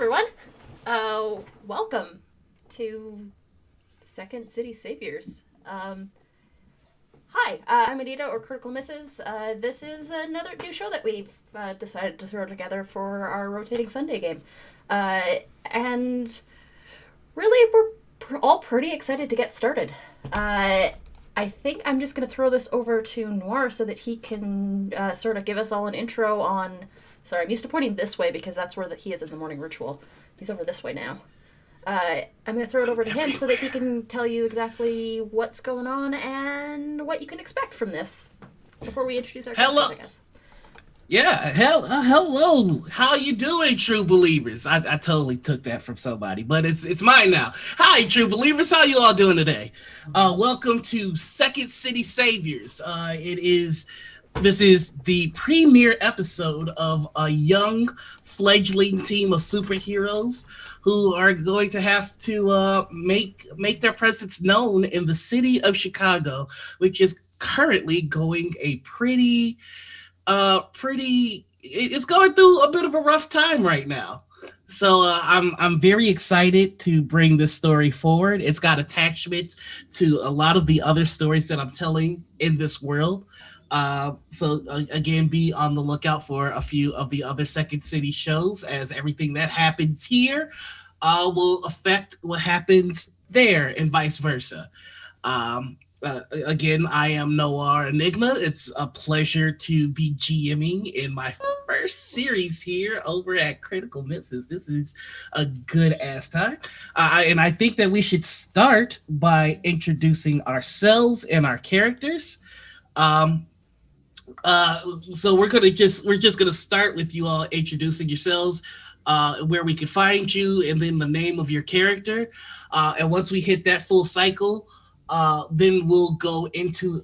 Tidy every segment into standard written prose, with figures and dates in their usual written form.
everyone. Welcome to Second City Saviors. Hi, I'm Anita or Critical Misses. This is another new show that we've decided to throw together for our rotating Sunday game. Uh, and really, we're all pretty excited to get started. I think I'm just going to throw this over to Noir so that he can sort of give us all an intro on. Sorry, I'm used to pointing this way because that's where he is in the morning ritual. He's over this way now. I'm going to throw it over to him so that he can tell you exactly what's going on and what you can expect from this before we introduce our characters, I guess. Yeah, hello. How you doing, true believers? I totally took that from somebody, but it's mine now. Hi, true believers. How you all doing today? Welcome to Second City Saviors. This is the premiere episode of a young fledgling team of superheroes who are going to have to make their presence known in the city of Chicago, which is currently going a it's going through a bit of a rough time right now. So I'm very excited to bring this story forward. It's got attachments to a lot of the other stories that I'm telling in this world. Again, be on the lookout for a few of the other Second City shows, as everything that happens here will affect what happens there and vice versa. Again, I am Noir Enigma. It's a pleasure to be GMing in my first series here over at Critical Misses. This is a good ass time. And I think that we should start by introducing ourselves and our characters. So we're just gonna start with you all introducing yourselves, where we can find you, and then the name of your character. And once we hit that full cycle, then we'll go into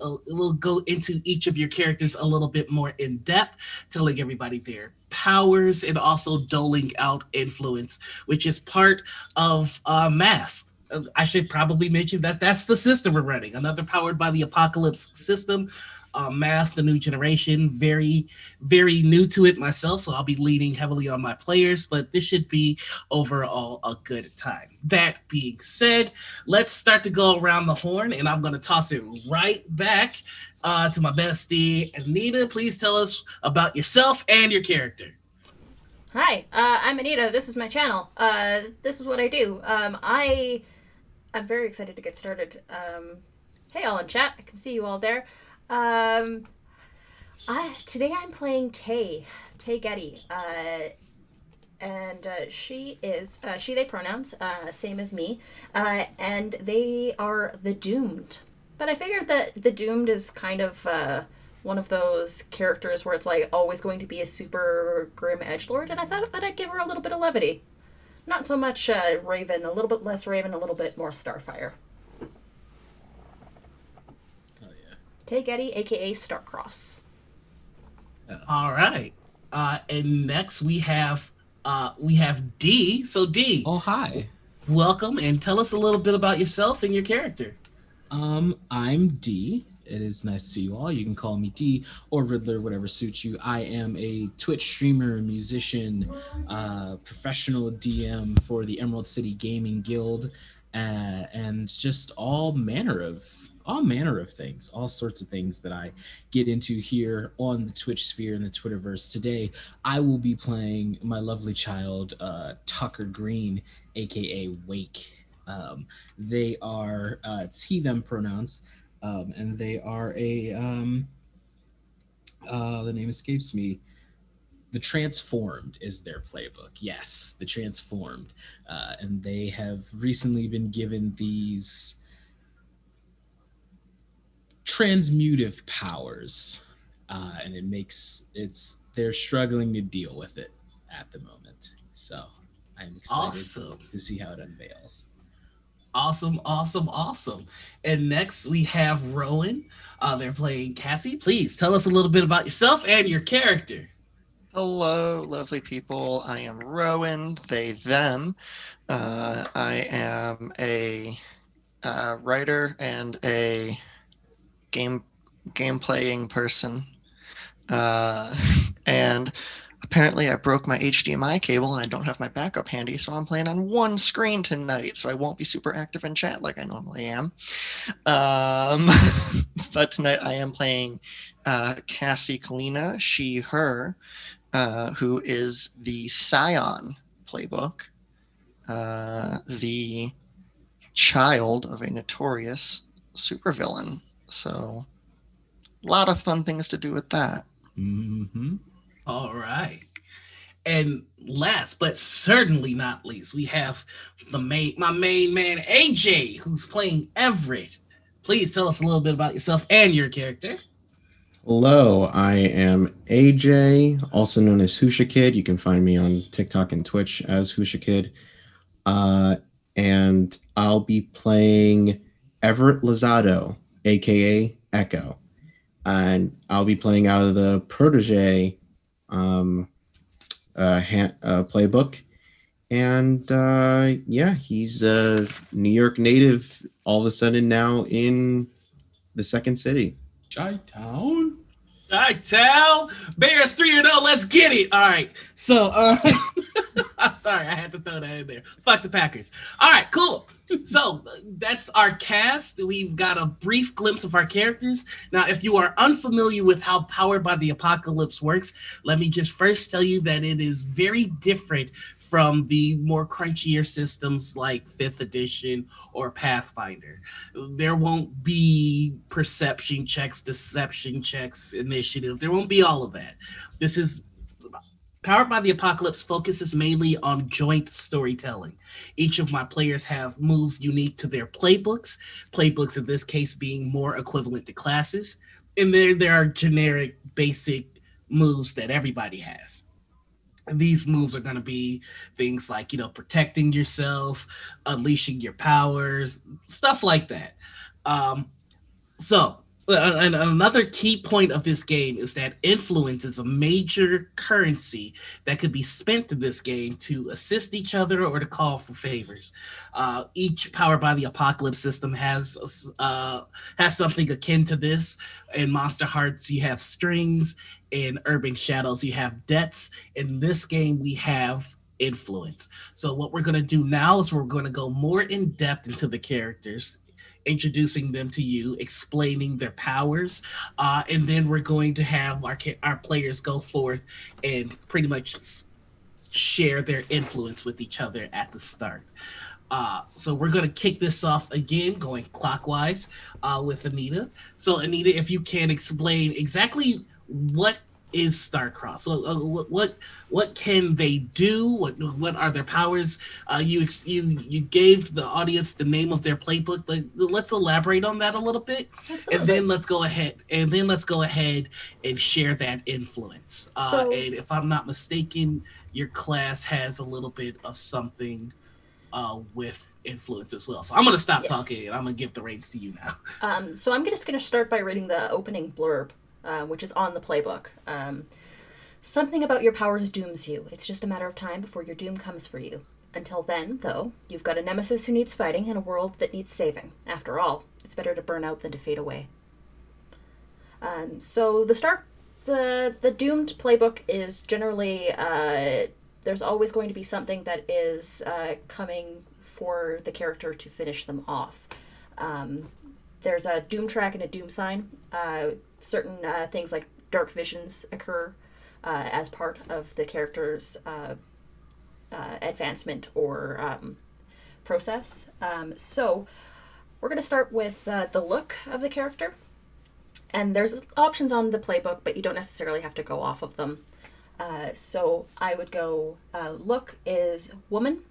each of your characters a little bit more in depth, telling everybody their powers and also doling out influence, which is part of Mask. I should probably mention that that's the system we're running, another powered by the Apocalypse system. Mask, the new generation, very, very new to it myself, so I'll be leaning heavily on my players, but this should be overall a good time. That being said, let's start to go around the horn, and I'm going to toss it right back to my bestie, Anita. Please tell us about yourself and your character. Hi, I'm Anita. This is my channel. This is what I do. I'm very excited to get started. Hey, all in chat. I can see you all there. Today I'm playing Tay Getty, and she is she/they pronouns, same as me, and they are the Doomed. But I figured that the Doomed is kind of one of those characters where it's like always going to be a super grim edgelord, and I thought that I'd give her a little bit of levity. Not so much Raven, a little bit less Raven, a little bit more Starfire. Tay Getty, aka Starcross. All right. And next we have D. So D. Oh, hi. Welcome, and tell us a little bit about yourself and your character. I'm D. It is nice to see you all. You can call me D or Riddler, whatever suits you. I am a Twitch streamer, musician, professional DM for the Emerald City Gaming Guild, and just all manner of things, all sorts of things that I get into here on the Twitch sphere and the Twitterverse. Today, I will be playing my lovely child, Tucker Green, aka Wake. They are it's he them pronouns, and they are the name escapes me. The Transformed is their playbook. Yes, the Transformed, and they have recently been given these transmutive powers, and they're struggling to deal with it at the moment. So I'm excited to see how it unveils. Awesome. And next we have Rowan. They're playing Cassie. Please tell us a little bit about yourself and your character. Hello, lovely people. I am Rowan, they, them. I am a writer and a game playing person. And Apparently, I broke my HDMI cable and I don't have my backup handy, so I'm playing on one screen tonight, so I won't be super active in chat like I normally am. But tonight I am playing Cassie Kalina, she, her, who is the Scion playbook, the child of a notorious supervillain. So, a lot of fun things to do with that. Mm-hmm. All right. And last but certainly not least, we have my main man AJ, who's playing Everett. Please tell us a little bit about yourself and your character. Hello, I am AJ, also known as Husha Kid. You can find me on TikTok and Twitch as Husha Kid. And I'll be playing Everett Lozado, aka Echo. And I'll be playing out of the Protege playbook. And yeah, he's a New York native all of a sudden now in the second city. Chi-Town? Chi-Town, Bears 3-0, let's get it. All right, so I'm sorry, I had to throw that in there. Fuck the Packers. All right, cool. So that's our cast. We've got a brief glimpse of our characters. Now, if you are unfamiliar with how Powered by the Apocalypse works, let me just first tell you that it is very different from the more crunchier systems like 5th edition or Pathfinder. There won't be perception checks, deception checks, initiative. There won't be all of that. This is Powered by the Apocalypse focuses mainly on joint storytelling. Each of my players have moves unique to their playbooks in this case being more equivalent to classes. And there are generic basic moves that everybody has. These moves are going to be things like, protecting yourself, unleashing your powers, stuff like that. And another key point of this game is that influence is a major currency that could be spent in this game to assist each other or to call for favors. Each Powered by the Apocalypse system has something akin to this. In Monster Hearts, you have strings. In Urban Shadows, you have debts. In this game, we have influence. So what we're going to do now is we're going to go more in depth into the characters, introducing them to you, explaining their powers, and then we're going to have our players go forth and pretty much share their influence with each other at the start. So we're going to kick this off again, going clockwise with Anita. So Anita, if you can explain exactly what is Starcross? So what can they do? What are their powers? You gave the audience the name of their playbook, but let's elaborate on that a little bit. Absolutely. And then let's go ahead and share that influence. And if I'm not mistaken, your class has a little bit of something with influence as well. So I'm going to stop talking and I'm going to give the reins to you now. So I'm just going to start by reading the opening blurb, which is on the playbook. Something about your powers dooms you. It's just a matter of time before your doom comes for you. Until then, though, you've got a nemesis who needs fighting and a world that needs saving. After all, it's better to burn out than to fade away. So the doomed playbook is generally there's always going to be something that is coming for the character to finish them off. There's a doom track and a doom sign. Certain things like dark visions occur as part of the character's advancement or process. So we're going to start with the look of the character. And there's options on the playbook, but you don't necessarily have to go off of them. So I would go, look is woman.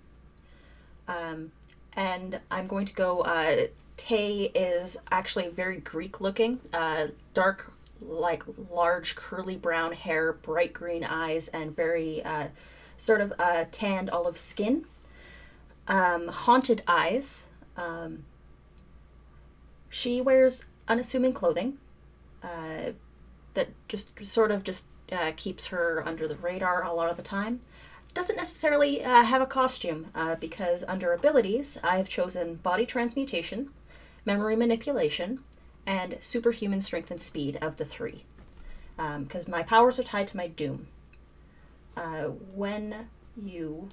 And I'm going to go, Tay is actually very Greek looking, dark, like large curly brown hair, bright green eyes, and very sort of tanned olive skin. Haunted eyes. She wears unassuming clothing that just keeps her under the radar a lot of the time. Doesn't necessarily have a costume because under abilities I've chosen body transmutation, memory manipulation, and superhuman strength and speed of the three because my powers are tied to my doom. when you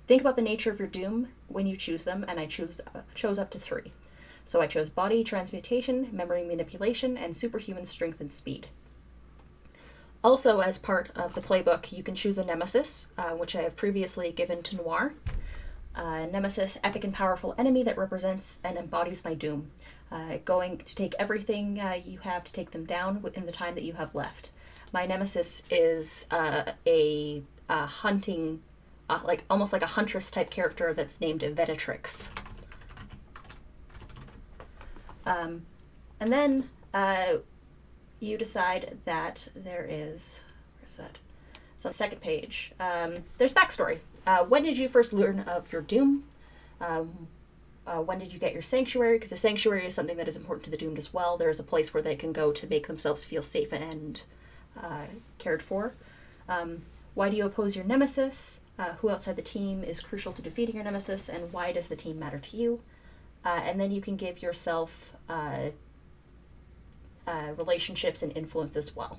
think about the nature of your doom when you choose them, and I chose up to 3. So I chose body transmutation, memory manipulation, and superhuman strength and speed. Also, as part of the playbook, you can choose a nemesis, which I have previously given to Noir. Nemesis, epic and powerful enemy that represents and embodies my doom. Going to take everything you have to take them down within the time that you have left. My nemesis is a hunting, almost like a huntress type character that's named Venatrix. And then you decide that there is, where's that? It's on the second page. There's backstory. When did you first learn of your doom? When did you get your sanctuary? Because the sanctuary is something that is important to the doomed as well. There's a place where they can go to make themselves feel safe and cared for. Why do you oppose your nemesis? Who outside the team is crucial to defeating your nemesis? And why does the team matter to you? And then you can give yourself relationships and influence as well.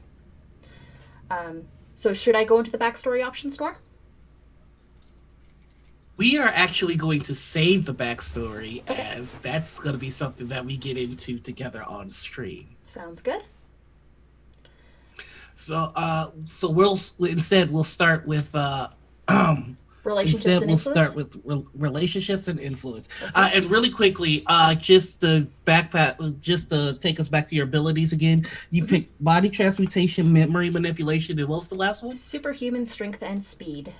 So should I go into the backstory options, Nor? We are actually going to save the backstory, as that's going to be something that we get into together on stream. Sounds good. So we'll start with relationships and influence. Start with relationships and influence. Okay. And really quickly, just to take us back to your abilities again, you picked body transmutation, memory manipulation, and what was the last one? Superhuman strength and speed.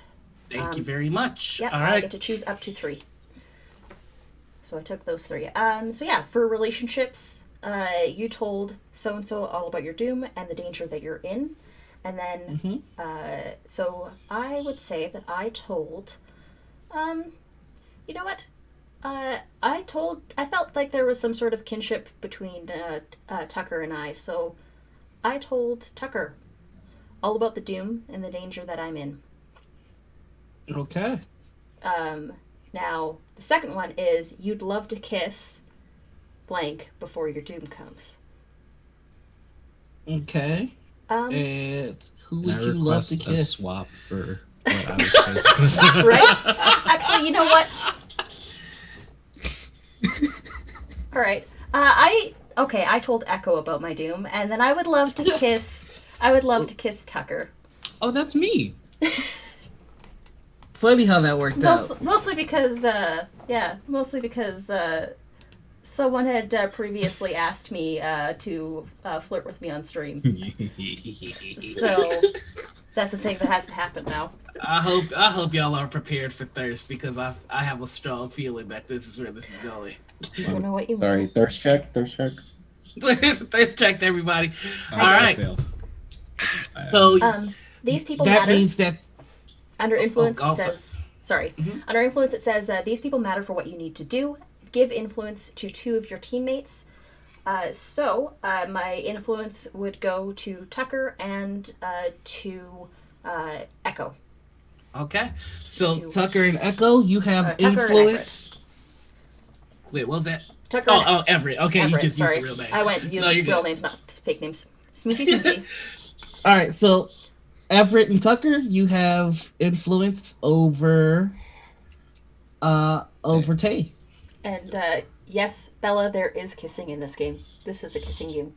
Thank you very much. Yep, all I right. get to choose up to 3. So I took those 3. So yeah, for relationships, you told so-and-so all about your doom and the danger that you're in. And then, so I would say that I told, you know what? I felt like there was some sort of kinship between Tucker and I. So I told Tucker all about the doom and the danger that I'm in. Okay. Now, the second one is you'd love to kiss blank before your doom comes. Okay. And who would you love to kiss? A swap for what I was supposed Right? Actually, you know what? All right. I told Echo about my doom, and then I would love to kiss Tucker. Oh, that's me. Funny how that worked out. Mostly because someone had previously asked me to flirt with me on stream. So that's a thing that has to happen now. I hope y'all are prepared for thirst, because I have a strong feeling that this is where this is going. I don't know what you Sorry, mean. thirst check. Thirst checked, everybody. Oh, all right. Fails. So these people that matter. means that Under influence, it also. says... Sorry. Under influence, it says, these people matter for what you need to do. Give influence to 2 of your teammates. So my influence would go to Tucker and to Echo. Okay. So Tucker and Echo, you have Tucker influence. Wait, what was that? Tucker Oh, Everett. Okay, Everett, you just sorry. used the real name. I went use real names, not fake names. Smoochy. All right, so Everett and Tucker, you have influence over Tay. And yes, Bella, there is kissing in this game. This is a kissing game.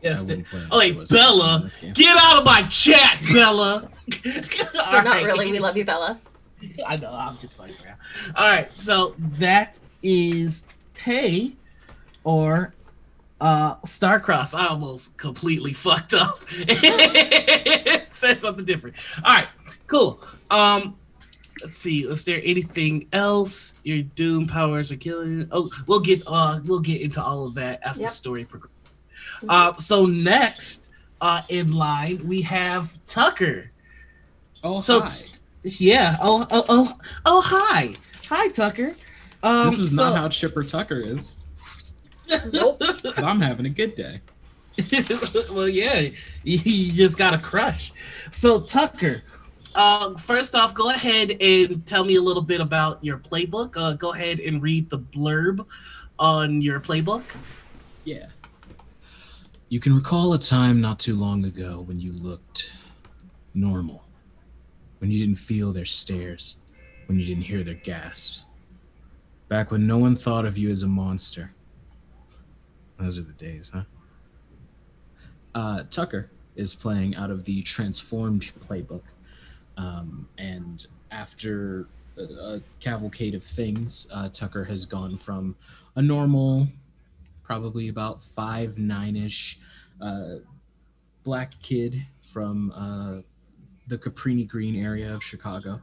Yes. Oh, wait, Bella, get out of my chat, Bella. But not really. We love you, Bella. I know. I'm just fucking around. All right, so that is Tay or Starcross. I almost completely fucked up. Said something different. All right, cool. Let's see. Is there anything else? Your doom powers are killing. Oh, we'll get into all of that as the story progresses. So next in line we have Tucker. Oh, so, hi. Yeah. Hi. Hi, Tucker. This is not how Chipper Tucker is. Nope. But I'm having a good day. Well, yeah, you just got a crush. So, Tucker, first off, go ahead and tell me a little bit about your playbook. Go ahead and read the blurb on your playbook. Yeah. You can recall a time not too long ago when you looked normal, when you didn't feel their stares, when you didn't hear their gasps, back when no one thought of you as a monster. Those are the days, huh? Tucker is playing out of the Transformed playbook, and after a cavalcade of things, Tucker has gone from a normal, probably about 5'9" black kid from the Caprini Green area of Chicago.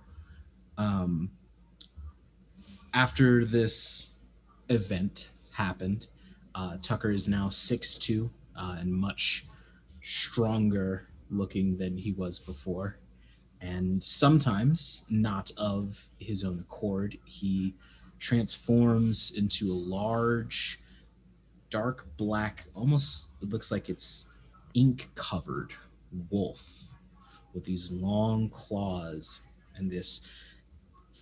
After this event happened, Tucker is now 6'2" and much stronger looking than he was before. And sometimes, not of his own accord, he transforms into a large, dark black, almost it looks like it's ink covered wolf with these long claws and this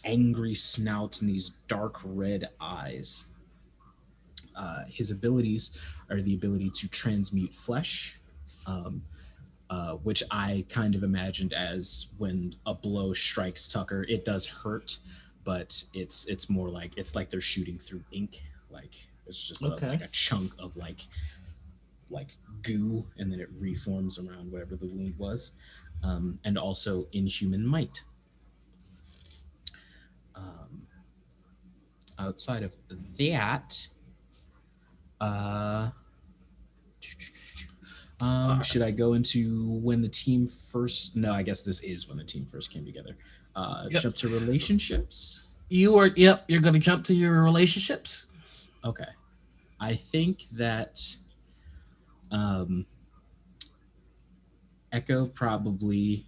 angry snout and these dark red eyes. His abilities are the ability to transmute flesh, which I kind of imagined as when a blow strikes Tucker, it does hurt, but it's more like it's like they're shooting through ink. Like it's just like a chunk of like goo, and then it reforms around whatever the wound was. And also Inhuman Might. Outside of that, should I go into when the team first? No, I guess this is when the team first came together. Jump to relationships. You're going to jump to your relationships. Okay, I think that Echo probably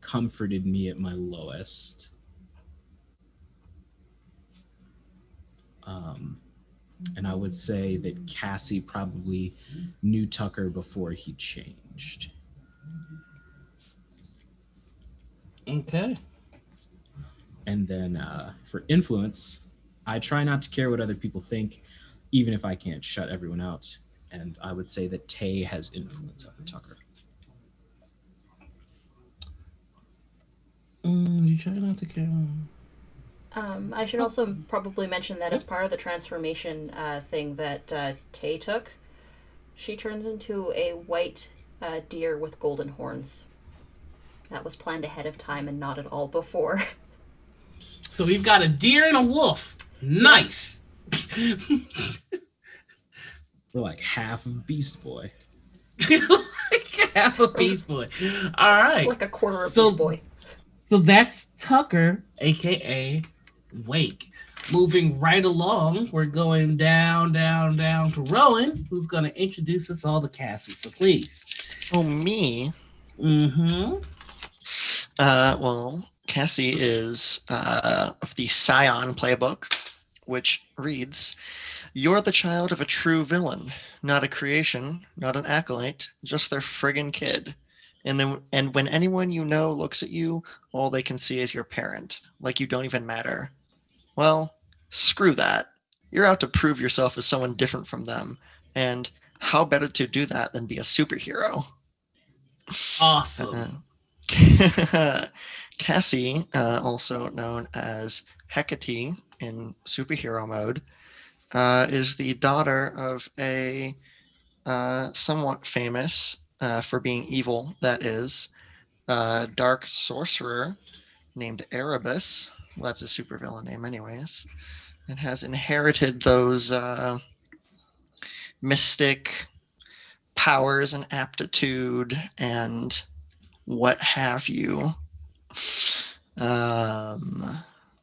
comforted me at my lowest. And I would say that Cassie probably knew Tucker before he changed. Okay. And then for influence, I try not to care what other people think, even if I can't shut everyone out. And I would say that Tay has influence over Tucker. You try not to care. I should also probably mention that as part of the transformation thing that Tay took, she turns into a white deer with golden horns. That was planned ahead of time and not at all before. So we've got a deer and a wolf. Nice. We're like half of Beast Boy. Half a Beast Boy. All right. Like a quarter of Beast Boy. So that's Tucker, a.k.a. Wake. Moving right along, we're going down to Rowan, who's going to introduce us all to Cassie. So please. Oh, me? Mm-hmm. Well, Cassie is of the Scion playbook, which reads, "You're the child of a true villain, not a creation, not an acolyte, just their friggin' kid. And when anyone you know looks at you, all they can see is your parent, like you don't even matter. Well, screw that. You're out to prove yourself as someone different from them. And how better to do that than be a superhero?" Awesome. Cassie, also known as Hecate in superhero mode, is the daughter of a somewhat famous, for being evil, that is, dark sorcerer named Erebus. Well, that's a supervillain name anyways. And has inherited those mystic powers and aptitude and what have you.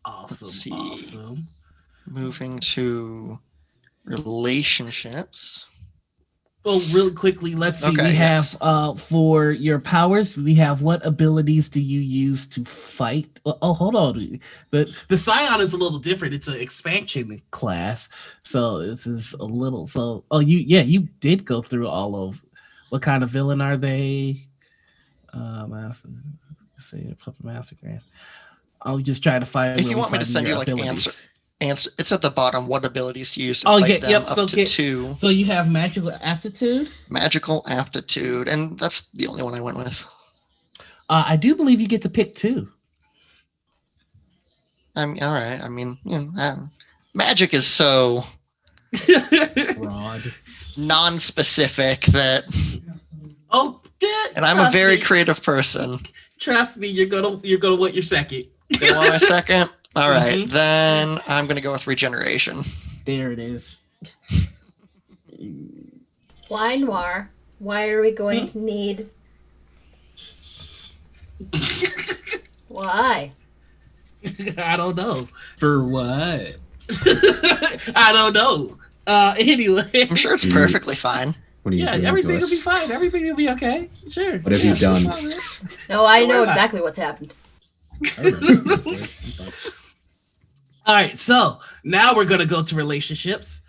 Awesome. Moving to relationships. Well, really quickly, let's see. Okay, we have for your powers, we have what abilities do you use to fight? Oh, hold on. The Scion is a little different. It's an expansion class, so this is a little. So, you did go through all of what kind of villain are they? See, Puppet Massacre. I'll just try to find. If you want me to send you like answer, it's at the bottom. What abilities to use to fight them? Yep. Up to 2. So you have magical aptitude. Magical aptitude, and that's the only one I went with. I do believe you get to pick 2. I mean, all right. I mean, magic is so Broad. non-specific that, Oh, yeah. and I'm a very creative person. Trust me, you're gonna want your second. You want my second? All right, Mhm. then I'm gonna go with regeneration. There it is. Why noir? Why are we going to need? Why? I don't know. For what? I don't know. Anyway. I'm sure it's perfectly fine. What are you Yeah, doing everything to will be us? fine. Everything will be okay. Sure. What have you done? it's all good. No, I Don't know worry about exactly what's happened. All right, so now we're gonna go to relationships.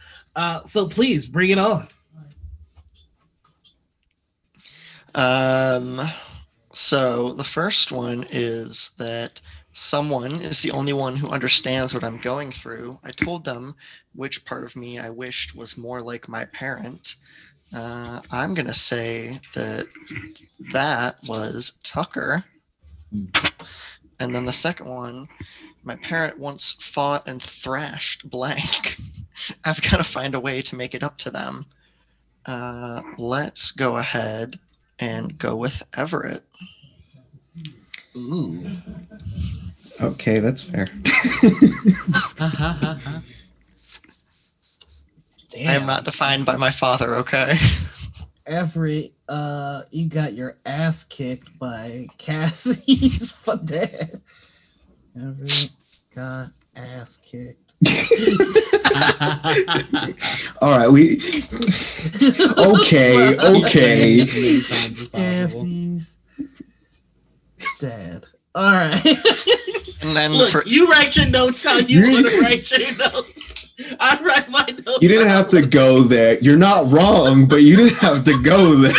So please bring it on. So the first one is that someone is the only one who understands what I'm going through. I told them which part of me I wished was more like my parent. I'm gonna say that was Tucker. And then the second one, my parent once fought and thrashed blank. I've got to find a way to make it up to them. Let's go ahead and go with Everett. Ooh. Okay, that's fair. I am not defined by my father, okay? Everett, you got your ass kicked by Cassie's dad. Everett got ass kicked. All right, we. Okay, okay. As many times as possible. Cassie's dad. All right. And then Look, you write your notes how you want to write your notes. I write my notes. You didn't have to go there. You're not wrong, but you didn't have to go there.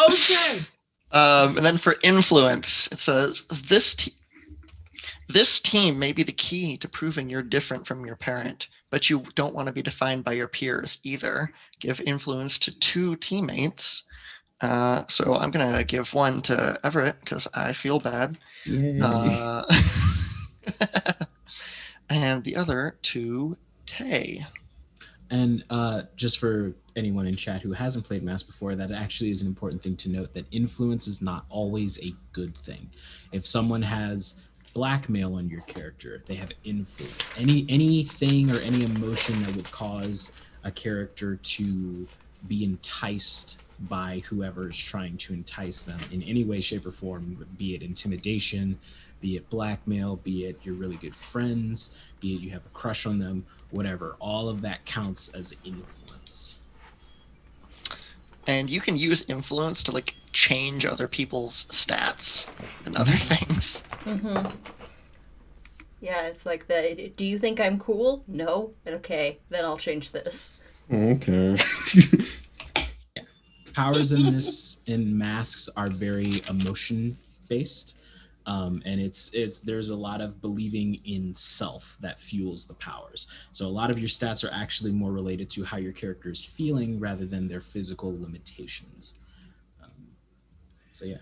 Okay. and then for influence, it says this team may be the key to proving you're different from your parent, but you don't want to be defined by your peers either. Give influence to 2 teammates. So I'm gonna give one to Everett because I feel bad, Yay. and the other to Tay. And just for anyone in chat who hasn't played Mask before, that actually is an important thing to note, that influence is not always a good thing. If someone has blackmail on your character, they have influence. Anything or any emotion that would cause a character to be enticed by whoever is trying to entice them in any way, shape, or form, be it intimidation, be it blackmail, be it you're really good friends, be it you have a crush on them, whatever, all of that counts as influence. And you can use influence to like change other people's stats and other things. Mm-hmm. Yeah, it's like do you think I'm cool? No? Okay, then I'll change this. Okay. Powers in Masks are very emotion based. And it's there's a lot of believing in self that fuels the powers. So a lot of your stats are actually more related to how your character is feeling rather than their physical limitations. So yeah.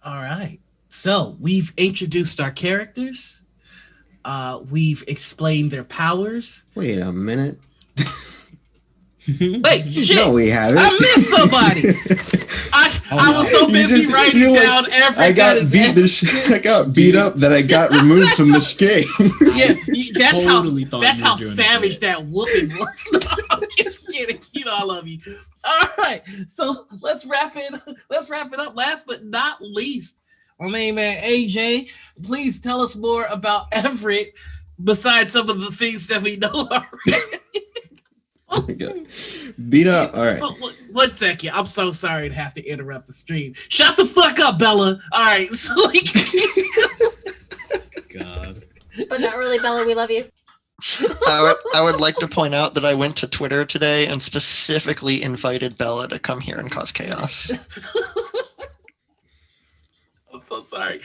All right. So we've introduced our characters. We've explained their powers. Wait a minute. Wait, shit! No, we haven't. I missed somebody. I was so busy writing down everything. I got I got beat up that I got removed from the skate. Yeah, that's Totally thought that's you were how doing savage it. that whooping was. No, I'm just kidding. You know I love you. All right, so let's wrap it up. Last but not least, my main man AJ, please tell us more about Everett besides some of the things that we know already. Oh my God. Beat up. All right. 1 second. I'm so sorry to have to interrupt the stream. Shut the fuck up, Bella. All right. So God. But not really, Bella, we love you. I would like to point out that I went to Twitter today and specifically invited Bella to come here and cause chaos. I'm so sorry.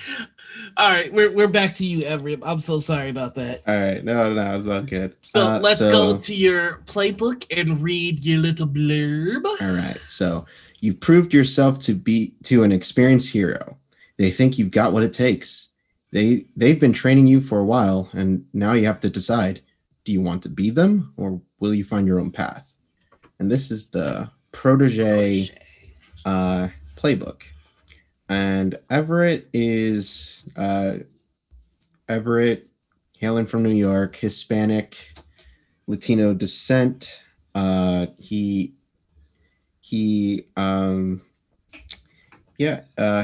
All right, we're back to you, Everett. I'm so sorry about that. All right. No, it's all good. So let's go to your playbook and read your little blurb. All right. So You've proved yourself to an experienced hero. They think you've got what it takes. They've been training you for a while, and now you have to decide: do you want to be them, or will you find your own path? And this is the Protege playbook. And Everett is Everett, hailing from New York, Hispanic, Latino descent.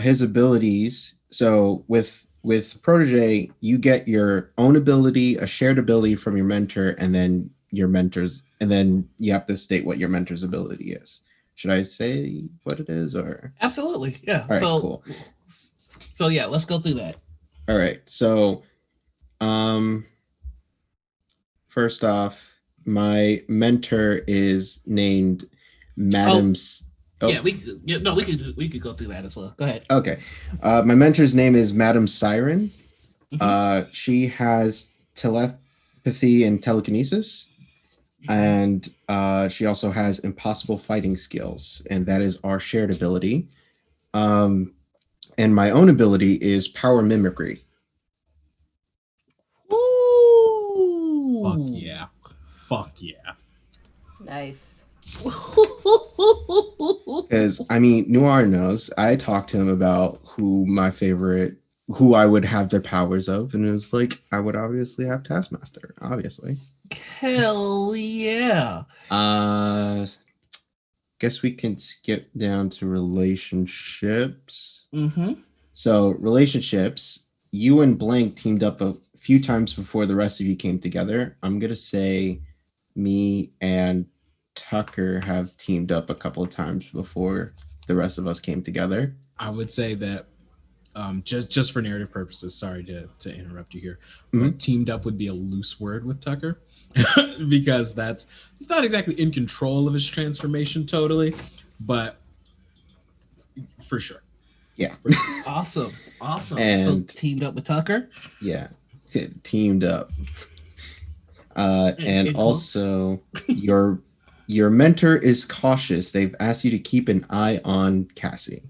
His abilities. So with Protege, you get your own ability, a shared ability from your mentor, and then your mentors, and then you have to state what your mentor's ability is. Should I say what it is, or? Absolutely, yeah. All right, cool. So yeah, let's go through that. All right. So, first off, my mentor is named Madam. Yeah, we could go through that as well. Go ahead. Okay. My mentor's name is Madam Siren. Mhm. She has telepathy and telekinesis. And she also has impossible fighting skills, and that is our shared ability. And my own ability is power mimicry. Ooh. Fuck yeah. Fuck yeah. Nice. Because Noir knows. I talked to him about who I would have their powers of, and it was like I would obviously have Taskmaster, obviously. Hell yeah. Guess we can skip down to relationships. Mm-hmm. So relationships, you and Blank teamed up a few times before the rest of you came together. I'm gonna say me and Tucker have teamed up a couple of times before the rest of us came together. I would say that just for narrative purposes, sorry to interrupt you here, Mhm. but teamed up would be a loose word with Tucker because he's not exactly in control of his transformation totally, but for sure. Yeah. Awesome. And- so teamed up with Tucker. Yeah, teamed up. And also your mentor is cautious. They've asked you to keep an eye on Cassie.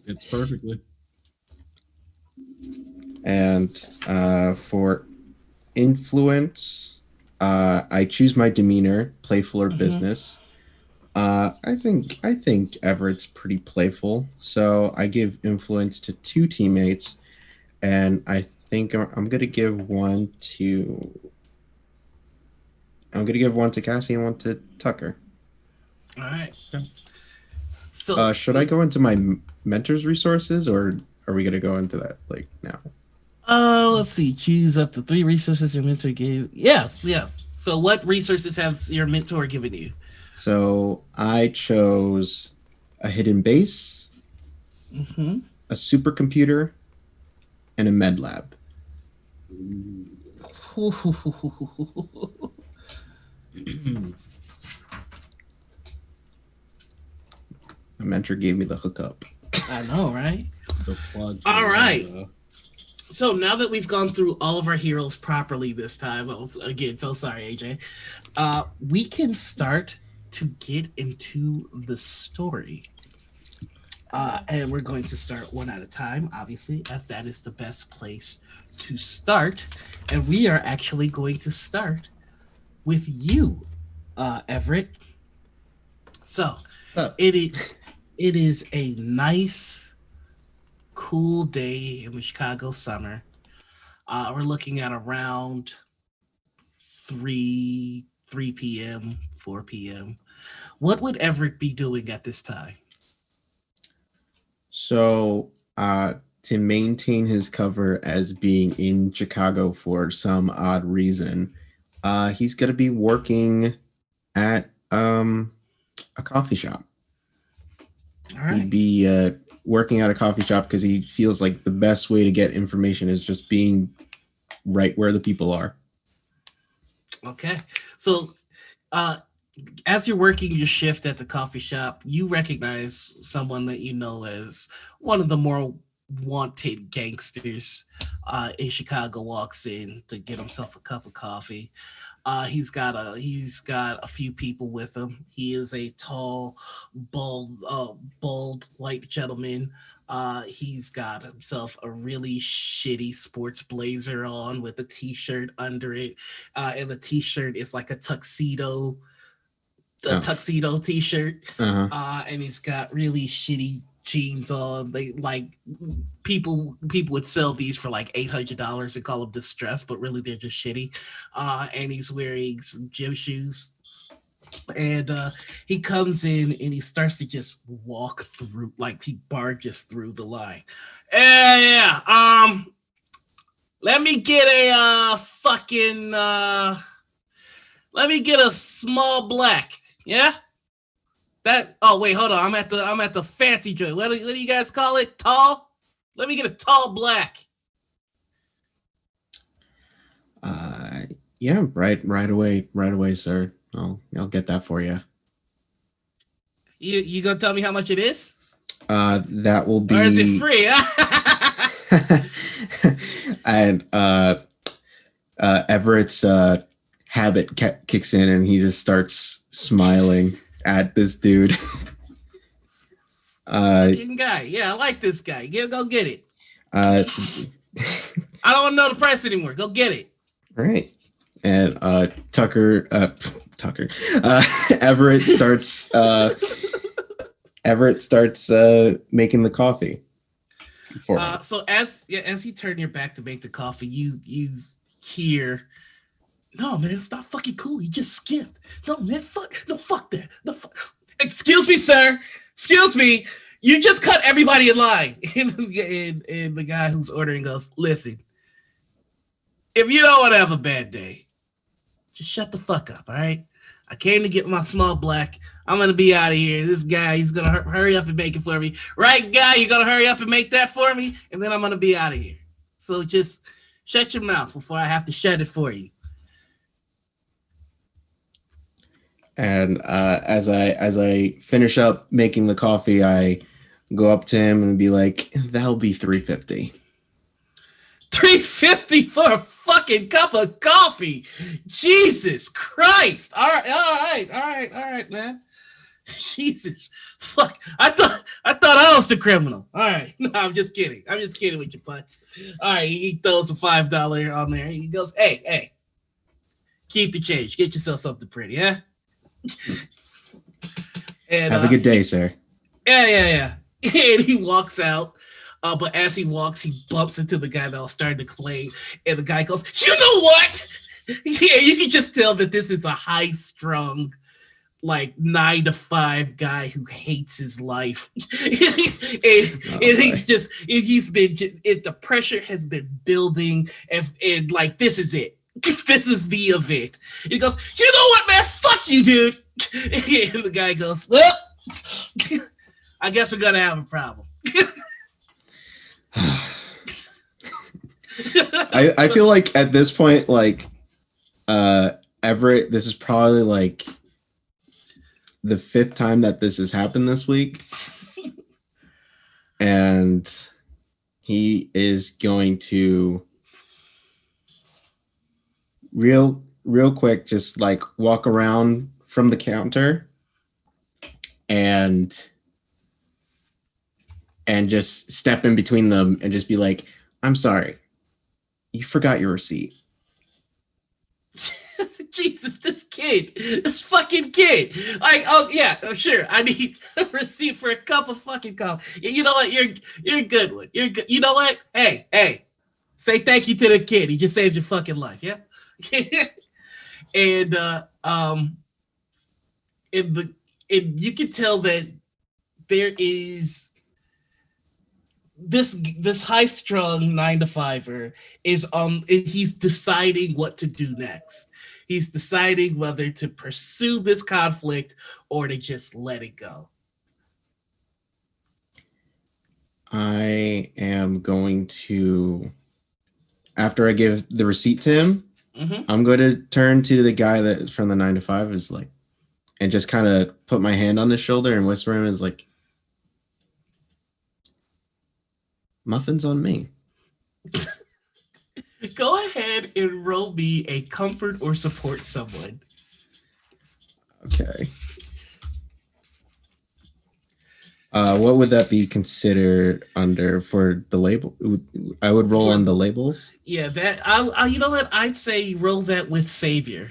It's perfectly. And for influence, I choose my demeanor, playful or Mhm. business. I think Everett's pretty playful, so I give influence to 2 teammates, and I think I'm gonna give one to Cassie and one to Tucker. All right. So Should I go into my mentor's resources, or are we gonna go into that like now? let's see. Choose up to 3 resources your mentor gave. Yeah. So what resources has your mentor given you? So I chose a hidden base, Mm-hmm. a supercomputer, and a med lab. My mentor gave me the hookup. I know, right? The plug. All right. So now that we've gone through all of our heroes properly this time, again, so sorry, AJ. We can start to get into the story. And we're going to start one at a time, obviously, as that is the best place to start. And we are actually going to start with you, Everett. So it is a nice, cool day in the Chicago summer. We're looking at around 3 p.m., 4 p.m. What would Everett be doing at this time? So to maintain his cover as being in Chicago for some odd reason, he's gonna be working at a coffee shop. All right. He'd be working at a coffee shop because he feels like the best way to get information is just being right where the people are. Okay. So as you're working your shift at the coffee shop, you recognize someone that you know as one of the more wanted gangsters in Chicago walks in to get himself a cup of coffee. He's got a few people with him. He is a tall, bald white gentleman. He's got himself a really shitty sports blazer on with a t-shirt under it, and the t-shirt is like a tuxedo t-shirt. And he's got really shitty jeans on. They like people would sell these for like $800 and call them distressed, but really they're just shitty. And he's wearing some gym shoes. And he comes in and he starts to just walk through, like he barges through the line. Yeah. Let me get a let me get a small black. Yeah. Oh wait, hold on. I'm at the fancy joint. What do you guys call it? Tall? Let me get a tall black. Yeah, right away, sir. I'll get that for you. You gonna tell me how much it is? That will be. Or is it free? And Everett's habit kicks in, and he just starts smiling at this dude. Fucking guy. Yeah, I like this guy. Go get it. I don't want to know the price anymore. Go get it. All right. And Everett starts making the coffee for him. So as you turn your back to make the coffee, you hear, no man, it's not fucking cool. He just skipped. No man, fuck that. No, fuck. Excuse me, sir. Excuse me. You just cut everybody in line. And the guy who's ordering goes, listen, if you don't want to have a bad day, just shut the fuck up, all right? I came to get my small black. I'm going to be out of here. This guy, he's going to hurry up and make it for me. Right, guy? You're going to hurry up and make that for me? And then I'm going to be out of here. So just shut your mouth before I have to shut it for you. And as I finish up making the coffee, I go up to him and be like, that'll be $3.50. $3.50 for a fucking cup of coffee. Jesus Christ. All right, man. Jesus. Fuck. I thought I was the criminal. All right. No, I'm just kidding. I'm just kidding with your butts. All right. He throws a $5 on there. He goes, hey, keep the change. Get yourself something pretty, huh? And have a good day, sir. Yeah. And he walks out. But as he walks, he bumps into the guy that was starting to complain. And the guy goes, you know what? Yeah, you can just tell that this is a high-strung, like 9-to-5 guy who hates his life. The pressure has been building, and like, this is it. This is the event. He goes, you know what, man? Fuck you, dude. And the guy goes, well, I guess we're going to have a problem. I feel like at this point, like Everett, this is probably like the 5th time that this has happened this week. And he is going to real quick just like walk around from the counter and just step in between them and just be like, I'm sorry, you forgot your receipt. Jesus, this fucking kid. Like, oh yeah, sure. I need a receipt for a cup of fucking coffee. You know what? You're a good one. You're good. You know what? Hey, say thank you to the kid. He just saved your fucking life. Yeah. And you can tell that there is this high-strung 9-to-5er is he's deciding what to do next. He's deciding whether to pursue this conflict or to just let it go. I am going to, after I give the receipt to him, I'm going to turn to the guy that from the 9-to-5 is like, and just kind of put my hand on his shoulder and whisper him is like, muffins on me. Go ahead and roll me a comfort or support someone. Okay. What would that be considered under for the label? I would roll on the labels. Yeah, that I'll you know what? I'd say roll that with Savior.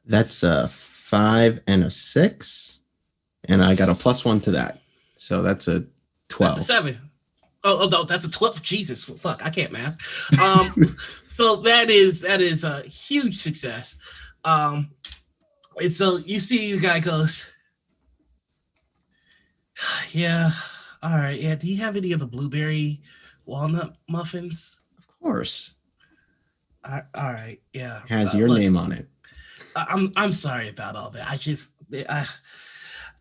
That's a 5 and a 6, and I got a +1 to that, so that's a 12. That's a 7. Oh no, that's a 12. Jesus, fuck, I can't math. So that is a huge success. And so you see the guy goes, yeah, all right, yeah. Do you have any of the blueberry walnut muffins? Of course, All right, yeah. has your look, name on it. I'm sorry about all that.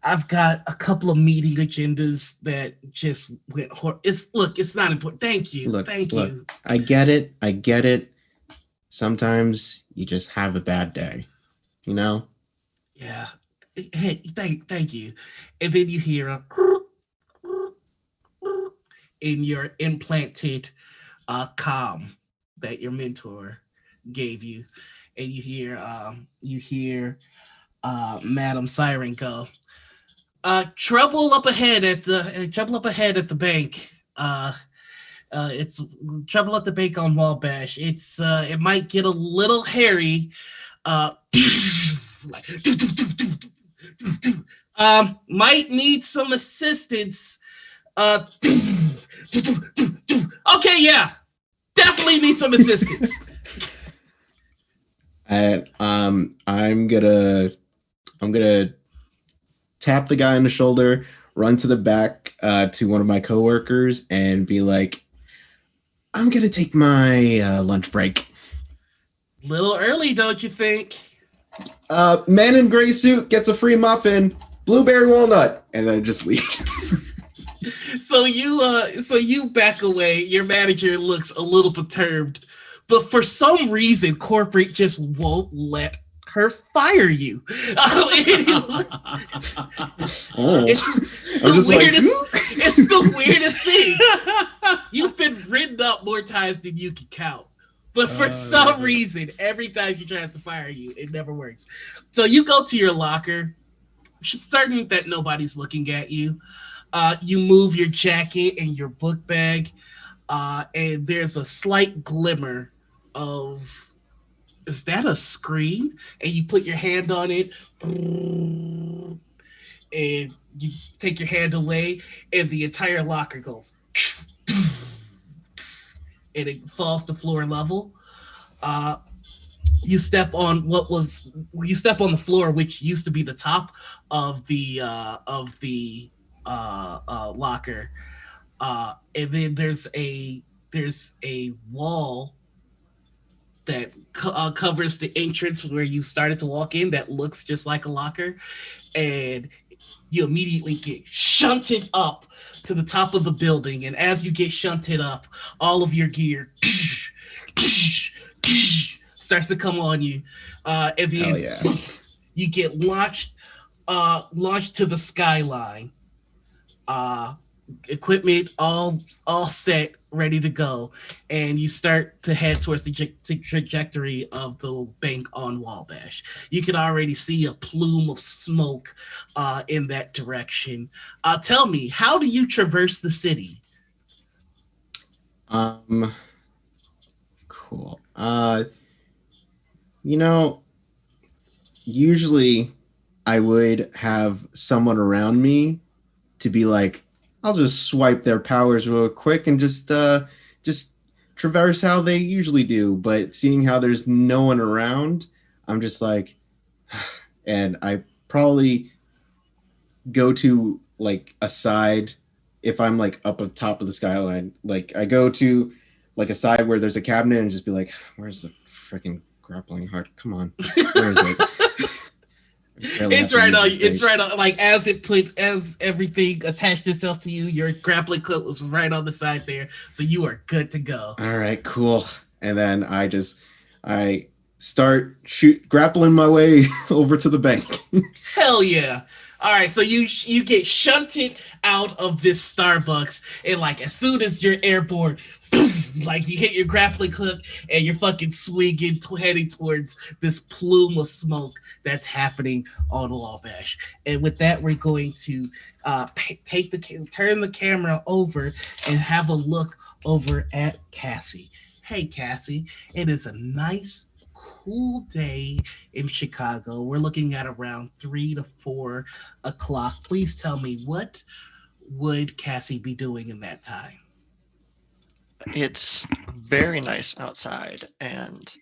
I've got a couple of meeting agendas that just went. It's not important. Thank you. Thank you. I get it. Sometimes you just have a bad day, you know? Yeah. Hey, thank you. And then you hear a in your implanted comm that your mentor gave you, and you hear Madam Siren go, trouble up ahead at the bank. It's trouble at the bank on Wabash. It might get a little hairy. Might need some assistance. Okay, yeah, definitely need some assistance. And I'm gonna tap the guy on the shoulder, run to the back to one of my coworkers, and be like, "I'm gonna take my lunch break." Little early, don't you think? Man in gray suit gets a free muffin, blueberry walnut, and then just leave. So you back away. Your manager looks a little perturbed, but for some reason, corporate just won't let her fire you. It's the weirdest. It's the weirdest thing. You've been written up more times than you can count. But for some reason, every time she tries to fire you, it never works. So you go to your locker, certain that nobody's looking at you. You move your jacket and your book bag, and there's a slight glimmer of, is that a screen? And you put your hand on it, and you take your hand away, and the entire locker goes, and it falls to floor level. You step on the floor, which used to be the top of the locker, and then there's a wall that covers the entrance where you started to walk in that looks just like a locker, and you immediately get shunted up to the top of the building. And as you get shunted up, all of your gear starts to come on you, and then you get launched to the skyline. Equipment all set, ready to go, and you start to head towards the trajectory of the bank on Wabash. You can already see a plume of smoke in that direction. Tell me, how do you traverse the city? Cool. Usually I would have someone around me to be like, I'll just swipe their powers real quick and just traverse how they usually do. But seeing how there's no one around, I'm just like, and I probably go to like a side if I'm like up at top of the skyline. Like I go to like a side where there's a cabinet and just be like, where's the freaking grappling hook? Come on, where is it? It's right on. It's right on. Like as everything attached itself to you, your grappling hook was right on the side there, so you are good to go. All right, cool. And then I start grappling my way over to the bank. Hell yeah! All right, so you get shunted out of this Starbucks, and like as soon as you're airborne, like you hit your grappling hook, and you're fucking swinging, heading towards this plume of smoke that's happening on Wabash. And with that, we're going to turn the camera over and have a look over at Cassie. Hey, Cassie, it is a nice, cool day in Chicago. We're looking at around 3 to 4 o'clock. Please tell me, what would Cassie be doing in that time? It's very nice outside, and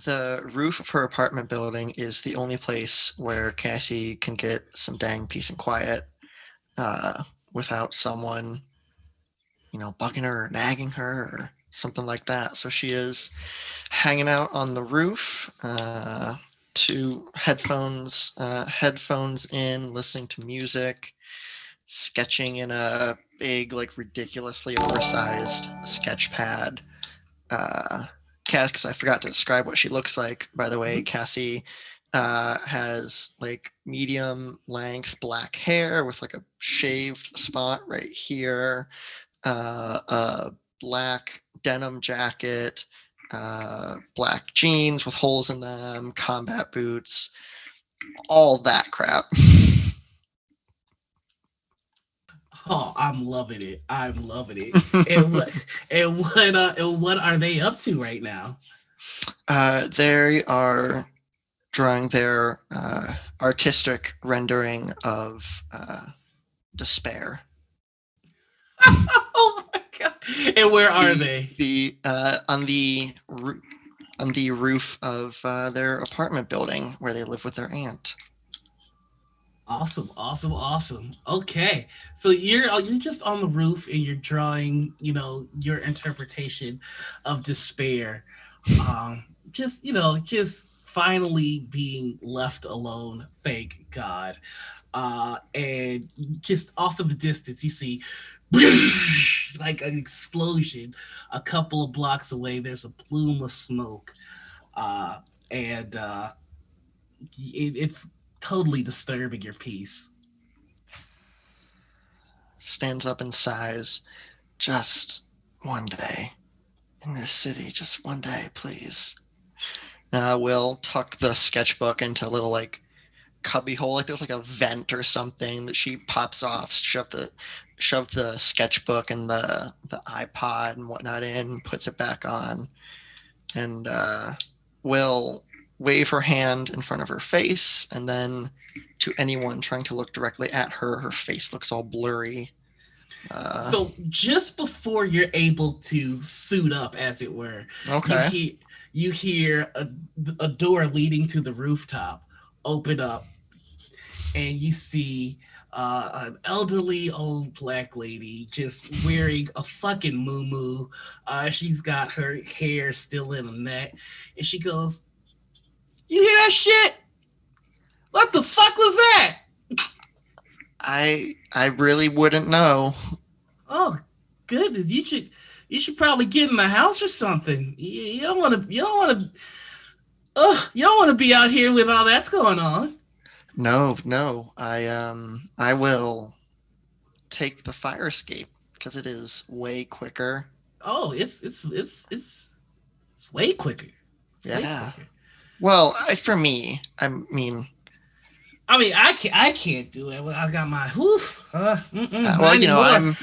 the roof of her apartment building is the only place where Cassie can get some dang peace and quiet without someone, bugging her or nagging her or something like that. So she is hanging out on the roof, to headphones in, listening to music, sketching in a big, like ridiculously oversized sketch pad. Because I forgot to describe what she looks like, by the way. Cassie has like medium length black hair with like a shaved spot right here, a black denim jacket, black jeans with holes in them, combat boots, all that crap. Oh, I'm loving it. And what are they up to right now? They are drawing their artistic rendering of despair. Oh my god! And where are they? On the roof of their apartment building where they live with their aunt. Awesome. Okay, so you're just on the roof and you're drawing, your interpretation of despair. Just finally being left alone. Thank God. And just off in the distance, you see like an explosion a couple of blocks away. There's a plume of smoke, and it's totally disturbing your peace. Stands up and sighs. Just one day in this city, just one day, please. We'll tuck the sketchbook into a little like cubby hole, like there's like a vent or something that she pops off, shove the sketchbook and the iPod and whatnot in, puts it back on, and will wave her hand in front of her face, and then to anyone trying to look directly at her, her face looks all blurry. So just before you're able to suit up, as it were, okay, you hear a door leading to the rooftop open up, and you see an elderly old black lady just wearing a fucking muumuu. She's got her hair still in a net, and she goes, "You hear that shit? What the fuck was that?" I really wouldn't know. Oh goodness, you should probably get in the house or something. You don't want to be out here with all that's going on. No, I will take the fire escape because it is way quicker. Oh, it's way quicker. Yeah. Well, for me, I mean, I can't do it. I got my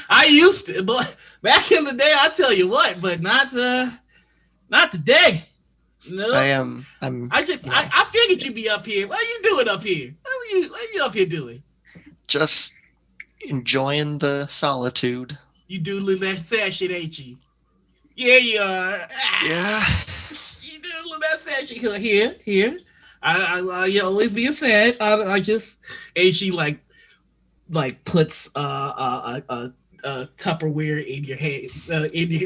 I used to, but back in the day, I tell you what, but not today. No, I figured you'd be up here. What are you doing up here? What are you up here doing? Just enjoying the solitude. You doodling that sad shit, ain't you? Yeah, you are. Yeah. You doodling that sad shit. Here. I always being sad. And she like puts a Tupperware in your hand,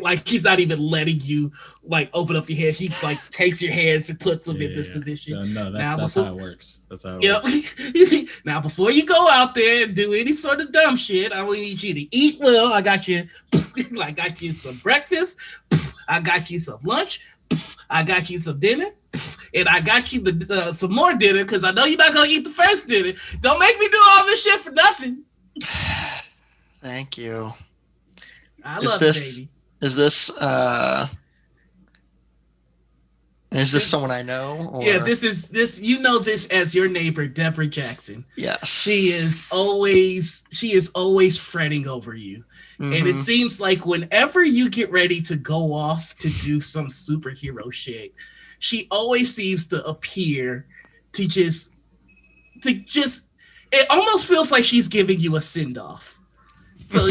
like he's not even letting you like open up your hand. She like takes your hands and puts them in this position. No, that's how it works. That's how it works. Now, before you go out there and do any sort of dumb shit, I need you to eat well. I got you some breakfast. I got you some lunch. I got you some dinner, and I got you some more dinner because I know you're not gonna eat the first dinner. Don't make me do all this shit for nothing. Thank you. I Is love this- you, baby. Is this someone I know? Or... Yeah, this is you know this as your neighbor, Deborah Jackson. Yes. She is always fretting over you. And it Mhm. seems like whenever you get ready to go off to do some superhero shit, she always seems to appear to just it almost feels like she's giving you a send-off. So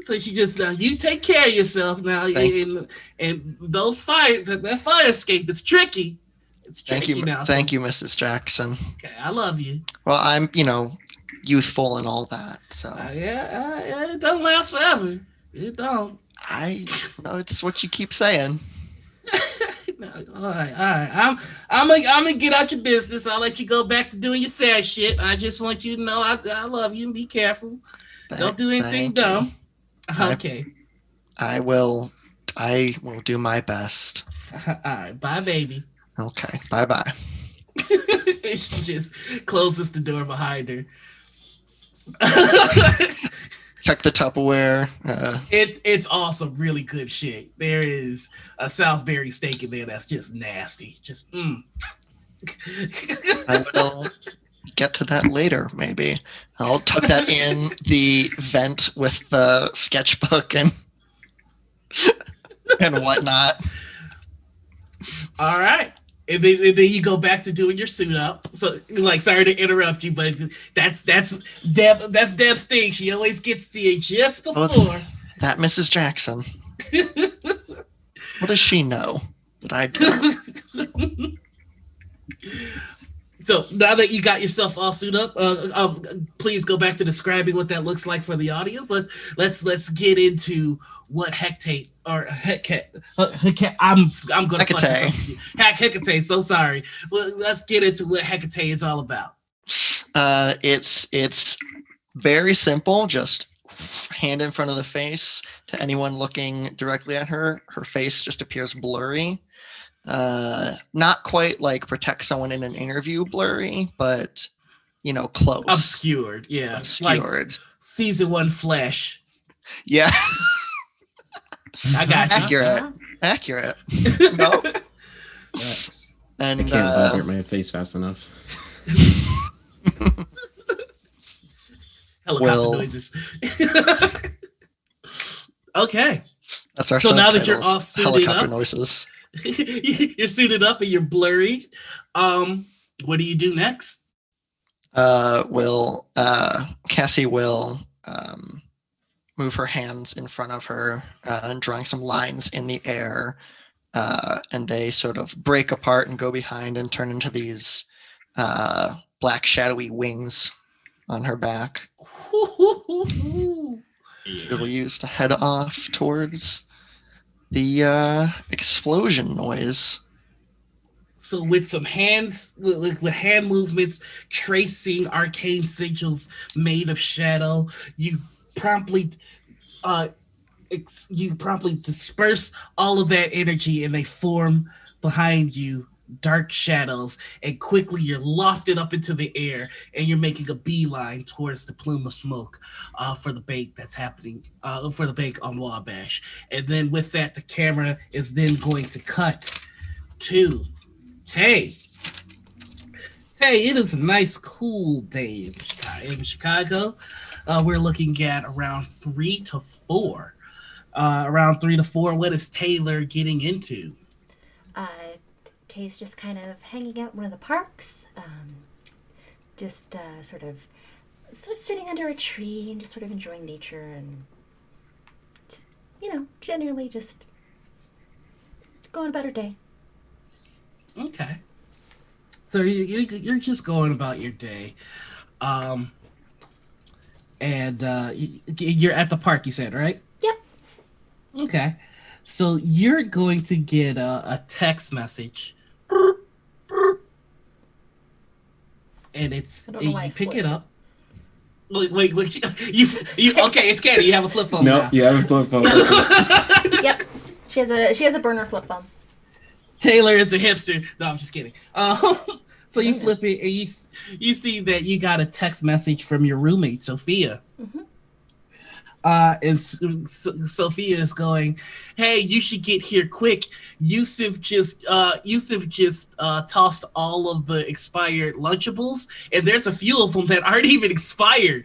so she just now you take care of yourself now, and those that fire escape is tricky. It's tricky Thank you, now. thank you, Mrs. Jackson. Okay, I love you. Well, I'm, youthful and all that, so It don't last forever. It don't. I know it's what you keep saying. No, all right. I'm gonna get out your business. I'll let you go back to doing your sad shit. I just want you to know I love you and be careful. Don't do anything Thank you. dumb. I- Okay. I will do my best. All right. Bye, baby. Okay. Bye-bye. She just closes the door behind her. Check the Tupperware. It's awesome, really good shit. There is a Salisbury steak in there that's just nasty. Just I will get to that later, maybe. I'll tuck that in the vent with the sketchbook and whatnot. All right. And then you go back to doing your suit up. So, like, sorry to interrupt you, but that's Deb's thing. She always gets to you just before. That Mrs. Jackson. What does she know that I don't? So now that you got yourself all suited up, please go back to describing what that looks like for the audience. Let's get into what Hecate or Hecate. I'm gonna fuck this up with you. Hecate. So sorry. Well, let's get into what Hecate is all about. It's very simple. Just hand in front of the face. To anyone looking directly at her, her face just appears blurry. Not quite like protect someone in an interview blurry, but close. Obscured, yeah. Obscured. Like season 1 Flash. Yeah. I got you. Accurate. No. Facts. And I can't vibrate my face fast enough. Helicopter Well- noises. Okay. that's our So now that you're subtitles, all suited helicopter up- noises. You're suited up and you're blurry. What do you do next? Cassie will move her hands in front of her and drawing some lines in the air, and they sort of break apart and go behind and turn into these black shadowy wings on her back. She'll use to head off towards the explosion noise. So with some hands, with hand movements, tracing arcane sigils made of shadow, you promptly disperse all of that energy, and they form behind you dark shadows. And quickly, you're lofted up into the air, and you're making a beeline towards the plume of smoke for the bank that's happening for the bank on Wabash. And then with that, the camera is then going to cut to Tay. It is a nice, cool day in Chicago. We're looking at around 3 to 4. What is Taylor getting into? Tay's just kind of hanging out in one of the parks. Sort of sitting under a tree and just sort of enjoying nature and just, generally just going about her day. Okay. So you're just going about your day. And you're at the park, you said, right? Yep. Okay. So you're going to get a text message. And it's I don't know why you I pick it flipped. up. Wait, you okay, it's Candy, you have a flip phone No, now. you have a flip phone. Yep. She has a burner flip phone. Taylor is a hipster. No, I'm just kidding. So you Okay. flip it and you see that you got a text message from your roommate, Sophia. Mhm. Sophia is going, "Hey, you should get here quick. Yusuf just tossed all of the expired Lunchables, and there's a few of them that aren't even expired.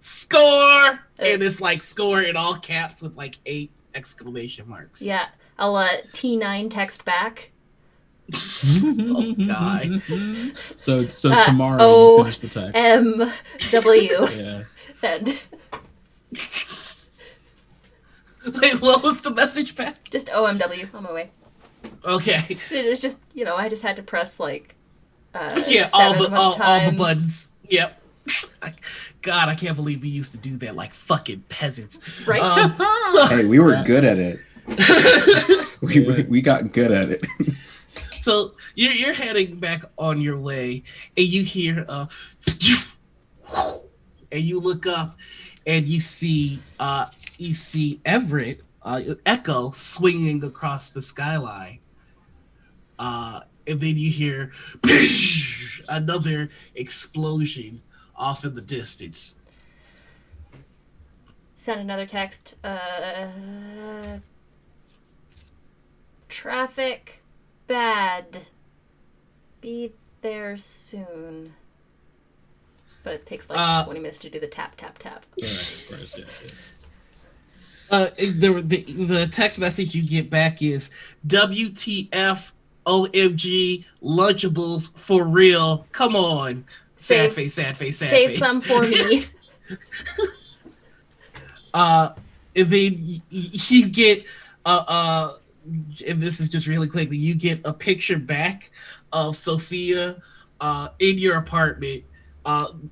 Score!" And it's like score in all caps with like 8 exclamation marks. Yeah, I'll T9 text back. Oh, God. So Uh, tomorrow O- you finish the text. MW. Yeah. Send. Wait, what was the message back? Just OMW on my way. Okay. It was just, I just had to press like Yeah, all 7 the a bunch of all the times. buttons. Yep. God, I can't believe we used to do that like fucking peasants. Right. Hey, we were That's- good at it. We got good at it. So you're heading back on your way, and you hear and you look up, and you see Everett Echo swinging across the skyline. And then you hear another explosion off in the distance. Send another text. Traffic bad. Be there soon. But it takes like 20 minutes to do the tap, tap, tap. Right, of course, yeah. The text message you get back is WTF OMG Lunchables for real. Come on. Sad Save- face, sad face, sad Save face. some for me. And then you get and this is just really quickly, you get a picture back of Sophia in your apartment.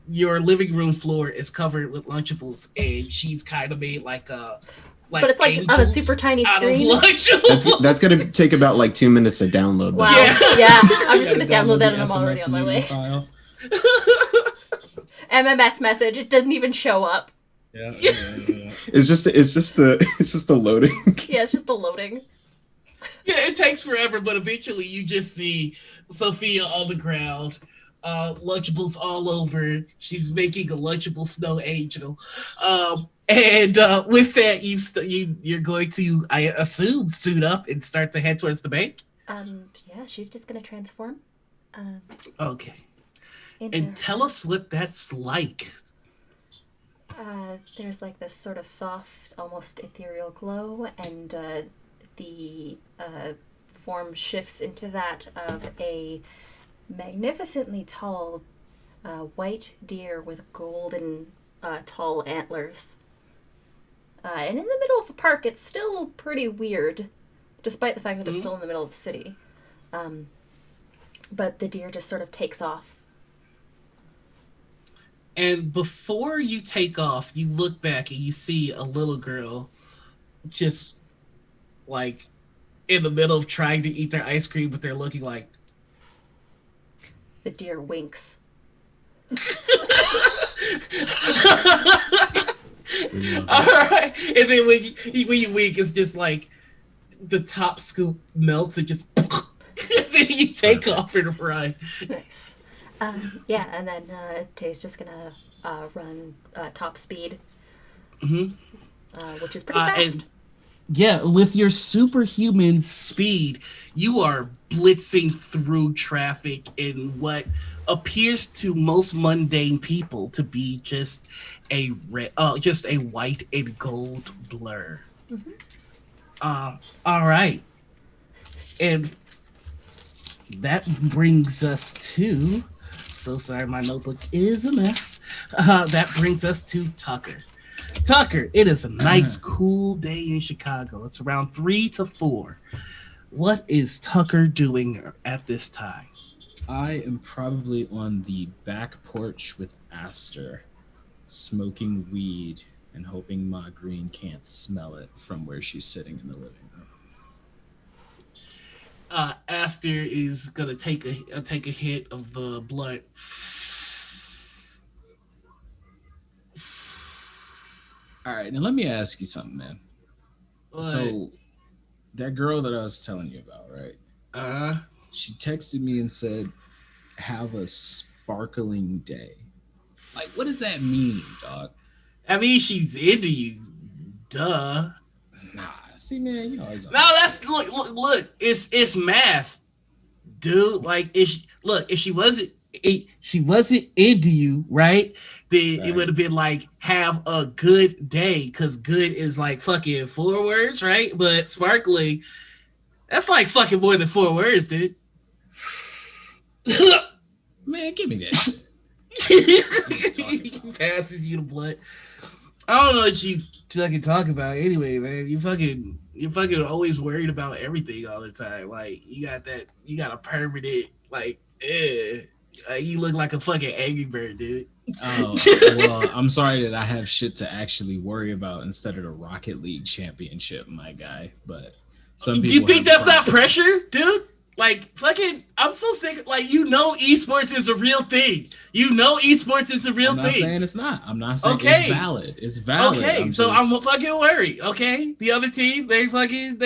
Your living room floor is covered with Lunchables, and she's kind of made like But it's like on a angels super tiny out of screen. Lunchables. That's gonna take about like 2 minutes to download. Wow. That. Yeah. Yeah. I'm just You going to gotta download that the and I'm already SMS on my media way. file. MMS message. It doesn't even show up. Yeah. It's just the loading. Yeah, it's just the loading. Yeah, it takes forever, but eventually you just see Sophia on the ground, Lunchables all over. She's making a Lunchable snow angel, and with that, you're going to, I assume, suit up and start to head towards the bank. Yeah, she's just going to transform. Okay, Into, and tell us what that's like. there's like this sort of soft, almost ethereal glow, and the form shifts into that of a magnificently tall white deer with golden tall antlers. And in the middle of a park, it's still pretty weird, despite the fact that it's still in the middle of the city. But the deer just sort of takes off. And before you take off, you look back and you see a little girl just like in the middle of trying to eat their ice cream, but they're looking like. The deer winks. All right. And then when you wink, it's just like the top scoop melts and just. And then you take off and run. Nice. Yeah, and then Tay's just gonna run top speed, which is pretty fast. And yeah, with your superhuman speed, you are blitzing through traffic in what appears to most mundane people to be just a white and gold blur. All right, and that brings us to. So sorry, my notebook is a mess. That brings us to Tucker. Tucker, it is a nice, cool day in Chicago. It's around 3 to 4. What is Tucker doing at this time? I am probably on the back porch with Aster, smoking weed and hoping Ma Green can't smell it from where she's sitting in the living room. Aster is gonna take a hit of the blunt. All right, now let me ask you something, man. So, that girl that I was telling you about, right? She texted me and said, "Have a sparkling day." Like, what does that mean, dog? I mean, she's into you. Duh. Nah, see, man, you always. No, that's look. It's math, dude. Like, if she wasn't into you, right? Then it would have been like, have a good day, because good is like fucking 4 words, right? But sparkling, that's like fucking more than 4 words, dude. Man, give me that shit. He passes you the blood. I don't know what you fucking talk about anyway, man. You're fucking always worried about everything all the time. Like, you got a permanent, like, you look like a fucking Angry Bird, dude. Oh, well, I'm sorry that I have shit to actually worry about instead of the Rocket League championship, my guy. But some people, you think that's not pressure, dude? Like, fucking, I'm so sick. Like, esports is a real thing. Esports is a real thing. I'm not saying it's not. I'm not saying it's valid. It's valid. Okay, I'm fucking worried. Okay, the other team, they're coming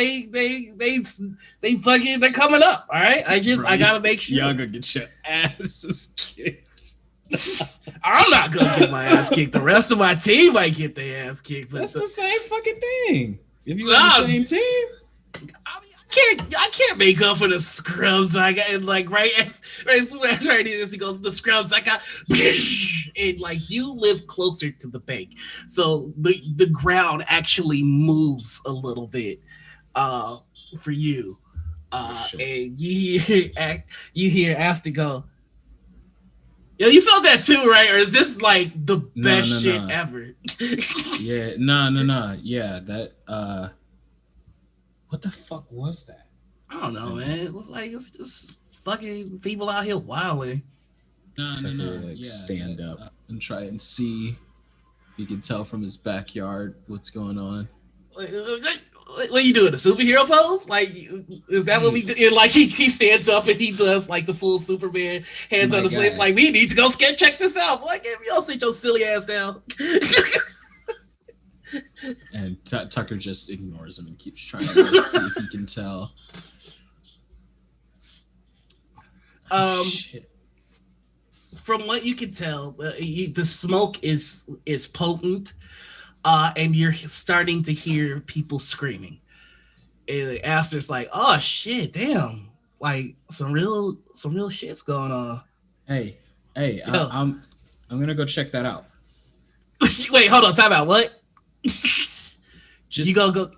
up. All right, I gotta make sure. Y'all gonna get your asses kicked. I'm not gonna get my ass kicked. The rest of my team might get their ass kicked. But that's the same fucking thing. If you got the same team. I mean, I can't make up for the scrubs I got. Like right as he goes, the scrubs I got, and like, you live closer to the bank, so the ground actually moves a little bit for you, and you hear Asta go, yo, you felt that too, right? Or is this like the best shit ever? Yeah, no. Yeah, that what the fuck was that? I don't know, man. It was like, it's just fucking people out here wilding. No. Like, Yeah, stand up and try and see if you can tell from his backyard what's going on. What are you doing? A superhero pose? Like, is that what we do? And like, he stands up and he does like the full Superman, hands on the sleeves. Like, we need to go check this out. Like, if y'all sit your silly ass down. And Tucker just ignores him and keeps trying to see if he can tell. Shit. From what you can tell, the smoke is potent, and you're starting to hear people screaming. And Aster's like, "Oh shit, damn! Like, some real shit's going on." Hey, I'm gonna go check that out. Wait, hold on, time out. What? Just you go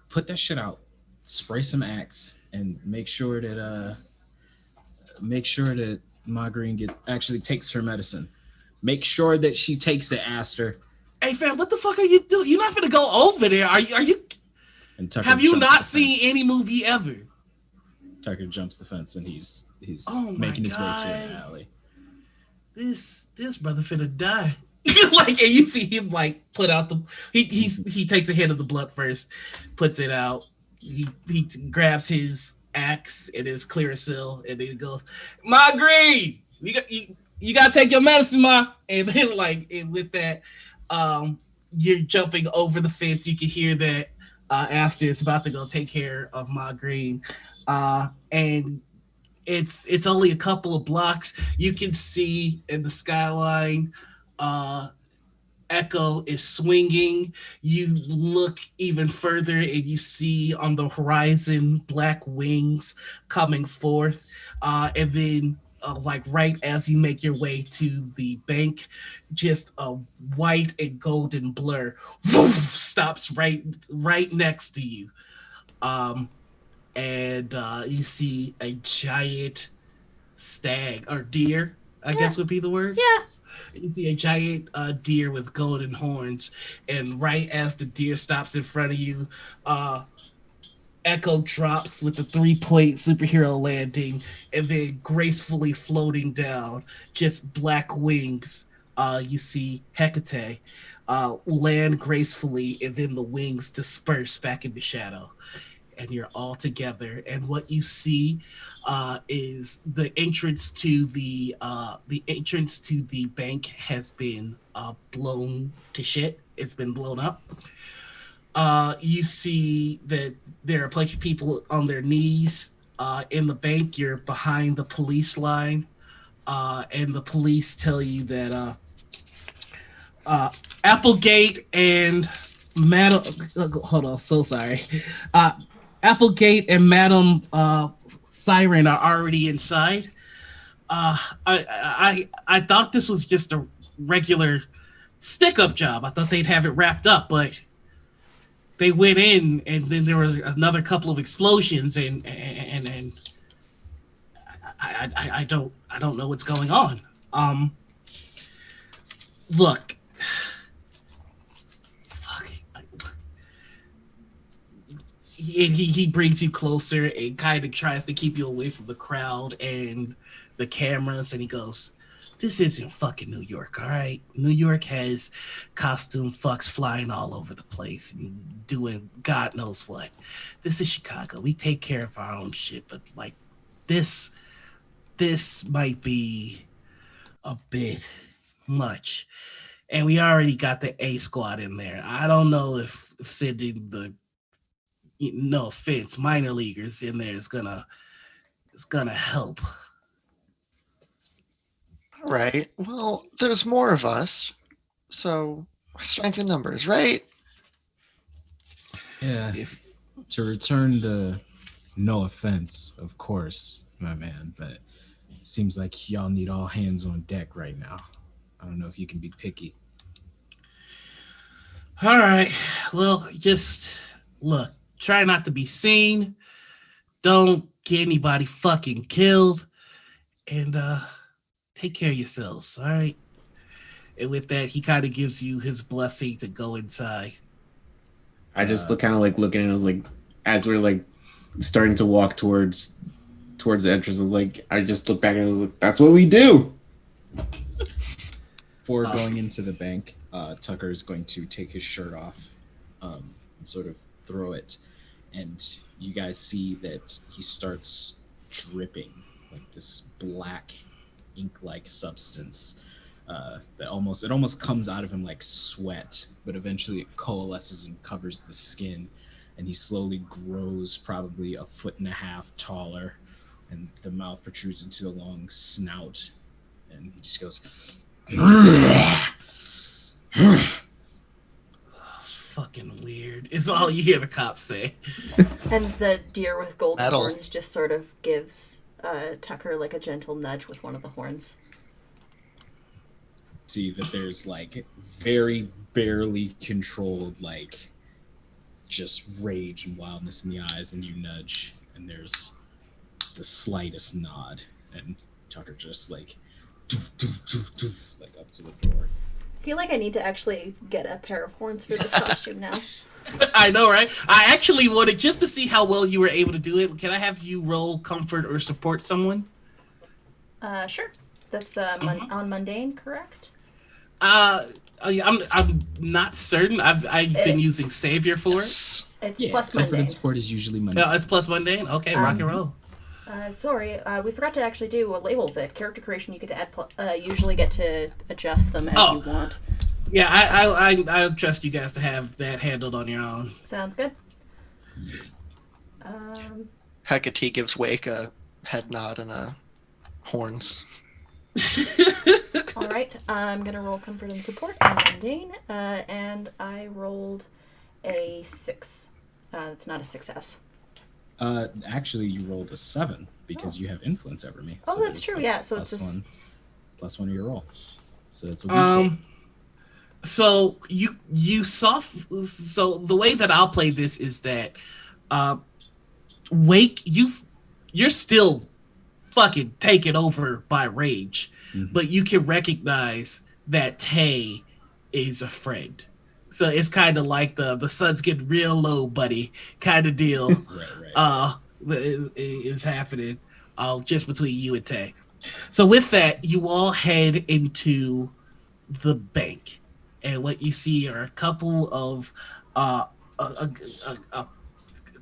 put that shit out, spray some Axe, and make sure that Margarine actually takes her medicine. Make sure that she takes it, Aster. Hey fam, what the fuck are you doing? You're not gonna go over there. Are you? And Tucker have you not seen any movie ever? Tucker jumps the fence and he's making his way to an alley. This brother finna die. Like, and you see him like put out he takes a hit of the blood first, puts it out. He grabs his axe and his Clearasil, and then he goes, "Margarine, you gotta take your medicine, ma." And then and with that, you're jumping over the fence. You can hear that Aster is about to go take care of Margarine, and it's only a couple of blocks. You can see in the skyline, Echo is swinging. You look even further and you see on the horizon black wings coming forth, and then like right as you make your way to the bank, just a white and golden blur stops right next to you, and you see a giant stag or deer, I guess would be the word. Yeah. You see a giant deer with golden horns, and right as the deer stops in front of you, Echo drops with a 3-point superhero landing, and then gracefully floating down, just black wings. You see Hecate land gracefully, and then the wings disperse back into shadow, and you're all together. And what you see is the entrance to the bank has been blown to shit. It's been blown up. You see that there are a bunch of people on their knees in the bank. You're behind the police line, and the police tell you that Applegate and Madam. Hold on, so sorry. Applegate and Madam Siren are already inside. I thought this was just a regular stick-up job. I thought they'd have it wrapped up, but they went in, and then there was another couple of explosions, and I don't know what's going on. Look, fuck. He brings you closer and kind of tries to keep you away from the crowd and the cameras, and he goes, "This isn't fucking New York, all right? New York has costume fucks flying all over the place and doing God knows what. This is Chicago. We take care of our own shit, but like this might be a bit much. And we already got the A squad in there. I don't know if sending the, no offense, minor leaguers in there is gonna help." All right. Well, there's more of us, so strength in numbers, right? Yeah. To return the no offense, of course, my man, but seems like y'all need all hands on deck right now. I don't know if you can be picky. All right. Well, just look, try not to be seen. Don't get anybody fucking killed. And take care of yourselves, all right? And with that, he kind of gives you his blessing to go inside. I just look kind of like looking at us, like as we're like starting to walk towards the entrance. Like I just look back and I was like, "That's what we do." Before going into the bank, Tucker is going to take his shirt off, and sort of throw it, and you guys see that he starts dripping like this black ink-like substance that almost comes out of him like sweat, but eventually it coalesces and covers the skin, and he slowly grows probably 1.5 feet taller, and the mouth protrudes into a long snout, and he just goes, It's fucking weird. It's all you hear the cops say. And the deer with golden Metal. horns just sort of gives Tucker like a gentle nudge with one of the horns. see that there's like very barely controlled like just rage and wildness in the eyes, and you nudge and there's the slightest nod, and Tucker just like doof, doof, doof, doof, like up to the door. I feel like I need to actually get a pair of horns for this costume now. I know, right? I actually wanted, just to see how well you were able to do it, can I have you roll comfort or support someone? Sure. That's on mundane, correct? I'm not certain. I've been using Savior for it. Yes. It's Yeah, plus comfort mundane. and support is usually Monday. No, it's plus mundane. Okay, rock and roll. Sorry, we forgot to actually do labels at character creation. You get to add, usually get to adjust them as you want. Yeah, I trust you guys to have that handled on your own. Sounds good. Hecate gives Wake a head nod and a horns. All right, I'm gonna roll comfort and support on mundane, and I rolled a 6. It's not a success. Actually, you rolled a 7 because you have influence over me. Oh, that's there's true. a Yeah, so it's just plus 1 of your roll. So it's a weak So you saw. So the way that I'll play this is that, Wake, you're still fucking taken over by rage, but you can recognize that Tay is a friend. So it's kind of like the sun's getting real low, buddy, kind of deal. Right. Is happening just between you and Tay. So with that, you all head into the bank, and what you see are a couple of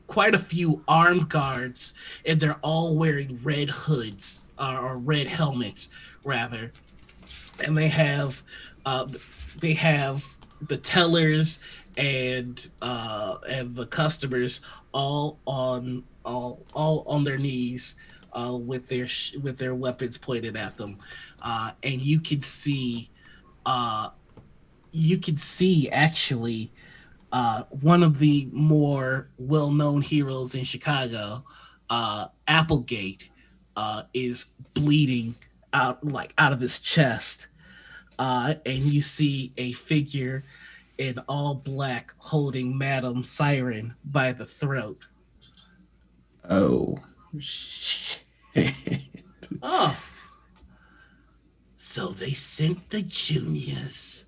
quite a few armed guards, and they're all wearing red hoods or red helmets rather, and they have the tellers and the customers all on their knees with their weapons pointed at them, and uh, you can see actually one of the more well-known heroes in Chicago, Applegate, is bleeding out of his chest, and you see a figure in all black holding Madame Siren by the throat. Oh. Oh, so they sent the juniors.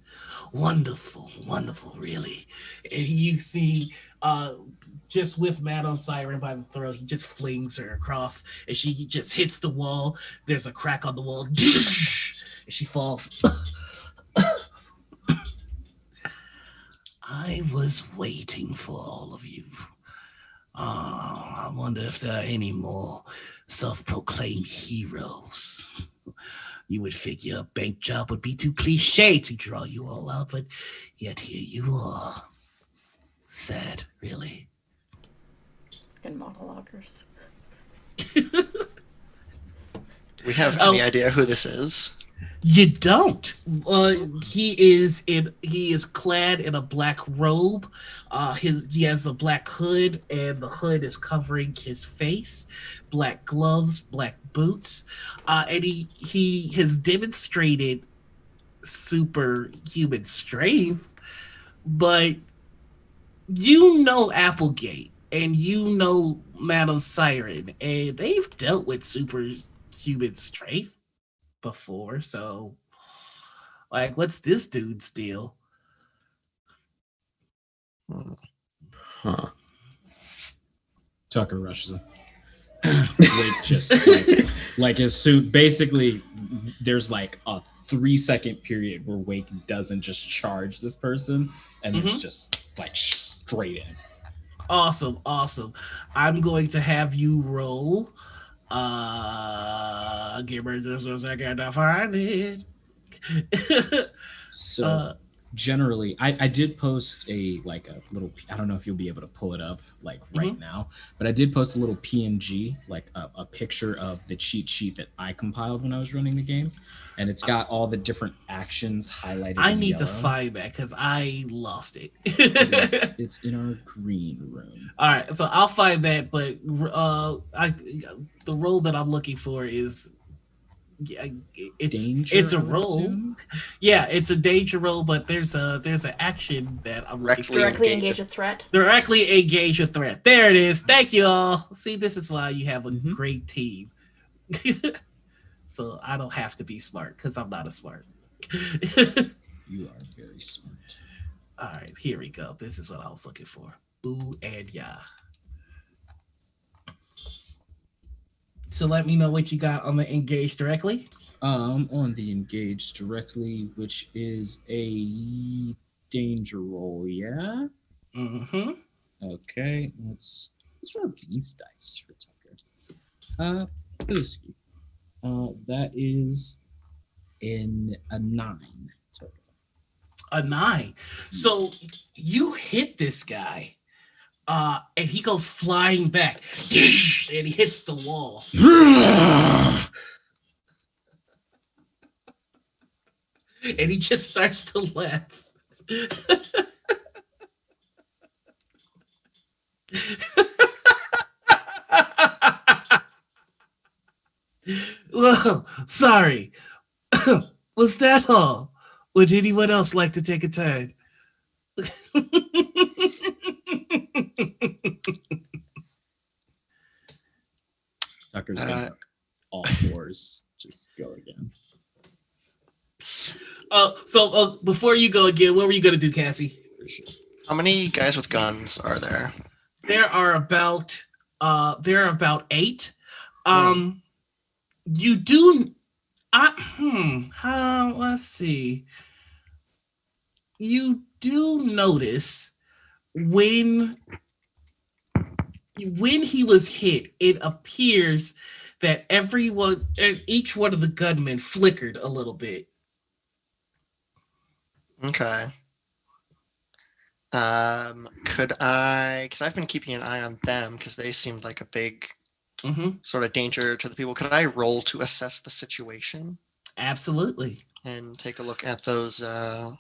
Wonderful, wonderful, really. And you see, just with Madame Siren by the throat, he just flings her across, and she just hits the wall. There's a crack on the wall, and she falls. I was waiting for all of you. I wonder if there are any more self-proclaimed heroes. You would figure a bank job would be too cliche to draw you all out, but yet here you are. Sad, really. Fucking monologuers. We have any idea who this is? You don't. He is clad in a black robe. He has a black hood, and the hood is covering his face. Black gloves, black boots, and he has demonstrated superhuman strength. But you know Applegate, and you know Madame Siren, and they've dealt with superhuman strength before, so like, what's this dude's deal? Huh. Tucker rushes him. Wake just like as soon, basically there's like a 3-second period where Wake doesn't just charge this person, and it's just like straight in. Awesome. I'm going to have you roll. Give me just a second to find it. So generally, I did post a little, I don't know if you'll be able to pull it up like right now, but I did post a little PNG, like a picture of the cheat sheet that I compiled when I was running the game, and it's got all the different actions highlighted. I need to find that because I lost it. It's in our green room. All right, so I'll find that, but the role that I'm looking for is it's a role. Yeah, it's a danger role, but there's an action that I'm looking for. Directly engage a threat. Directly engage a threat. There it is. Thank you all. See, this is why you have a great team. So I don't have to be smart because I'm not a smart. You are very smart. All right, here we go. This is what I was looking for. Boo and ya. So let me know what you got on the engage directly. On the engage directly, which is a danger roll, yeah? Mm-hmm. Okay, let's roll these dice for Tucker. Booski. That is in a 9 total. A 9. So you hit this guy, and he goes flying back, and he hits the wall. And he just starts to laugh. Well, sorry. Was that all? Would anyone else like to take a turn? Tucker's gonna all fours just go again. So before you go again, what were you gonna do, Cassie? How many guys with guns are there? There are about 8. You do. Let's see. You do notice when he was hit, it appears that each one of the gunmen flickered a little bit. Okay. Could I? Because I've been keeping an eye on them because they seemed like a big Mm-hmm. sort of danger to the people. Could I roll to assess the situation Absolutely. and take a look at those all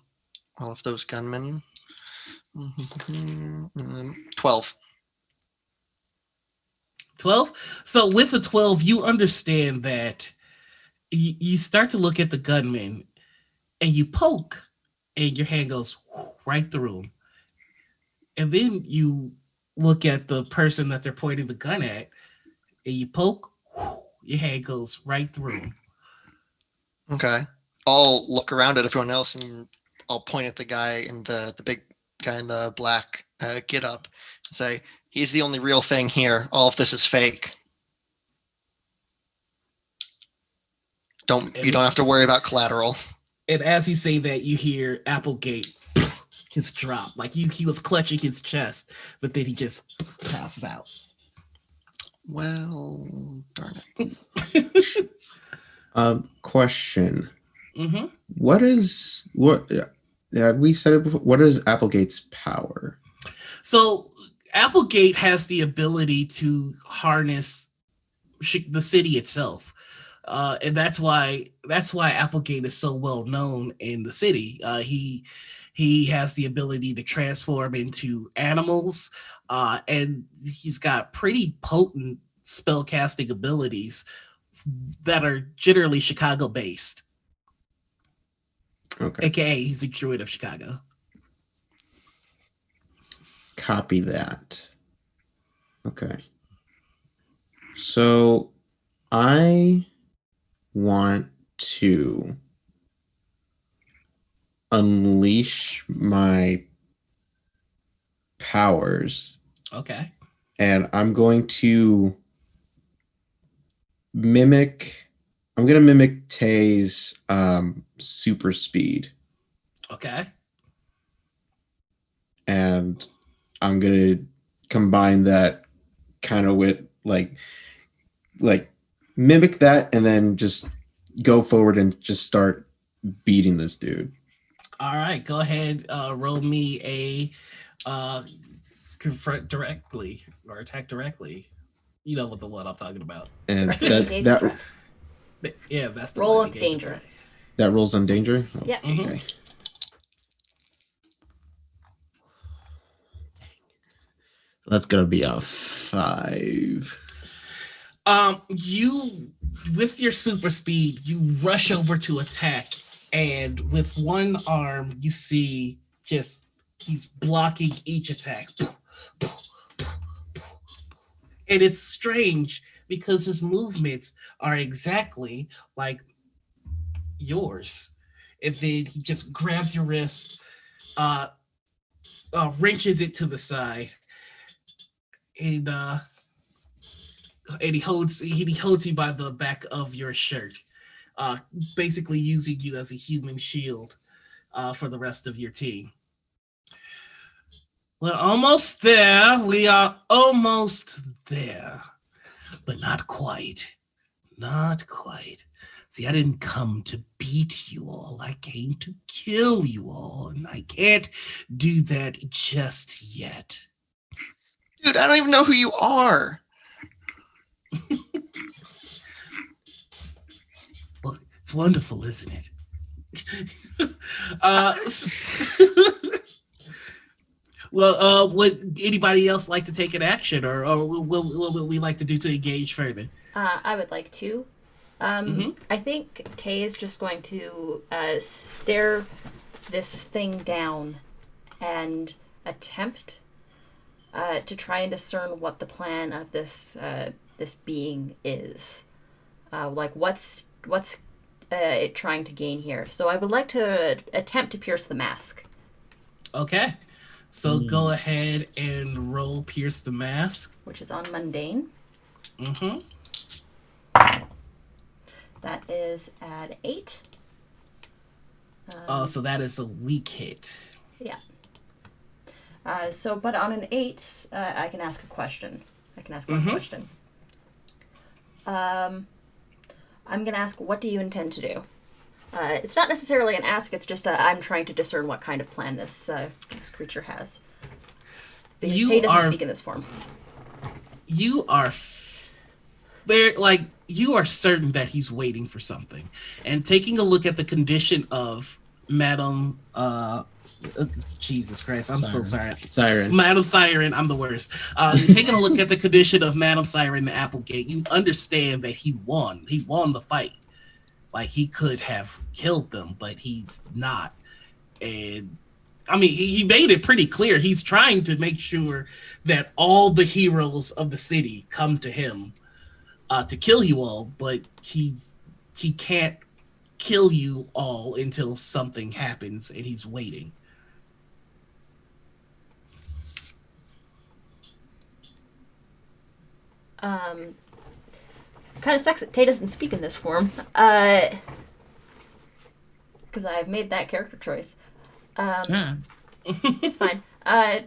of those gunmen? 12. 12. So with a 12, you understand that you start to look at the gunman and you poke and your hand goes right through him. And then you look at the person that they're pointing the gun at and you poke, your hand goes right through him. Okay. I'll look around at everyone else and I'll point at the guy in the big guy in the black get up and say, he's the only real thing here. All of this is fake. You don't have to worry about collateral. And as you say that, you hear Applegate just drop. Like he was clutching his chest, but then he just passes out. Well, darn it. Question. Mm-hmm. What we said it before? What is Applegate's power? So Applegate has the ability to harness the city itself. And that's why Applegate is so well known in the city. He has the ability to transform into animals, and he's got pretty potent spellcasting abilities that are generally Chicago based. Okay. AKA he's a druid of Chicago. Copy that. Okay. So I want to unleash my powers. Okay. And I'm going to mimic Tay's super speed. Okay. And I'm going to combine that kind of with like mimic that and then just go forward and just start beating this dude. All right, go ahead. Roll me a confront directly or attack directly. You know what the one I'm talking about. And Engage that threat. Yeah, that's the Roll one. of Engage danger. threat. that rolls on danger. Oh, Yeah. Mhm. Okay. That's gonna be a 5. You with your super speed, you rush over to attack, and with one arm, you see just he's blocking each attack. And it's strange because his movements are exactly like yours. And then he just grabs your wrist, wrenches it to the side, and he holds you by the back of your shirt, basically using you as a human shield for the rest of your team. We're almost there. We are almost there, but not quite. Not quite. See, I didn't come to beat you all. I came to kill you all, and I can't do that just yet. Dude, I don't even know who you are. Well, it's wonderful, isn't it? Would anybody else like to take an action, or what we like to do to engage further? I would like to. I think Kay is just going to stare this thing down and attempt to try and discern what the plan of this being is. Like what's it trying to gain here. So I would like to attempt to pierce the mask. Okay. So go ahead and roll Pierce the Mask. Which is on mundane. Mm-hmm. That is at 8. So that is a weak hit. Yeah. But on an 8, I can ask a question. I can ask one question. I'm going to ask, what do you intend to do? It's not necessarily an ask. It's just I'm trying to discern what kind of plan this creature has. Because Tay doesn't speak in this form. You are you are certain that he's waiting for something, and taking a look at the condition of Madam. Jesus Christ, I'm so sorry. Siren. Madam Siren, I'm the worst. Taking a look at the condition of Madam Siren and Applegate, you understand that he won. He won the fight. Like, he could have killed them, but he's not. And, I mean, he made it pretty clear. He's trying to make sure that all the heroes of the city come to him to kill you all, but he can't kill you all until something happens, and he's waiting. Kind of sucks that Tay doesn't speak in this form. Because I've made that character choice. It's fine. I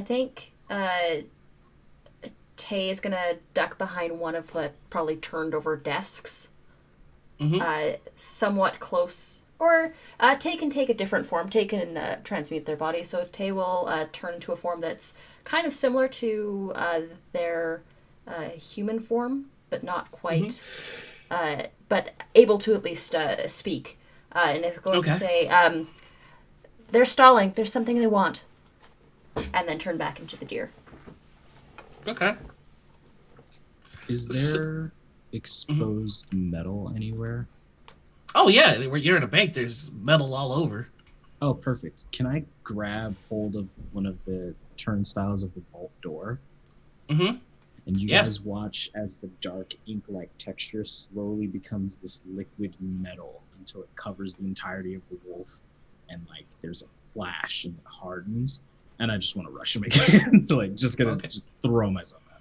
think Tay is gonna duck behind one of the probably turned over desks. Somewhat close. Or Tay can take a different form. Tay can transmute their body. So Tay will turn into a form that's kind of similar to their human form, but not quite. But able to at least speak. And is going to say, they're stalling. There's something they want. And then turn back into the deer. Okay. Is there exposed metal anywhere? Oh, yeah. You're in a bank. There's metal all over. Oh, perfect. Can I grab hold of one of the turnstiles of the vault door? Mm-hmm. And you guys watch as the dark ink-like texture slowly becomes this liquid metal until it covers the entirety of the wolf. And, like, there's a flash and it hardens. And I just want to rush him again. Just throw myself at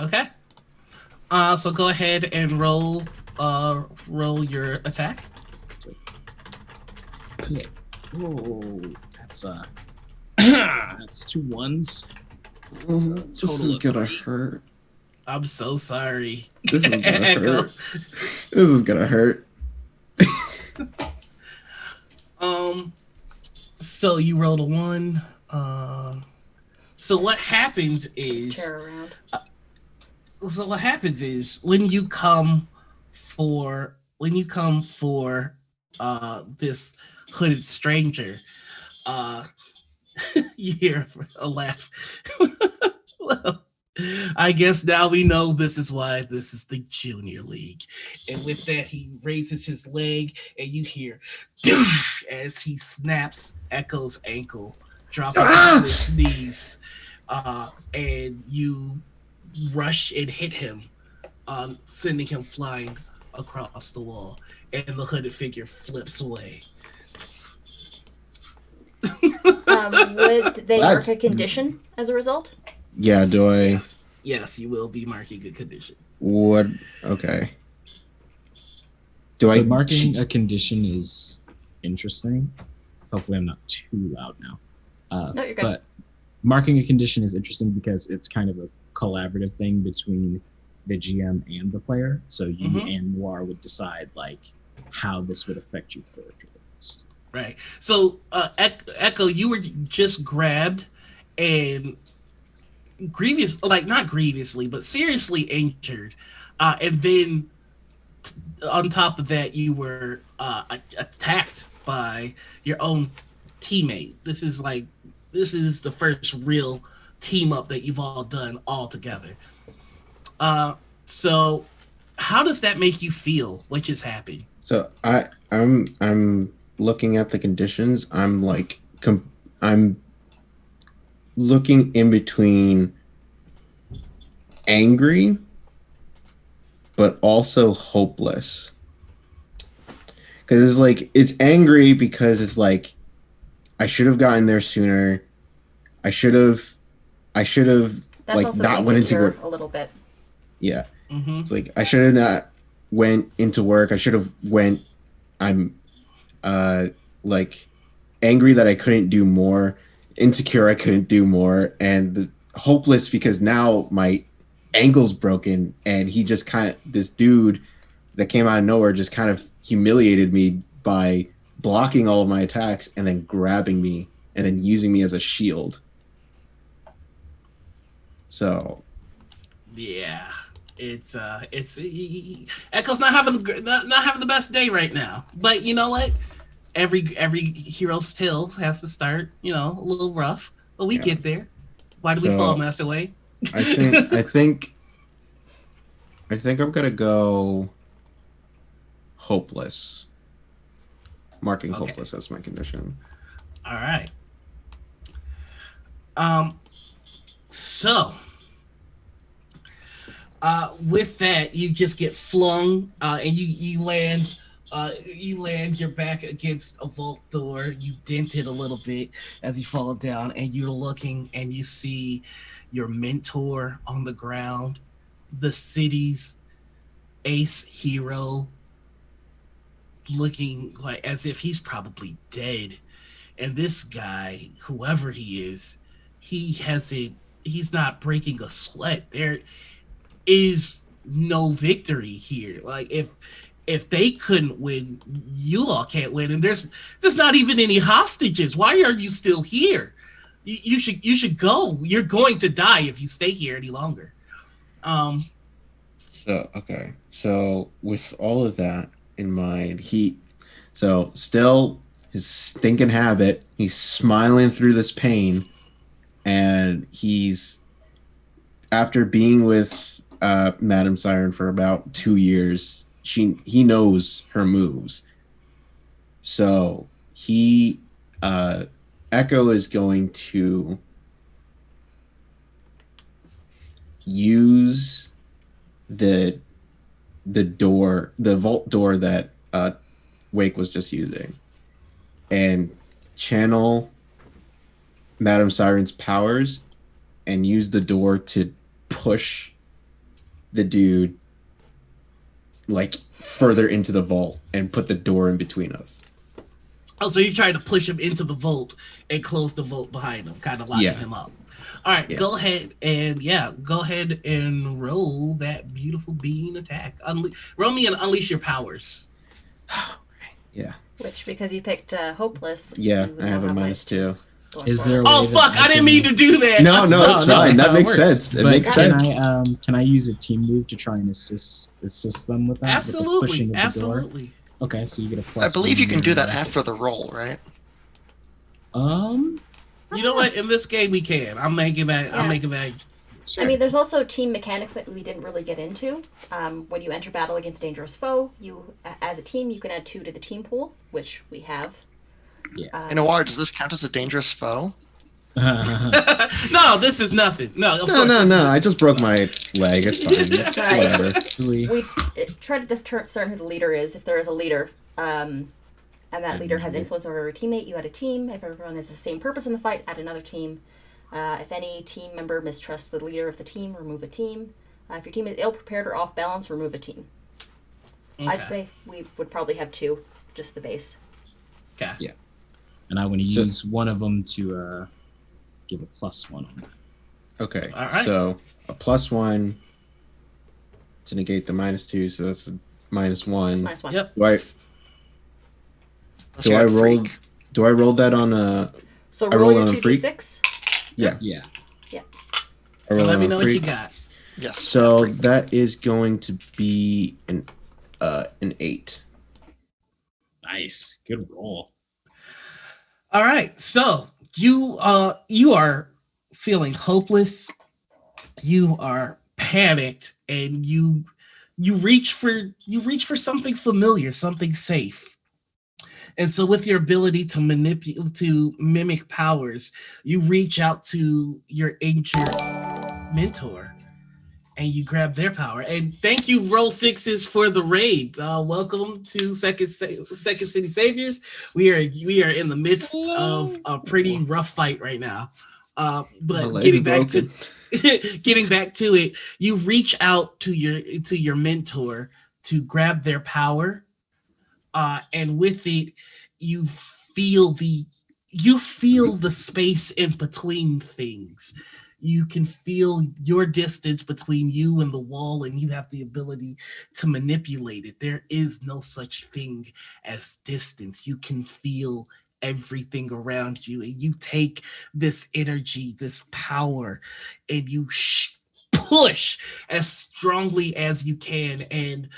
him. Okay. So go ahead and roll your attack. Okay. Oh, that's 2 1s. This is gonna hurt. I'm so sorry. This is gonna hurt. This is gonna hurt. So you rolled a 1. So what happens is when you come for this hooded stranger, you hear a laugh. Well, I guess now we know this is why this is the Junior League. And with that, he raises his leg, and you hear doosh, as he snaps Echo's ankle, dropping to his knees. And you rush and hit him, sending him flying across the wall. And the hooded figure flips away. Would they mark a condition as a result? Yeah, do I? Yes, you will be marking a condition. What? Okay. Marking a condition is interesting. Hopefully I'm not too loud now. No, you're good. But marking a condition is interesting because it's kind of a collaborative thing between the GM and the player. So you and Noir would decide how this would affect your character. Right. So Echo, you were just grabbed and not grievously, but seriously injured. And then on top of that, you were attacked by your own teammate. This is the first real team up that you've all done all together. So how does that make you feel? What just happened? So I'm looking at the conditions. I'm I'm looking in between angry but also hopeless, because it's angry because it's I should have gotten there sooner. I should have That's also not went into work a little bit. Yeah. It's I should have not went into work. I should have went. I'm angry that I couldn't do more, insecure I couldn't do more, and hopeless because now my ankle's broken and he just this dude that came out of nowhere just kind of humiliated me by blocking all of my attacks and then grabbing me and then using me as a shield. So Yeah, it's Echo's not having the best day right now. But you know what? Every hero's tale has to start, a little rough, but we get there. Why do we fall, Master Wei? I think I'm gonna go hopeless. Marking hopeless as my condition. All right. So with that, you just get flung, and you land. You land your back against a vault door. You dent it a little bit as you fall down, and you're looking, and you see your mentor on the ground, the city's ace hero, looking like as if he's probably dead. And this guy, whoever he is, he's not breaking a sweat. There is no victory here. Like if they couldn't win, you all can't win. And there's not even any hostages. Why are you still here? You should go. You're going to die if you stay here any longer. So with all of that in mind, still his stinking habit, he's smiling through this pain, and he's, after being with Madame Siren for about 2 years, he knows her moves. So Echo is going to use the vault door that Wake was just using, and channel Madame Siren's powers and use the door to push the dude like further into the vault and put the door in between us. Oh, so you're trying to push him into the vault and close the vault behind him, kind of locking him up. All right, go ahead and roll that beautiful being attack. Roll me and unleash your powers. Yeah. Which, because you picked hopeless. Yeah, I have a -2. Is there? Oh fuck! I didn't mean to do that. No, it's fine. That makes sense. It makes sense. Can I use a team move to try and assist them with that? Absolutely, with the pushing of the absolutely. Door? Okay, so you get a plus. I believe you can do that after the roll, right? You know what? In this game, we can. I'm making that. Yeah. I'm making that. Sure. I mean, there's also team mechanics that we didn't really get into. When you enter battle against a dangerous foe, you, as a team, you can add 2 to the team pool, which we have. Yeah. Noir, does this count as a dangerous foe? No, this is nothing. No. I just broke my leg. It's fine. Whatever. We try to discern who the leader is, if there is a leader. And that leader has influence over a teammate, you add a team. If everyone has the same purpose in the fight, add another team. If any team member mistrusts the leader of the team, remove a team. If your team is ill-prepared or off-balance, remove a team. Okay. I'd say we would probably have 2, just the base. Okay. Yeah. And I want to use one of them to give a +1 on it. Okay. All right. So a +1 to negate the -2, so that's a -1. -1. Yep. Do I roll that on a? So roll your 2d6. Yeah. Let me know what you got. Yes. So that is going to be an 8. Nice, good roll. All right, so you are feeling hopeless. You are panicked, and you reach for something familiar, something safe. And so with your ability to mimic powers, you reach out to your ancient mentor and you grab their power. And thank you, Roll Sixes, for the raid. Welcome to Second City Saviors. We are in the midst of a pretty rough fight right now. But getting back to it, you reach out to your mentor to grab their power. And with it, you feel the space in between things. you can feel your distance between you and the wall, and you have the ability to manipulate it. There is no such thing as distance. You can feel everything around you, and you take this energy, this power, and you push as strongly as you can. And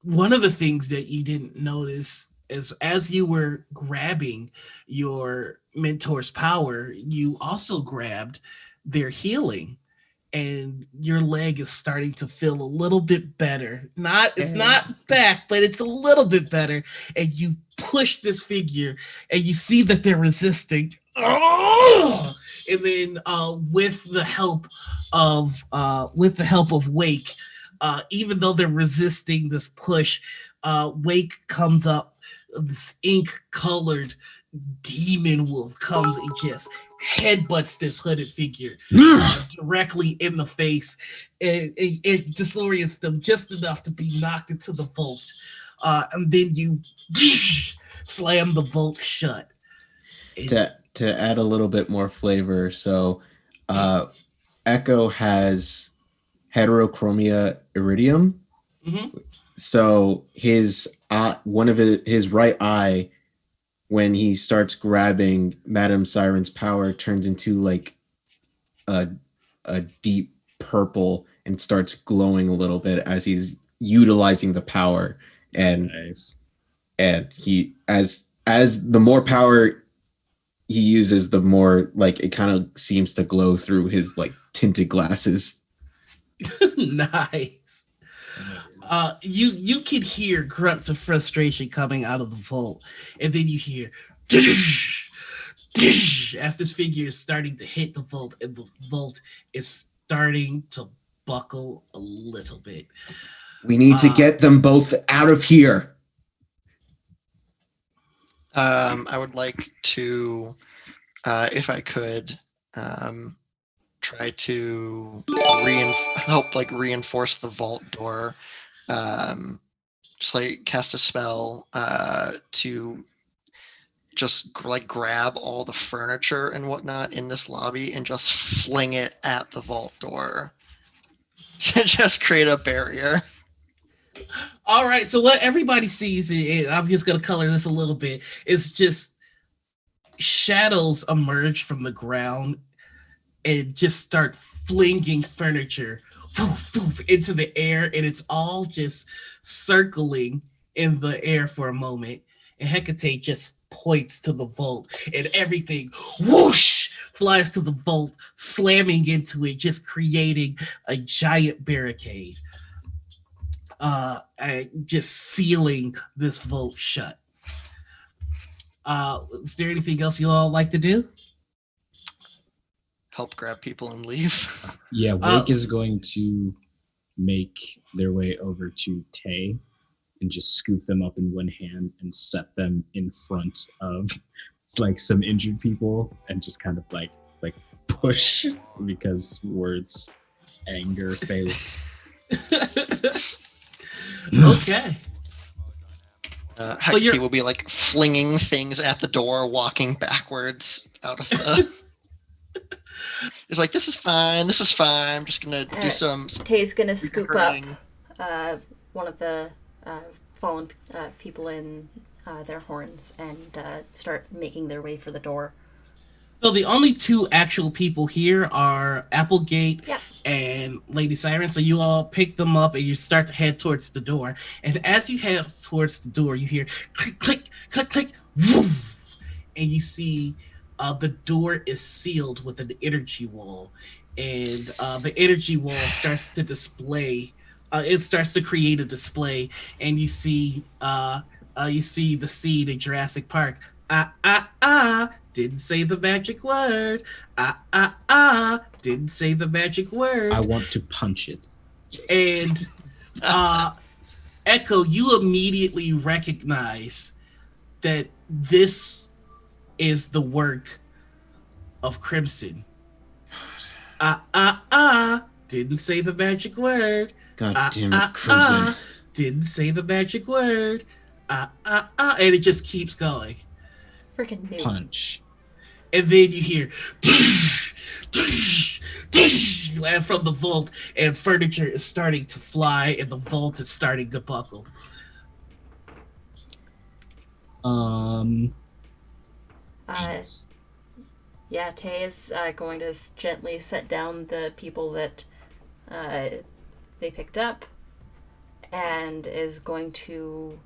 one of the things that you didn't notice is as you were grabbing your mentor's power, you also grabbed their healing, and your leg is starting to feel a little bit better. It's not back, but it's a little bit better. And you push this figure, and you see that they're resisting. Oh! And then with the help of Wake, even though they're resisting this push, Wake comes up. This ink-colored demon wolf comes and just headbutts this hooded figure directly in the face. It disorients them just enough to be knocked into the vault. And then you slam the vault shut. To add a little bit more flavor, so Echo has heterochromia iridium. Mm-hmm. So his his right eye, when he starts grabbing Madame Siren's power, turns into like a deep purple and starts glowing a little bit as he's utilizing the power. And Nice. and he as the more power he uses, the more like it kind of seems to glow through his like tinted glasses. Nice. You can hear grunts of frustration coming out of the vault, and then you hear as this figure is starting to hit the vault, and the vault is starting to buckle a little bit. We need to get them both out of here. I would like to, if I could, try to help reinforce the vault door. Just like cast a spell to just like grab all the furniture and whatnot in this lobby and just fling it at the vault door to just create a barrier. All right, so what everybody sees, and I'm just going to color this a little bit, is just shadows emerge from the ground and just start flinging furniture into the air, and it's all just circling in the air for a moment. And Hecate just points to the vault, and everything whoosh flies to the vault, slamming into it, just creating a giant barricade, and just sealing this vault shut. Is there anything else you all like to do? Help grab people and leave. Yeah, Wake is going to make their way over to Tay and just scoop them up in one hand and set them in front of like some injured people and just kind of like push because words, anger, face. Okay. Hecate will be like flinging things at the door, walking backwards out of the. It's like, this is fine. I'm just gonna do some. Tay's gonna scoop recurring. up one of the fallen people in their horns and start making their way for the door. So the only two actual people here are Applegate and Lady Siren. So you all pick them up and you start to head towards the door. And as you head towards the door, you hear click, click, click, click, woof, and you see the door is sealed with an energy wall. And the energy wall starts to display. It starts to create a display, and you see the scene in Jurassic Park. Didn't say the magic word. Didn't say the magic word. I want to punch it. And Echo, you immediately recognize that this is the work of Crimson. Didn't say the magic word. God damn it, Crimson. Didn't say the magic word. And it just keeps going. Freaking new. Punch. and then you hear land from the vault, and furniture is starting to fly, and the vault is starting to buckle. Yes. Yeah, Tay is going to gently set down the people that they picked up, and is going to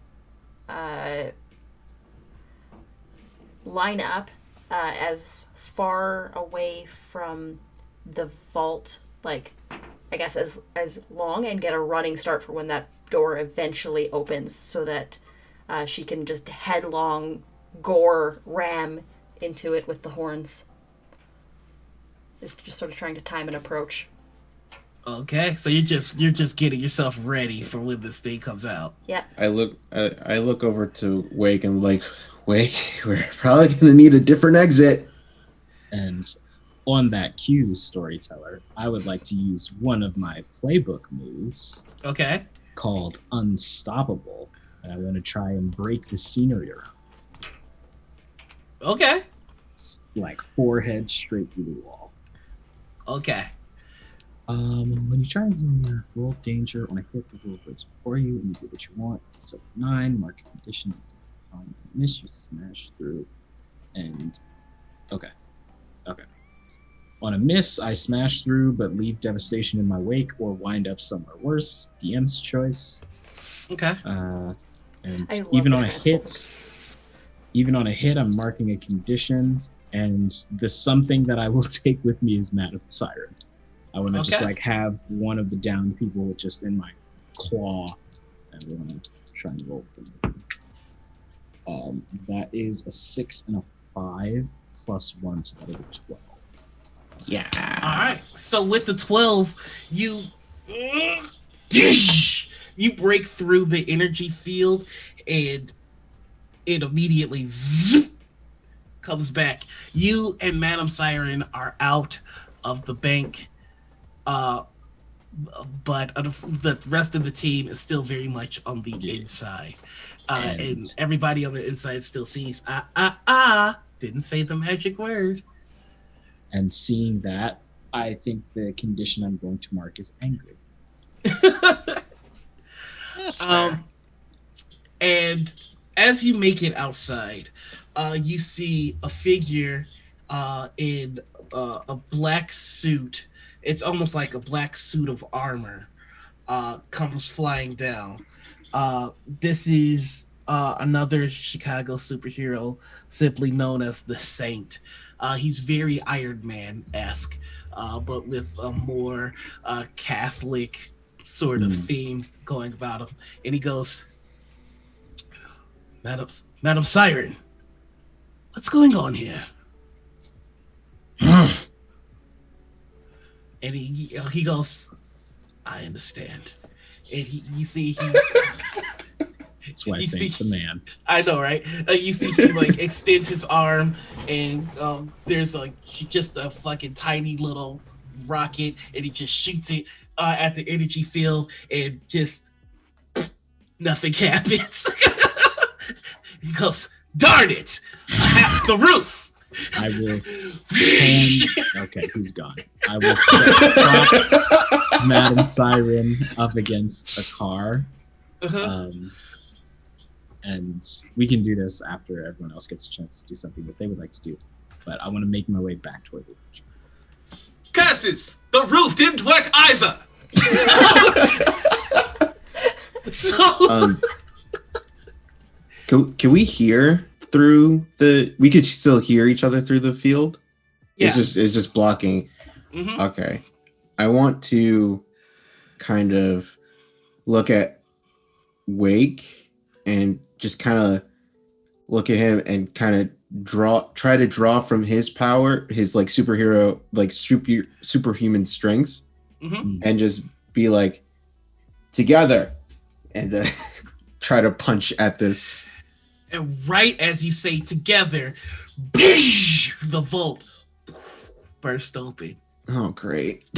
line up as far away from the vault, like, I guess as long, and get a running start for when that door eventually opens, so that she can just headlong gore ram into it with the horns. Is just sort of trying to time an approach. Okay, so you're just getting yourself ready for when this thing comes out. Yeah. I look over to Wake and like, Wake, we're probably gonna need a different exit. And on that cue, storyteller, I would like to use one of my playbook moves Okay. called Unstoppable. And I want to try and break the scenery around. Okay. Like forehead straight through the wall. Okay. When you try and roll danger on a hit, the roll breaks before you, and you do what you want. So 9, mark a condition, miss, you smash through, and okay. On a miss, I smash through, but leave devastation in my wake, or wind up somewhere worse. DM's choice. Okay. And I love even the on a hit, I'm marking a condition, and the something that I will take with me is Madam Siren. I want to just Okay. like have one of the down people just in my claw, and I want to try and roll them. That is a 6 and a 5 plus 1, so that is a 12. Yeah. All right. So with the 12, you break through the energy field, and it immediately comes back. You and Madam Siren are out of the bank, but the rest of the team is still very much on the inside, and everybody on the inside still sees didn't say the magic word. And seeing that, I think the condition I'm going to mark is angry. That's fair. And as you make it outside, you see a figure in a black suit. It's almost like a black suit of armor comes flying down. This is another Chicago superhero, simply known as the Saint. He's very Iron Man-esque, but with a more Catholic sort of theme going about him. And he goes, Madam Siren, what's going on here? And he goes, I understand. And you see he That's why I You say see- the man. I know, right? You see he like extends his arm, and there's like just a fucking tiny little rocket, and he just shoots it at the energy field, and just nothing happens. He goes, darn it! Perhaps the roof! I will okay, he's gone. I will prop Madam Siren up against a car. And we can do this after everyone else gets a chance to do something that they would like to do. But I want to make my way back toward the ocean. Curses! The roof didn't work either! So Can we hear through the? We could still hear each other through the field. yes. It's just blocking. Mhm. Okay. I want to kind of look at Wake and just kind of look at him and kind of try to draw from his power, his like superhero, like superhuman strength, Mhm. and just be like, together, and try to punch at this. And right as you say together, the vault burst open. Oh, great.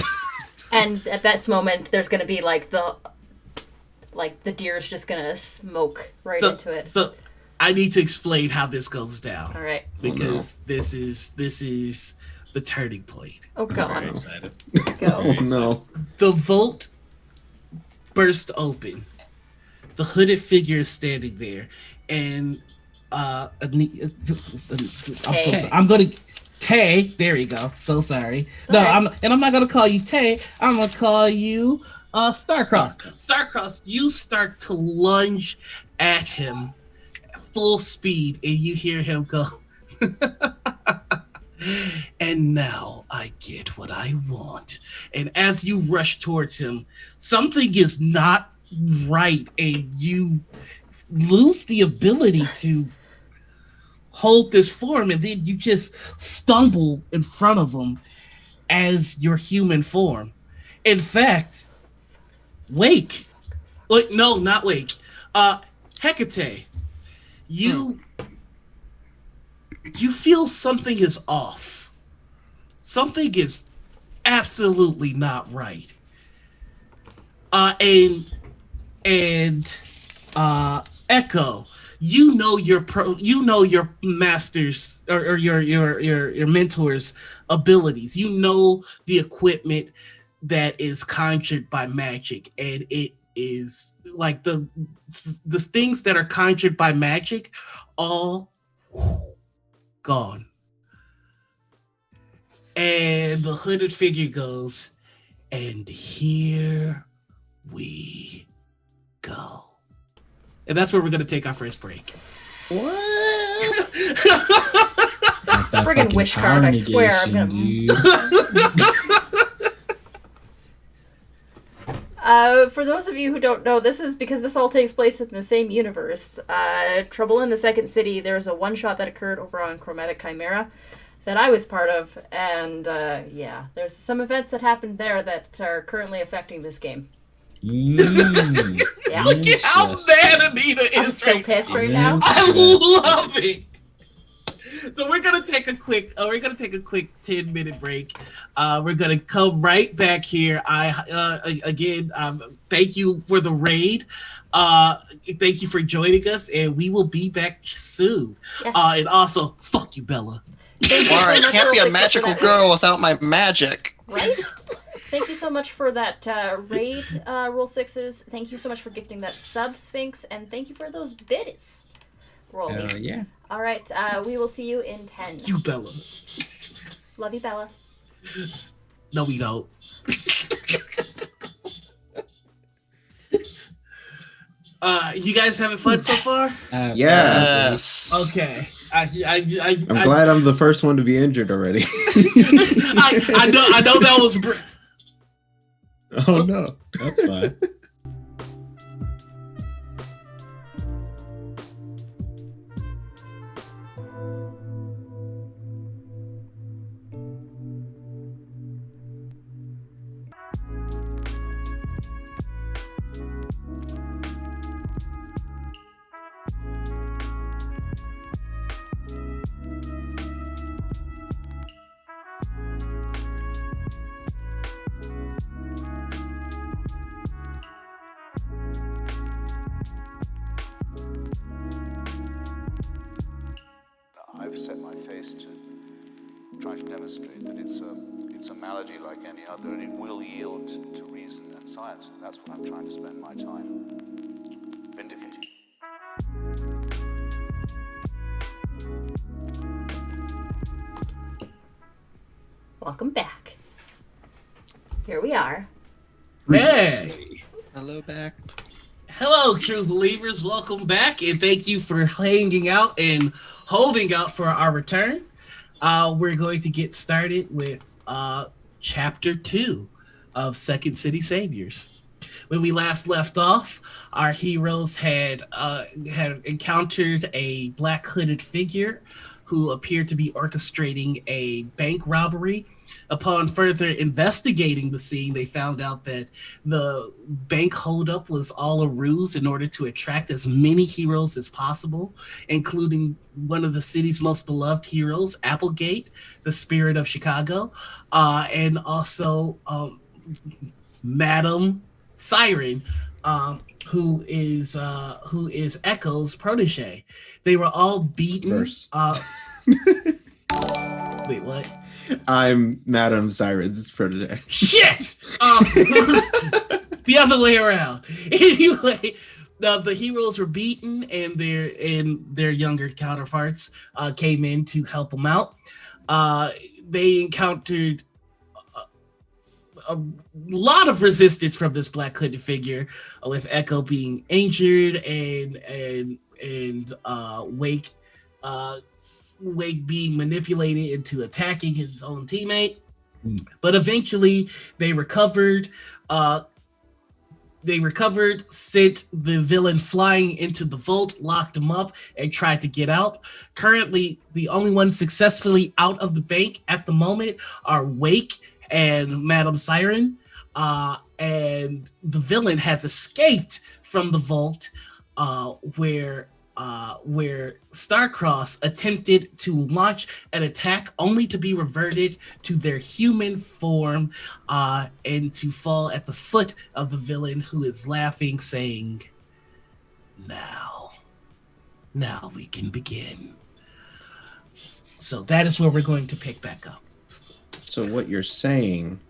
And at that moment, there's gonna be like the deer's just gonna smoke right into it. I need to explain how this goes down All right. because this is the turning point. Oh Very God. excited. Go. Oh no. The vault burst open. The hooded figure is standing there, and I'm gonna Tay. There you go. So sorry. It's No, okay. I'm not gonna call you Tay. I'm gonna call you Starcross. Starcross, you start to lunge at him full speed, and you hear him go. And now I get what I want. And as you rush towards him, something is not right, and you lose the ability to hold this form, and then you just stumble in front of him as your human form. In fact, Wake. Wait, no, not Wake. Hecate, you feel something is off. Something is absolutely not right. And Echo, you know your master's or your mentor's abilities. You know the equipment that is conjured by magic, and it is like the things that are conjured by magic all gone. And the hooded figure goes, and here we go. And that's where we're going to take our first break. What? That Friggin' fucking wish power card, I swear, I'm negation, gonna- dude. For those of you who don't know, this is because this all takes place in the same universe. Trouble in the Second City, there's a one-shot that occurred over on Chromatic Chimera that I was part of, and yeah, there's some events that happened there that are currently affecting this game. Yeah. Look at how mad Anita I'm is so right pissed now. right now. I love it. So we're gonna take a quick 10-minute break. We're gonna come right back here. Again, thank you for the raid. Thank you for joining us, and we will be back soon. Yes. And also, fuck you, Bella. Thank you Or so I much, can't Rule be a 6, for magical that girl without my magic. raid. Right? Thank you so much for that raid, Rule 6s. Thank you so much for gifting that sub, Sphinx, and thank you for those biddies. Roll me. Yeah. All right, we will see you in 10. You, Bella. Love you, Bella. No, we don't. You guys having fun so far? Yeah. Yes. Okay. I'm glad I'm the first one to be injured already. I know that was. Oh no. That's fine. I've set my face to try to demonstrate that it's a malady like any other, and it will yield to reason and science. And that's what I'm trying to spend my time vindicating. Welcome back. Here we are. Hey. Hello back. Hello, true believers. Welcome back, and thank you for hanging out and holding out for our return. We're going to get started with Chapter 2 of Second City Saviors. When we last left off, our heroes had encountered a black hooded figure who appeared to be orchestrating a bank robbery. Upon further investigating the scene, they found out that the bank holdup was all a ruse in order to attract as many heroes as possible, including one of the city's most beloved heroes, Applegate, the spirit of Chicago, and also Madam Siren, who is Echo's protege. They were all beaten. First. Wait, what? I'm Madame Siren's protege. Shit! The other way around. Anyway, the heroes were beaten, and their younger counterparts came in to help them out. They encountered a lot of resistance from this Black Hooded figure, with Echo being injured and Wake being manipulated into attacking his own teammate. But eventually they recovered. Sent the villain flying into the vault, locked him up, and tried to get out. Currently, the only ones successfully out of the bank at the moment are Wake and Madame Siren. And the villain has escaped from the vault, where Starcross attempted to launch an attack, only to be reverted to their human form, and to fall at the foot of the villain, who is laughing, saying, Now we can begin." So that is where we're going to pick back up. So what you're saying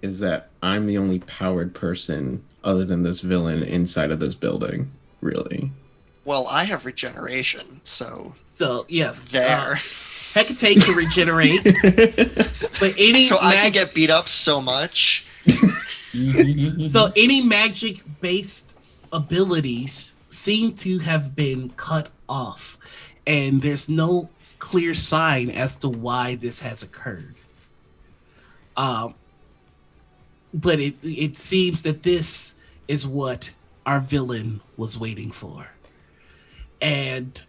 is that I'm the only powered person other than this villain inside of this building, really? Well, I have regeneration, so yes, there. Hecate can regenerate, but I can get beat up so much. So any magic-based abilities seem to have been cut off, and there's no clear sign as to why this has occurred. But it seems that this is what our villain was waiting for. And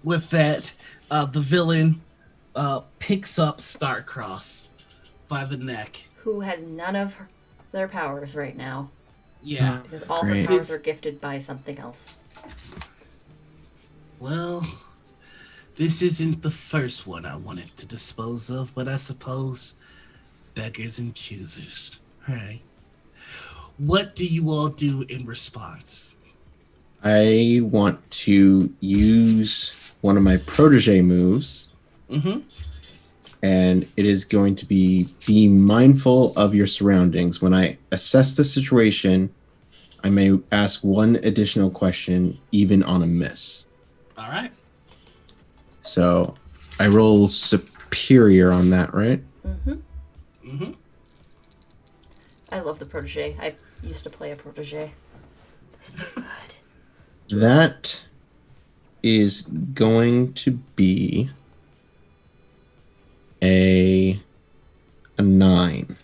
with that, the villain picks up Starcross by the neck. Who has none of their powers right now. Yeah. Because all Great. her powers are gifted by something else. Well, this isn't the first one I wanted to dispose of, but I suppose beggars and choosers. Right. What do you all do in response? I want to use one of my protege moves, Mm-hmm. and it is going to be mindful of your surroundings. When I assess the situation, I may ask one additional question, even on a miss. All right. So I roll superior on that, right? Mm-hmm. Mm-hmm. I love the protege. I used to play a protege. They're so good. That is going to be a 9.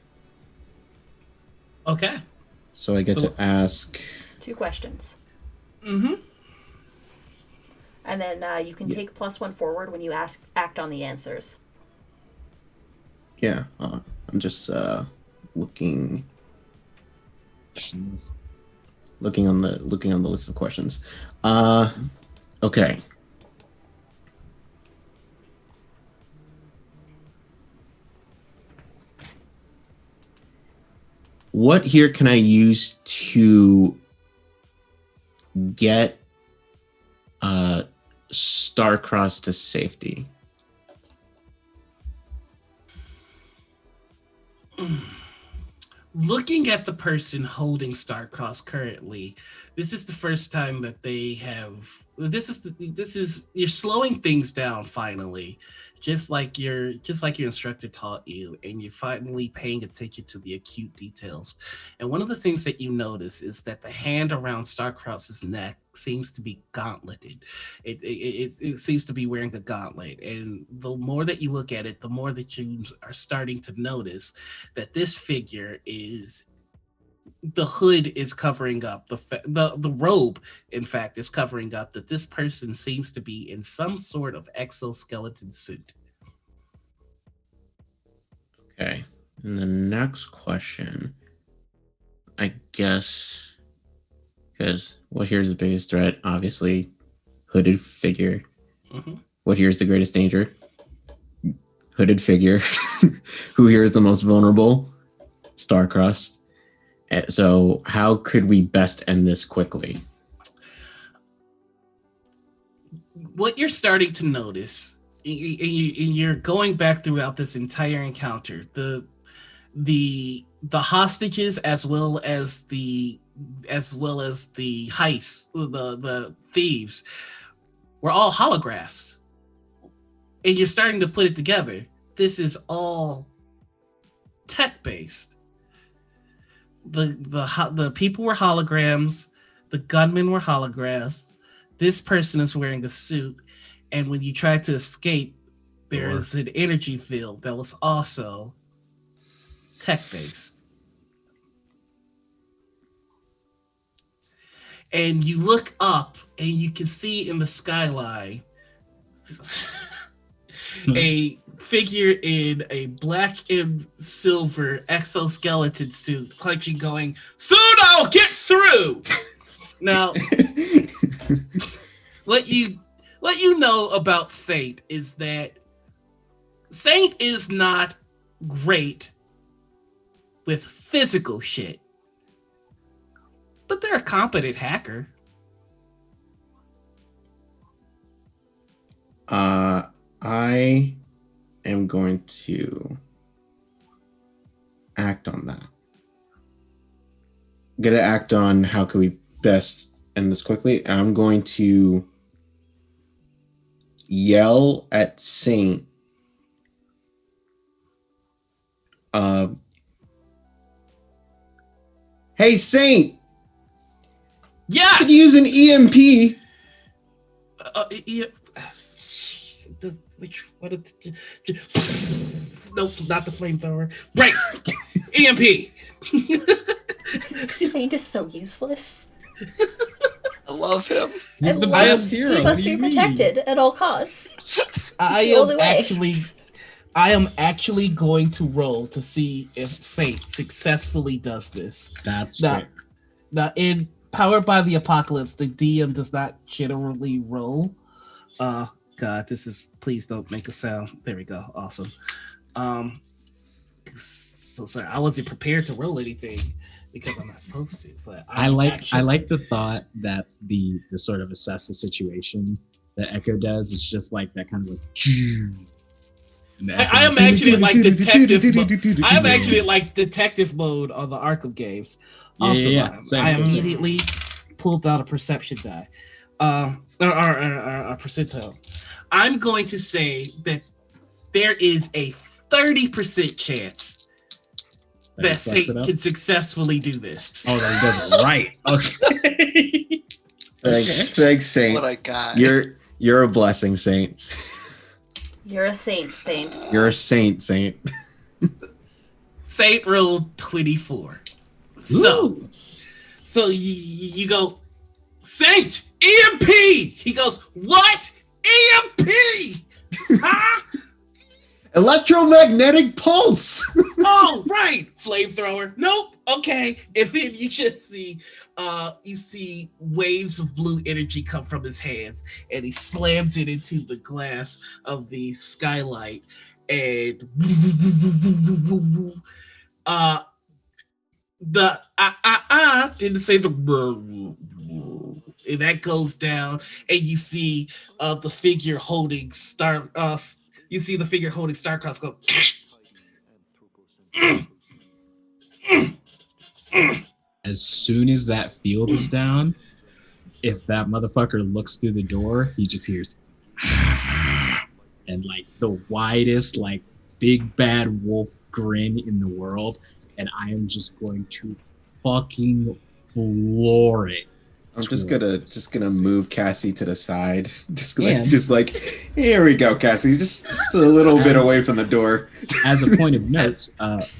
Okay. So I get So- to ask. 2 questions. Mm-hmm. And then you can take +1 forward when you act on the answers. Yeah, I'm just looking on the list of questions. Okay. What here can I use to get Starcross to safety? Looking at the person holding Starcross currently, this is the first time that they have. This is you're slowing things down finally, just like your instructor taught you, and you're finally paying attention to the acute details. And one of the things that you notice is that the hand around Starcross's neck seems to be gauntleted. It seems to be wearing a gauntlet, and the more that you look at it, the more that you are starting to notice that this figure is. The hood is covering up the robe, in fact, is covering up that this person seems to be in some sort of exoskeleton suit. Okay. And the next question, I guess, because what here's the biggest threat? Obviously, hooded figure. Mm-hmm. What here's the greatest danger? Hooded figure. Who here is the most vulnerable? Starcross. So how could we best end this quickly? What you're starting to notice, and you're going back throughout this entire encounter, the hostages as well as the heists, the thieves, were all holographs, and you're starting to put it together. This is all tech based. The people were holograms, the gunmen were holograms. This person is wearing a suit, and when you try to escape, there is an energy field that was also tech-based. And you look up, and you can see in the skyline a figure in a black and silver exoskeleton suit, clutching, going, "Pseudo, get through!" Now, what you know about Saint is that Saint is not great with physical shit, but they're a competent hacker. I am going to act on that. I'm gonna act on how can we best end this quickly. I'm going to yell at Saint. Hey Saint! Yes! Could you use an EMP? Nope, not the flamethrower. Right! EMP! Saint is so useless. I love him. He's the I best love- hero. He What must do be you mean? protected at all costs. I the only am way. actually going to roll to see if Saint successfully does this. That's Now, fair. now in Powered by the Apocalypse, the DM does not generally roll. God, please don't make a sound. There we go. Awesome. So sorry, I wasn't prepared to roll anything because I'm not supposed to. But I like the thought that the sort of assess the situation that Echo does. It's just like that kind of like. And the Echo I am is- actually like detective. I am actually like detective mode on the Arkham games. Yeah, Also, yeah. Same, I same. immediately pulled out a perception die, or a percentile. I'm going to say that there is a 30% chance that fucks it Satan up? can successfully do this. Oh, that he does it right. Okay. Thanks, Saint. What a guy. You're a blessing, Saint. You're a saint, Saint. You're a saint, Saint. Saint rolled 24. So you go, Saint, EMP! He goes, what? EMP! Huh? Electromagnetic pulse. Oh, right. Flamethrower. Nope. Okay. And then you just see waves of blue energy come from his hands, and he slams it into the glass of the skylight, and didn't say the and that goes down, and you see the figure holding Starcross go. As soon as that field is down, if that motherfucker looks through the door, he just hears and like the widest, like big bad wolf grin in the world, and I am just going to fucking floor it. I'm just gonna move Cassie to the side. Just And- like here we go, Cassie. Just a little bit away from the door. As a point of note,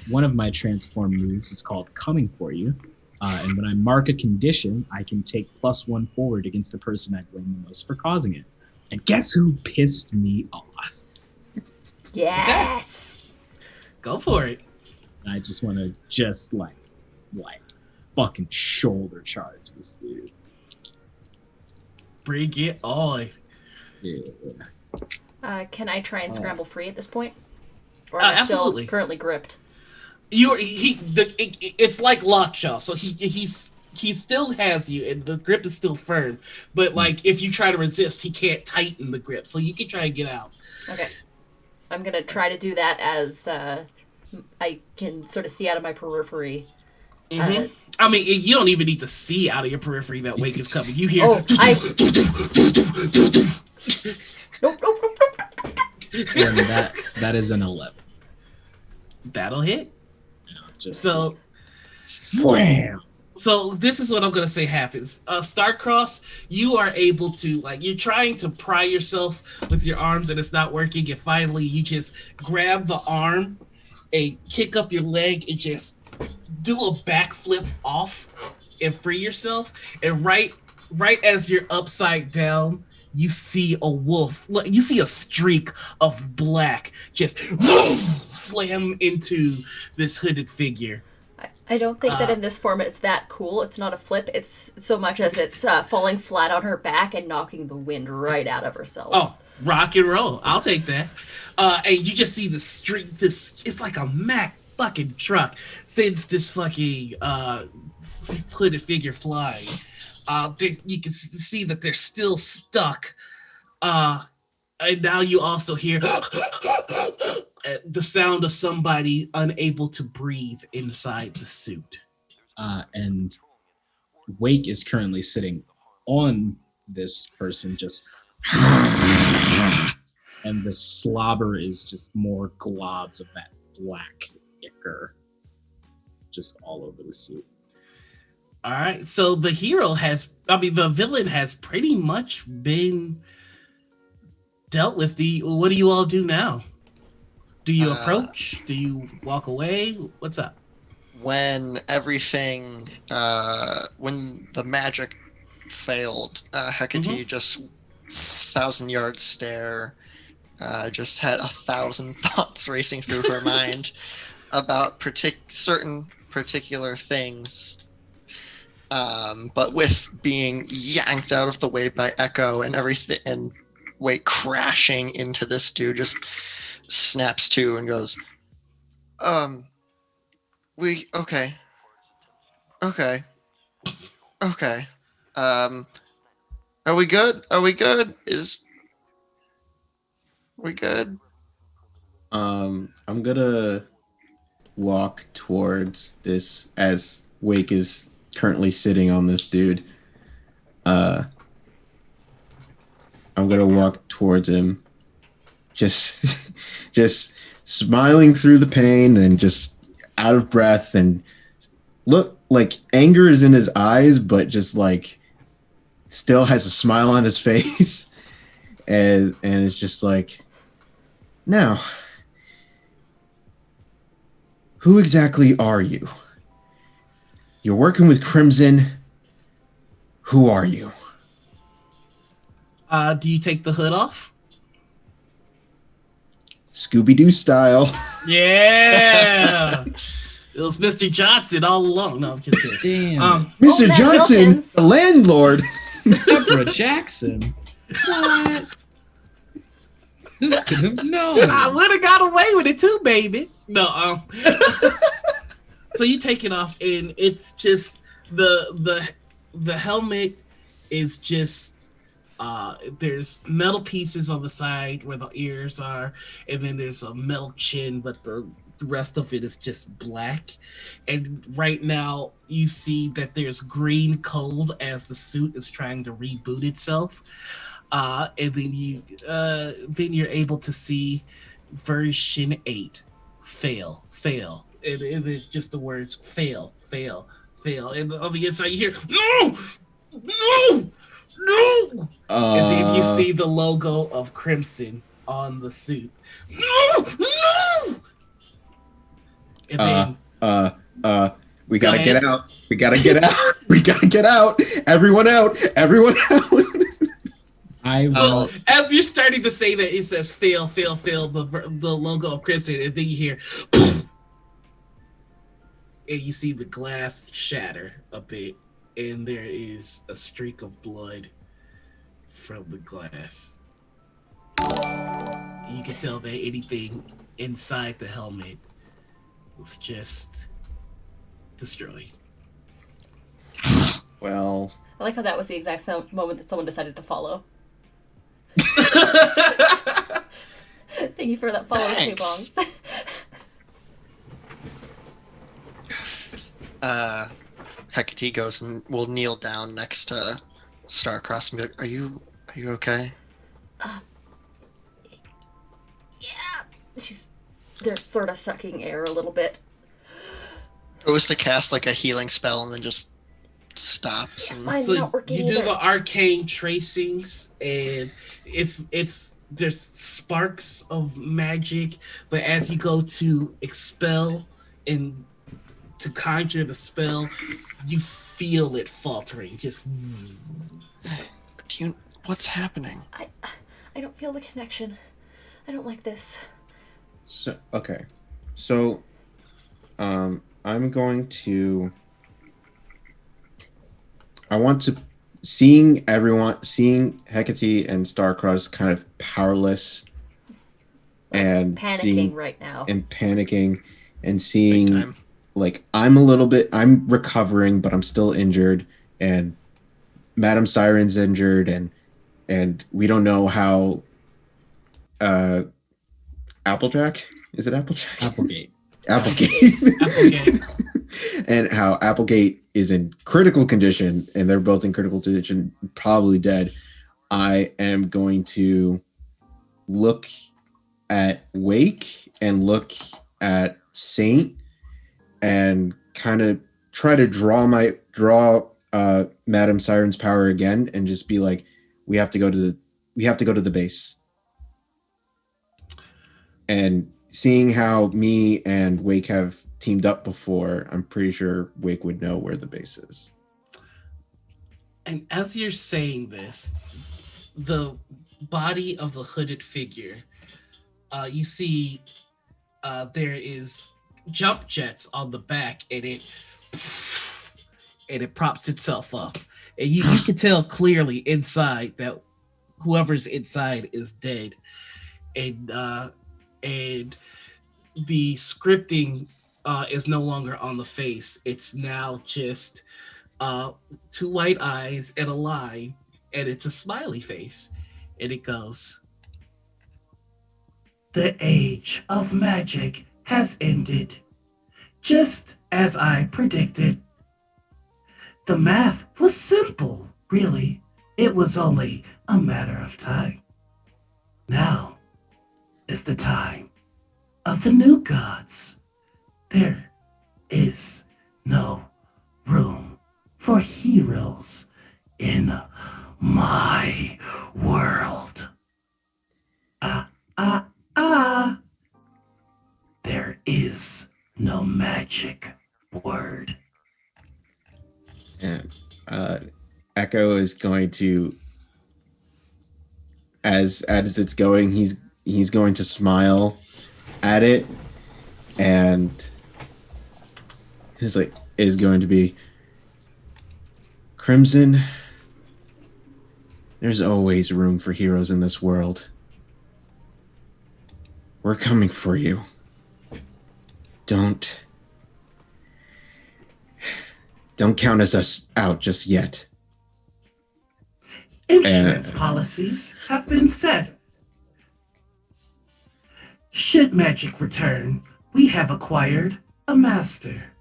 one of my transform moves is called Coming For You. And when I mark a condition, I can take +1 forward against the person I blame the most for causing it. And guess who pissed me off? Yes. Go for it. And I just want to like fucking shoulder charge this dude. Bring it on. Yeah. Can I try and scramble free at this point? Or am I Absolutely. still currently gripped? it's like lockjaw, so he still has you, and the grip is still firm. But like, if you try to resist, he can't tighten the grip, so you can try and get out. Okay. I'm gonna try to do that as I can sort of see out of my periphery. Mm-hmm. I mean, you don't even need to see out of your periphery that Wake is coming. You hear. Nope. And that is an 11. That'll hit. Just So, wham. So this is what I'm gonna say happens. Starcross, you are able to, like, you're trying to pry yourself with your arms and it's not working, and finally you just grab the arm and kick up your leg and just do a backflip off and free yourself. And right as you're upside down, you see a wolf. You see a streak of black just slam into this hooded figure. I don't think that in this form it's that cool. It's not a flip. It's so much as it's falling flat on her back and knocking the wind right out of herself. Oh, rock and roll. I'll take that. And you just see the streak. It's like a Mack fucking truck sends this fucking hooded figure flying. You can see that they're still stuck. And now you also hear the sound of somebody unable to breathe inside the suit. And Wake is currently sitting on this person, just and the slobber is just more globs of that black ichor just all over the suit. All right, so the villain has pretty much been dealt with. What do you all do now? Do you approach? Do you walk away? What's up? When everything, when the magic failed, Hecate just 1,000-yard stare, just had 1,000 thoughts racing through her mind about certain particular things. But with being yanked out of the way by Echo and everything, and Wake crashing into this dude, just snaps to and goes, okay. Are we good? We good? I'm gonna walk towards this as Wake is currently sitting on this dude. I'm gonna walk towards him, just smiling through the pain and just out of breath, and look like anger is in his eyes, but just like still has a smile on his face, and it's just like, now, who exactly are you? You're working with Crimson. Who are you? Do you take the hood off? Scooby-Doo style. Yeah! It was Mr. Johnson all along. No, I'm just kidding. Damn. Mr. Matt Johnson, Wilkins. the landlord. Deborah Jackson. What? Who could have known? I would have got away with it too, baby. No, so you take it off, and it's just the helmet is just there's metal pieces on the side where the ears are, and then there's a metal chin, but the rest of it is just black. And right now you see that there's green cold as the suit is trying to reboot itself. And then you're able to see version 8 fail. And it's just the words fail. And on the inside you hear no. And then you see the logo of Crimson on the suit. No. And then we gotta get out. We gotta get out. Everyone out. I will. As you're starting to say that, it says fail, the logo of Crimson, and then you hear and you see the glass shatter a bit, and there is a streak of blood from the glass. You can tell that anything inside the helmet was just destroyed. Well, I like how that was the exact moment that someone decided to follow. Thank you for that follow, two Thanks. bongs. Hecate goes and will kneel down next to Starcross and be like, Are you okay? Yeah. They're sort of sucking air a little bit. Goes to cast like a healing spell and then just stops. And... Mine's So not working you do either. the arcane tracings, and there's sparks of magic, but as you go to expel and to conjure the spell, you feel it faltering. Just What's happening? I don't feel the connection. I don't like this. so okay. So I'm going to I want to seeing Hecate and Starcross kind of powerless and Panicking right now. and panicking and Big seeing time. like I'm recovering, but I'm still injured, and Madam Siren's injured, and we don't know how Applejack, is it Applejack? Applegate. Applegate. Applegate. And how Applegate is in critical condition, and they're both in critical condition, probably dead. I am going to look at Wake and look at Saint and kind of try to draw Madam Siren's power again, and just be like, we have to go to the base. And seeing how me and Wake have teamed up before, I'm pretty sure Wake would know where the base is. And as you're saying this, the body of the hooded figure, you see there is jump jets on the back, and it props itself up. And you can tell clearly inside that whoever's inside is dead. And the scripting is no longer on the face. It's now just two white eyes and a line, and it's a smiley face. And it goes, "The age of magic has ended, just as I predicted. The math was simple, really. It was only a matter of time. Now is the time of the new gods. There is no room for heroes in my world. There is no magic word." And Echo is going to, as it's going, he's going to smile at it, and is going to be, Crimson, there's always room for heroes in this world. We're coming for you. Don't count us out just yet. Insurance policies have been set. Should magic return, we have acquired a master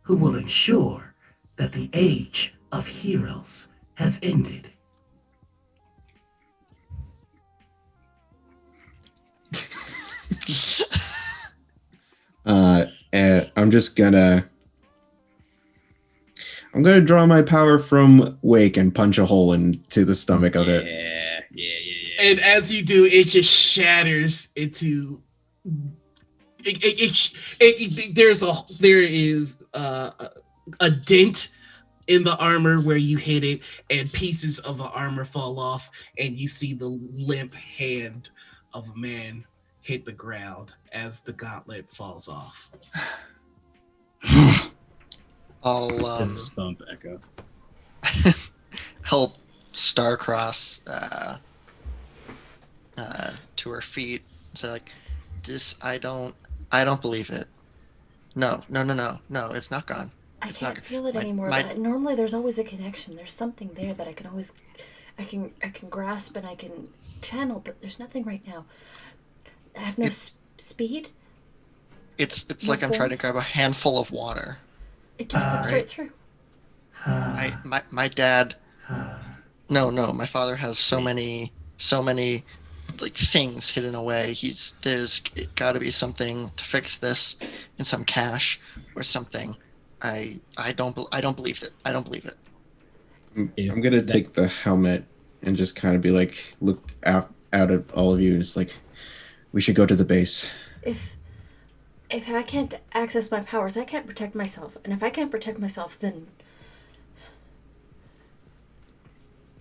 who will ensure that the age of heroes has ended. And I'm gonna draw my power from Wake and punch a hole into the stomach of it. Yeah. And as you do, it just shatters into. There is a dent in the armor where you hit it, and pieces of the armor fall off, and you see the limp hand of a man hit the ground as the gauntlet falls off. I'll Fist bump Echo. help Starcross to her feet. Say like, "This I don't believe it. No. It's not gone. I It's can't not- feel it my- anymore. my- But normally, there's always a connection. There's something there that I can always, I can grasp and I can channel. But there's nothing right now. I have no speed. It's No like I'm trying to force? grab a handful of water. It just slips Right. right through. My dad. No, my father has so many like things hidden away. There's got to be something to fix this, and some cash or something. I don't believe it. I don't believe it. If I'm gonna that- take the helmet and just kind of be like, look out at all of you. And it's like, we should go to the base. If I can't access my powers, I can't protect myself. And if I can't protect myself, then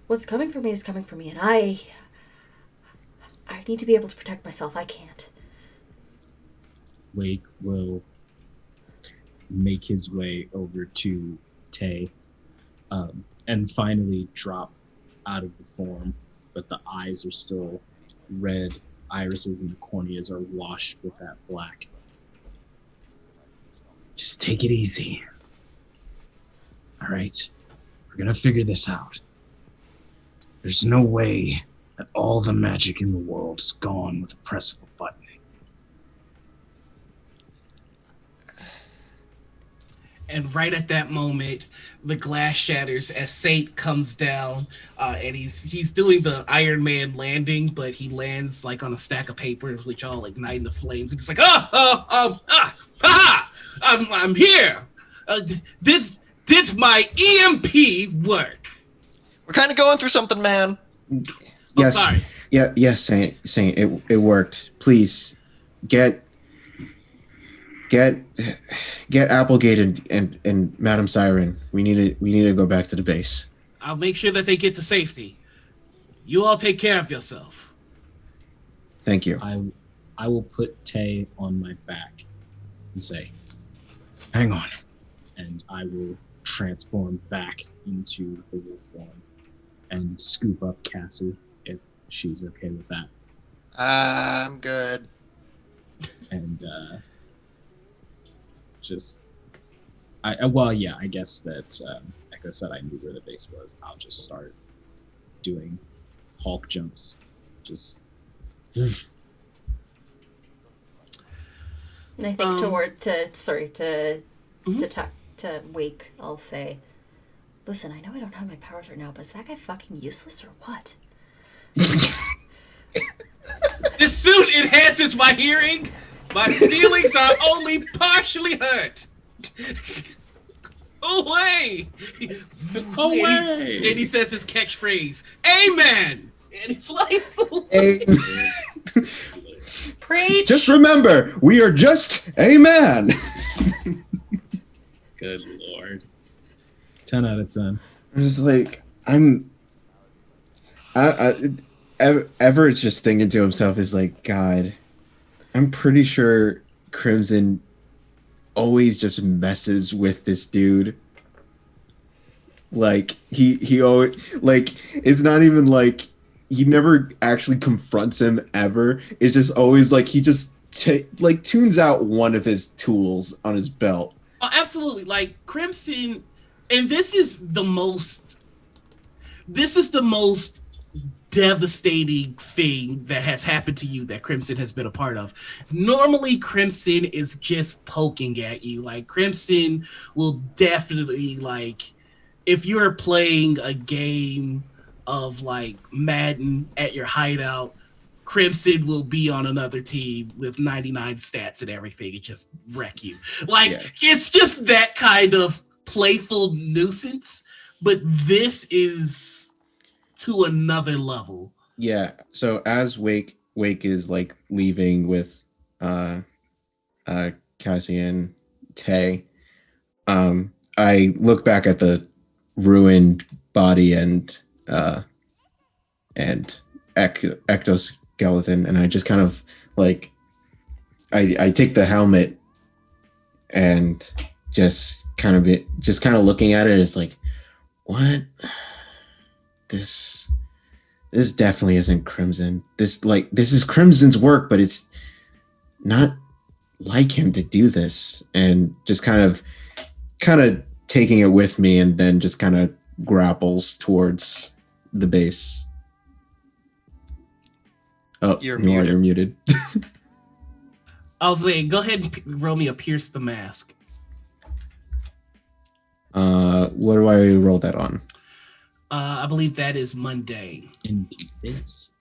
what's coming for me is coming for me, and I need to be able to protect myself. I can't. Wake will make his way over to Tay, and finally drop out of the form, but the eyes are still red. Irises and the corneas are washed with that black. Just take it easy. All right, we're gonna figure this out. There's no way that all the magic in the world is gone with the press of a button. And right at that moment, the glass shatters as Saint comes down, and he's doing the Iron Man landing, but he lands like on a stack of papers, which all ignite into flames. It's like, I'm here. Did my EMP work? We're kind of going through something, man. Yes. Sorry. Yes, Saint, it worked. Please get Applegate and Madam Siren. We need to go back to the base. I'll make sure that they get to safety. You all take care of yourself. Thank you. I will put Tay on my back and say, hang on. And I will transform back into the wolf form and scoop up Cassie if she's okay with that. I'm good. And I guess that Echo said I knew where the base was. I'll just start doing Hulk jumps. Just And I think to Wake, I'll say, listen, I know I don't have my powers right now, but is that guy fucking useless or what? This suit enhances my hearing. My feelings are only partially hurt. Away! Away! And he says his catchphrase, Amen! And he flies away. Hey, Preach! just remember, we are just a man. good lord. 10 out of 10. I'm just like, Everett's just thinking to himself is like, God, I'm pretty sure Crimson always just messes with this dude. Like he always, like, it's not even like he never actually confronts him ever. It's just always like he just tunes out one of his tools on his belt. Oh, absolutely. Like Crimson, and this is the most devastating thing that has happened to you that Crimson has been a part of. Normally, Crimson is just poking at you. Like, Crimson will definitely, like, if you're playing a game of, like, Madden at your hideout, Crimson will be on another team with 99 stats and everything and just wreck you. Like, Yeah. It's just that kind of playful nuisance, but this is to another level. Yeah. So as Wake is like leaving with Cassie and Tay, I look back at the ruined body and ectoskeleton, and I just kind of like I take the helmet and just kind of looking at it. It's like, what? This definitely isn't Crimson. This is Crimson's work, but it's not like him to do this, and just kind of taking it with me, and then just kind of grapples towards the base. Oh, You're you're muted. I was like, go ahead and roll me a pierce the mask. What do I roll that on? I believe that is mundane. Indeed, it's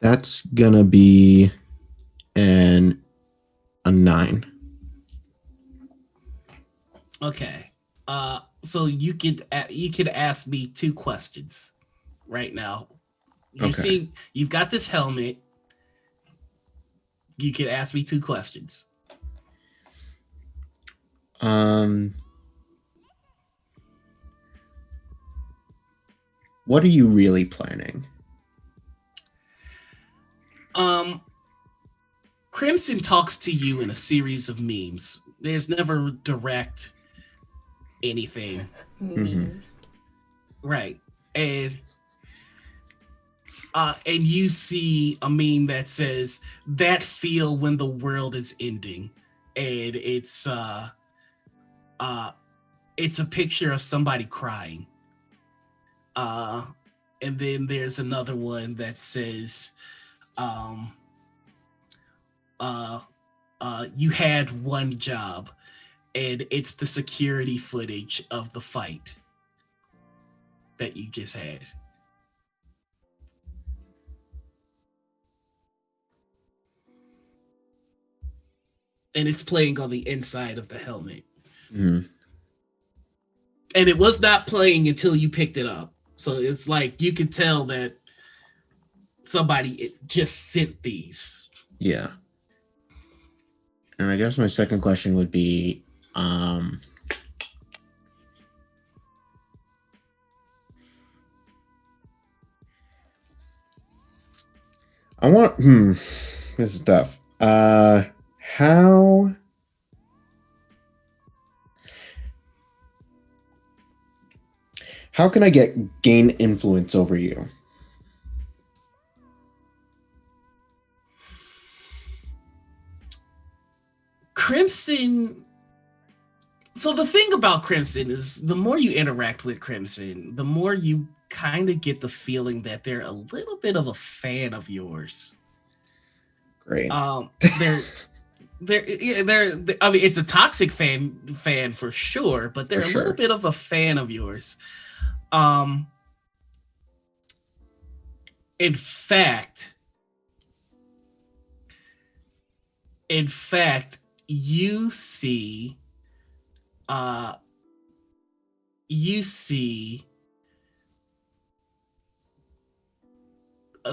That's gonna be a 9. Okay. So you could ask me 2 questions right now. You've got this helmet. You could ask me 2 questions. What are you really planning? Crimson talks to you in a series of memes. There's never direct anything. Memes. Right. And you see a meme that says that feel when the world is ending. And it's a picture of somebody crying. And then there's another one that says you had one job, and it's the security footage of the fight that you just had. And it's playing on the inside of the helmet. Mm. And it was not playing until you picked it up. So it's like you can tell that somebody just sent these. Yeah. And I guess my second question would be, I want, this is tough. How can I gain influence over you? Crimson. So the thing about Crimson is the more you interact with Crimson, the more you kind of get the feeling that they're a little bit of a fan of yours. Great. They're I mean, it's a toxic fan for sure, but they're a little bit of a fan of yours. In fact, you see a the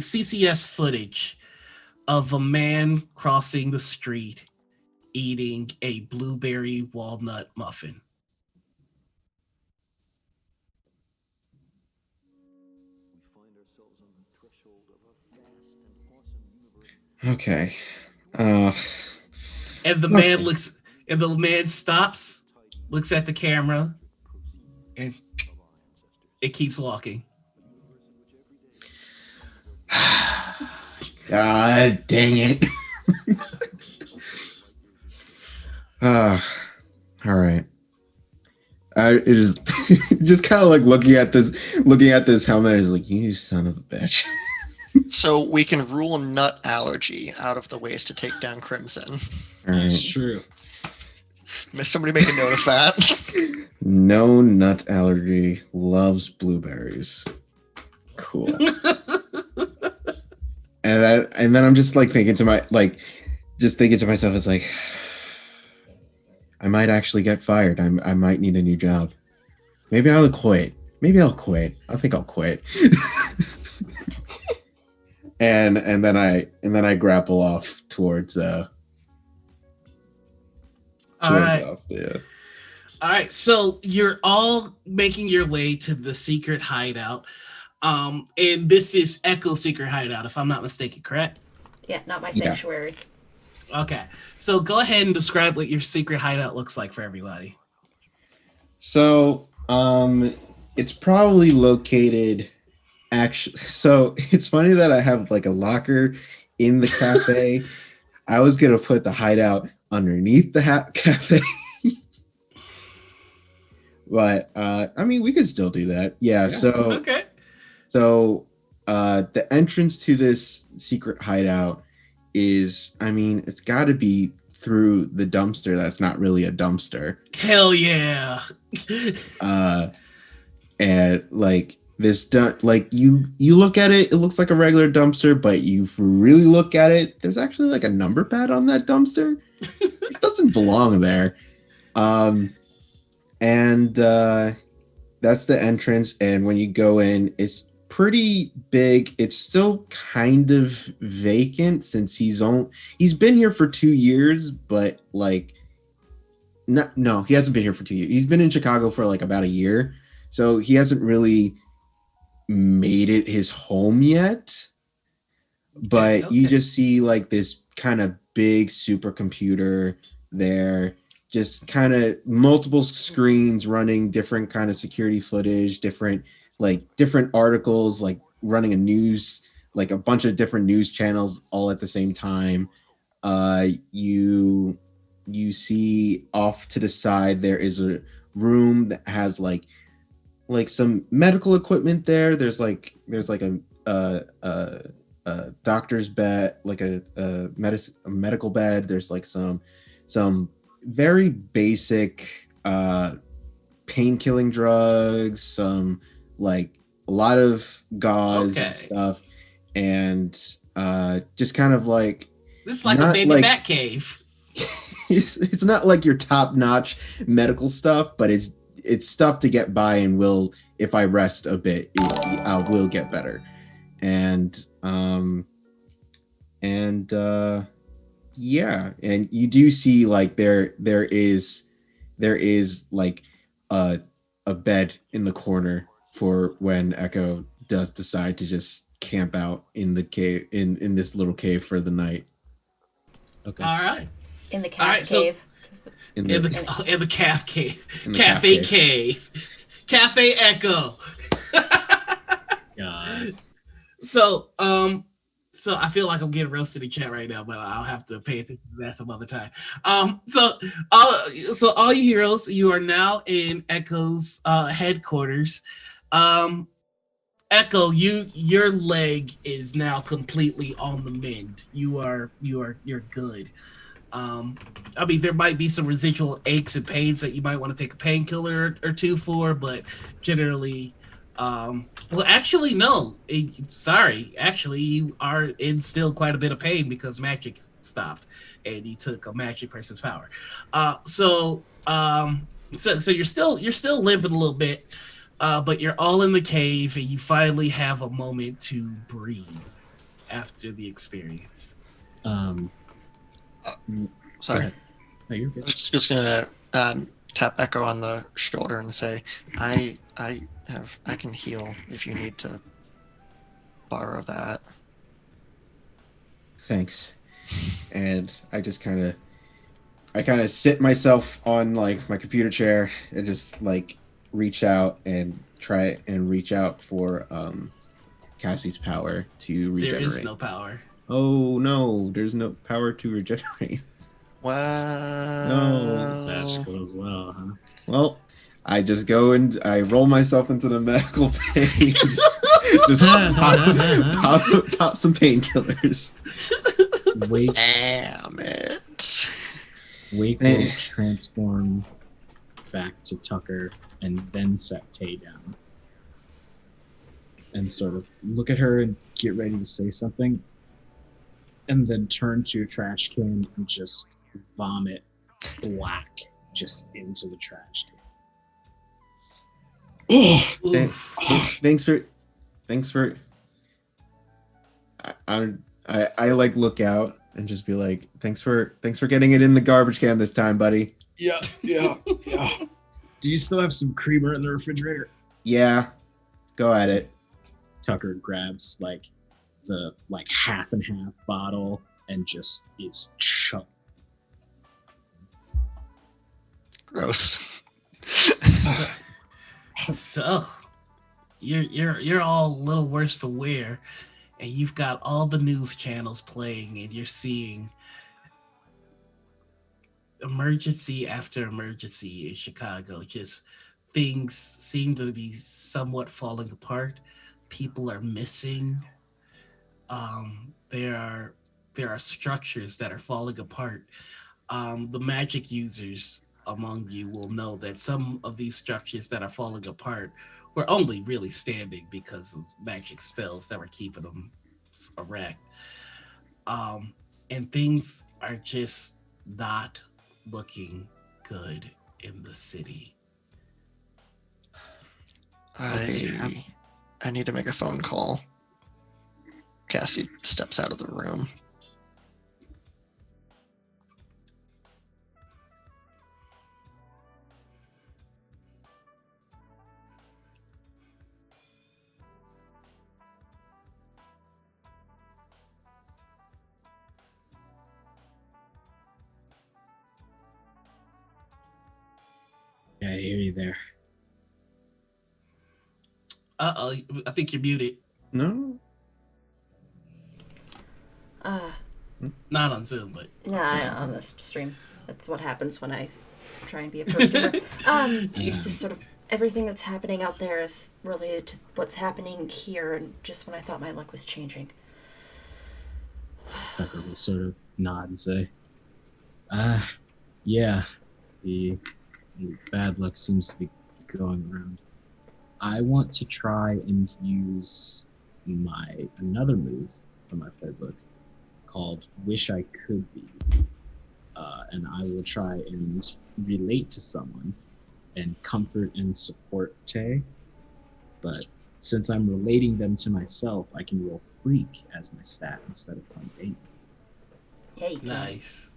CCS footage of a man crossing the street eating a blueberry walnut muffin. Okay. And the man stops, looks at the camera, and it keeps walking. God dang it. All right. It is just kind of like looking at this helmet is like, you son of a bitch. So we can rule nut allergy out of the ways to take down Crimson. All right. That's true. Somebody make a note of that. No nut allergy, loves blueberries. Cool. and then I'm just like thinking to myself, it's like, I might actually get fired. I might need a new job. Maybe I'll quit. I think I'll quit. and then I grapple off towards All right. Yeah. All right. So you're all making your way to the secret hideout. And this is Echo secret hideout, if I'm not mistaken, correct? Yeah, not my sanctuary. Okay. So go ahead and describe what your secret hideout looks like for everybody. So, it's probably located Actually, so it's funny that I have like a locker in the cafe. I was gonna put the hideout underneath the cafe, but I mean, we could still do that. Yeah. So Okay. so the entrance to this secret hideout is, I mean, it's got to be through the dumpster. That's not really a dumpster. Hell yeah. And like this, like you look at it, it looks like a regular dumpster, but you really look at it, there's actually like a number pad on that dumpster. It doesn't belong there. And that's the entrance. And when you go in, it's pretty big. It's still kind of vacant since he's been here for 2 years, but like no, he hasn't been here for 2 years. He's been in Chicago for like about a year. So he hasn't really made it his home yet. But Okay. you just see like this kind of big supercomputer there, just kind of multiple screens running different kind of security footage, different articles, like running a news, like a bunch of different news channels all at the same time. You see off to the side there is a room that has like some medical equipment there. There's like a doctor's bed, like a medical bed. There's like some very basic pain killing drugs, some like a lot of gauze and Okay. stuff, and just kind of like This is like a not baby like- bat cave. it's not like your top-notch medical stuff, but it's stuff to get by, and will, if I rest a bit, I will get better. And yeah, and you do see like there is like a bed in the corner for when Echo does decide to just camp out in the cave, in this little cave for the night. Okay. All right. In the All right, calf so- cave. 'Cause it's- In the calf cave. in the Cafe cafe. cave. Cafe Echo. God. So I feel like I'm getting roasted in chat right now, but I'll have to pay attention to that some other time. So all you heroes, you are now in Echo's headquarters. Echo, your leg is now completely on the mend. You're good. I mean, there might be some residual aches and pains that you might want to take a painkiller or two for, but generally, well, actually, no. Sorry, actually, you are in still quite a bit of pain because magic stopped, and you took a magic person's power. So you're still limping a little bit, but you're all in the cave, and you finally have a moment to breathe after the experience. Sorry. No, you're good. Just gonna tap Echo on the shoulder and say, I can heal if you need to borrow that. Thanks. And I just kind of sit myself on like my computer chair and just like reach out and try and reach out for Cassie's power to regenerate. There is no power. Oh no, there's no power to regenerate. Wow. No. Magical as well, huh? Well, I just go and I roll myself into the medical bay. just pop some painkillers. Wake Damn it. Wake will transform back to Tucker and then set Tay down. And sort of look at her and get ready to say something. And then turn to a trash can and just vomit black just into the trash can. Oof. Thanks for. I like look out and just be like, thanks for getting it in the garbage can this time, buddy. Yeah. Do you still have some creamer in the refrigerator? Yeah, go at it. Tucker grabs the half and half bottle and just is chucked. Gross. So, you're all a little worse for wear, and you've got all the news channels playing, and you're seeing emergency after emergency in Chicago. Just things seem to be somewhat falling apart. People are missing. There are structures that are falling apart. The magic users among you will know that some of these structures that are falling apart were only really standing because of magic spells that were keeping them erect. And things are just not looking good in the city. I need to make a phone call. Cassie steps out of the room. Yeah, I hear you there. Uh-oh, I think you're muted. No. Not on Zoom, but Yeah, on the stream. That's what happens when I try and be a pro streamer. Just sort of everything that's happening out there is related to what's happening here, and just when I thought my luck was changing. Tucker will sort of nod and say, yeah, the bad luck seems to be going around. I want to try and use another move from my playbook called Wish I Could Be. And I will try and relate to someone and comfort and support Tay. But since I'm relating them to myself, I can roll Freak as my stat instead of Mundane. Yeah, you can. nice.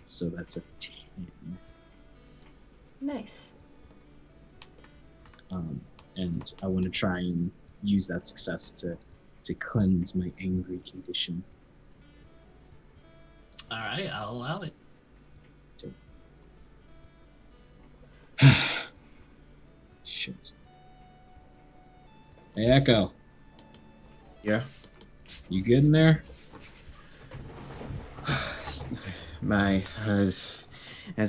So that's a 10. Nice. And I want to try and use that success to cleanse my angry condition. All right, I'll allow it. Shit. Hey, Echo, Yeah. you good in there? My as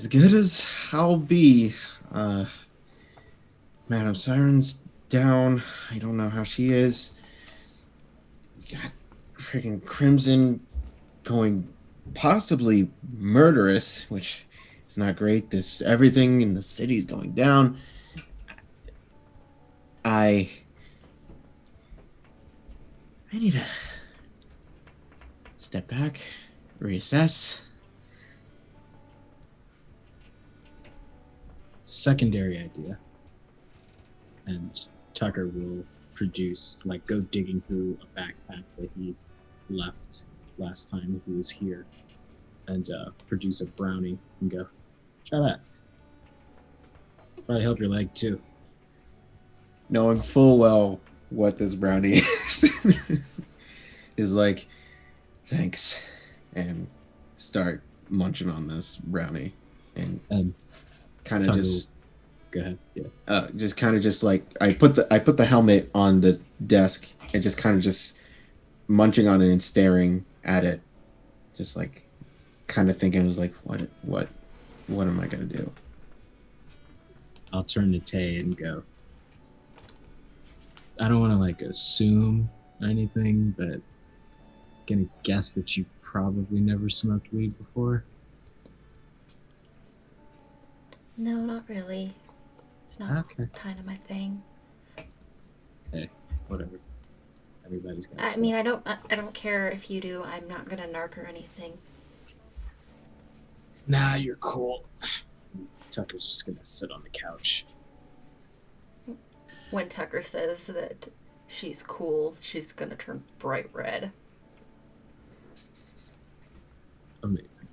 good as I'll be. Madam Siren's down. I don't know how she is. We got freaking Crimson going possibly murderous, which is not great. Everything in the city's going down. I need to step back, reassess. Secondary idea. And Tucker will go digging through a backpack that he left last time he was here and produce a brownie and go, try that. Probably help your leg too. Knowing full well what this brownie is like, thanks, and start munching on this brownie and kind of Tucker just go ahead. Yeah. just kind of just like I put the helmet on the desk and just kind of just munching on it and staring at it, just like kind of thinking, I was like, what am I gonna do? I'll turn to Tay and go, I don't want to assume anything, but gonna guess that you probably never smoked weed before. No, not really. It's not Okay. kind of my thing. Whatever. Everybody's got I stuff. mean, I don't care if you do. I'm not gonna narc or anything. Nah, you're cool. Tucker's just gonna sit on the couch. When Tucker says that she's cool, she's gonna turn bright red. Amazing.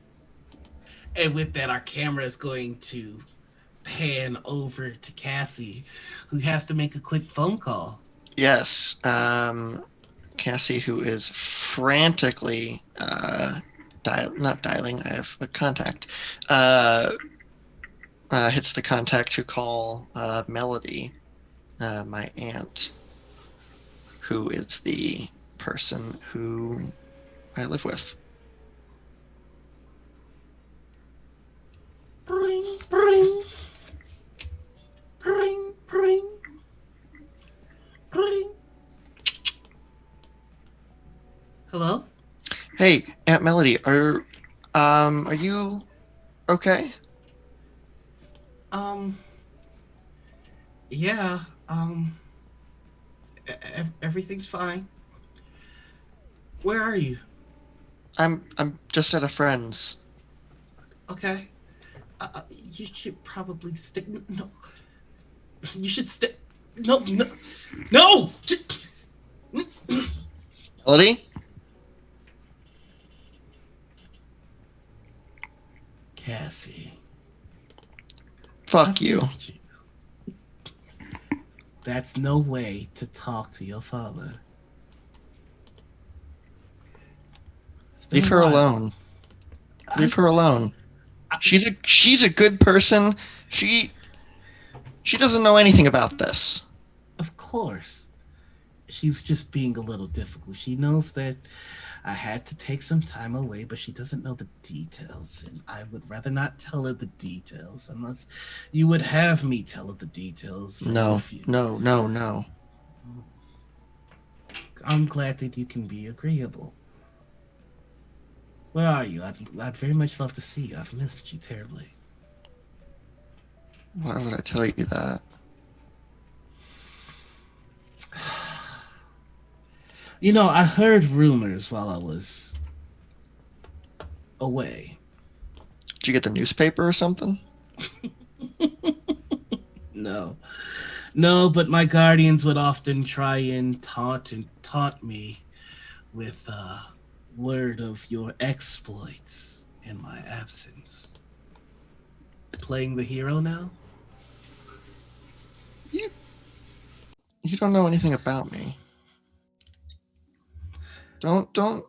And with that, our camera is going to pan over to Cassie, who has to make a quick phone call. Yes. Cassie, who is frantically not dialing. I have a contact. Hits the contact to call Melody, my aunt, who is the person who I live with. Bring, bring, bring, bring, bring. Hello? Hey, Aunt Melody, are you okay? Yeah, everything's fine. Where are you? I'm just at a friend's. Okay. You should probably stick. No. You should stick. No, no, no! Melody? Cassie. Fuck I've you. missed you. That's no way to talk to your father. It's been Leave a her while. alone. Leave her alone. She's a good person. She doesn't know anything about this. Of course. She's just being a little difficult. She knows that I had to take some time away, but she doesn't know the details, and I would rather not tell her the details unless you would have me tell her the details. No. I'm glad that you can be agreeable. Where are you? I'd very much love to see you. I've missed you terribly. Why would I tell you that? You know, I heard rumors while I was away. Did you get the newspaper or something? No, but my guardians would often try and taunt me with word of your exploits in my absence. Playing the hero now? You don't know anything about me. Don't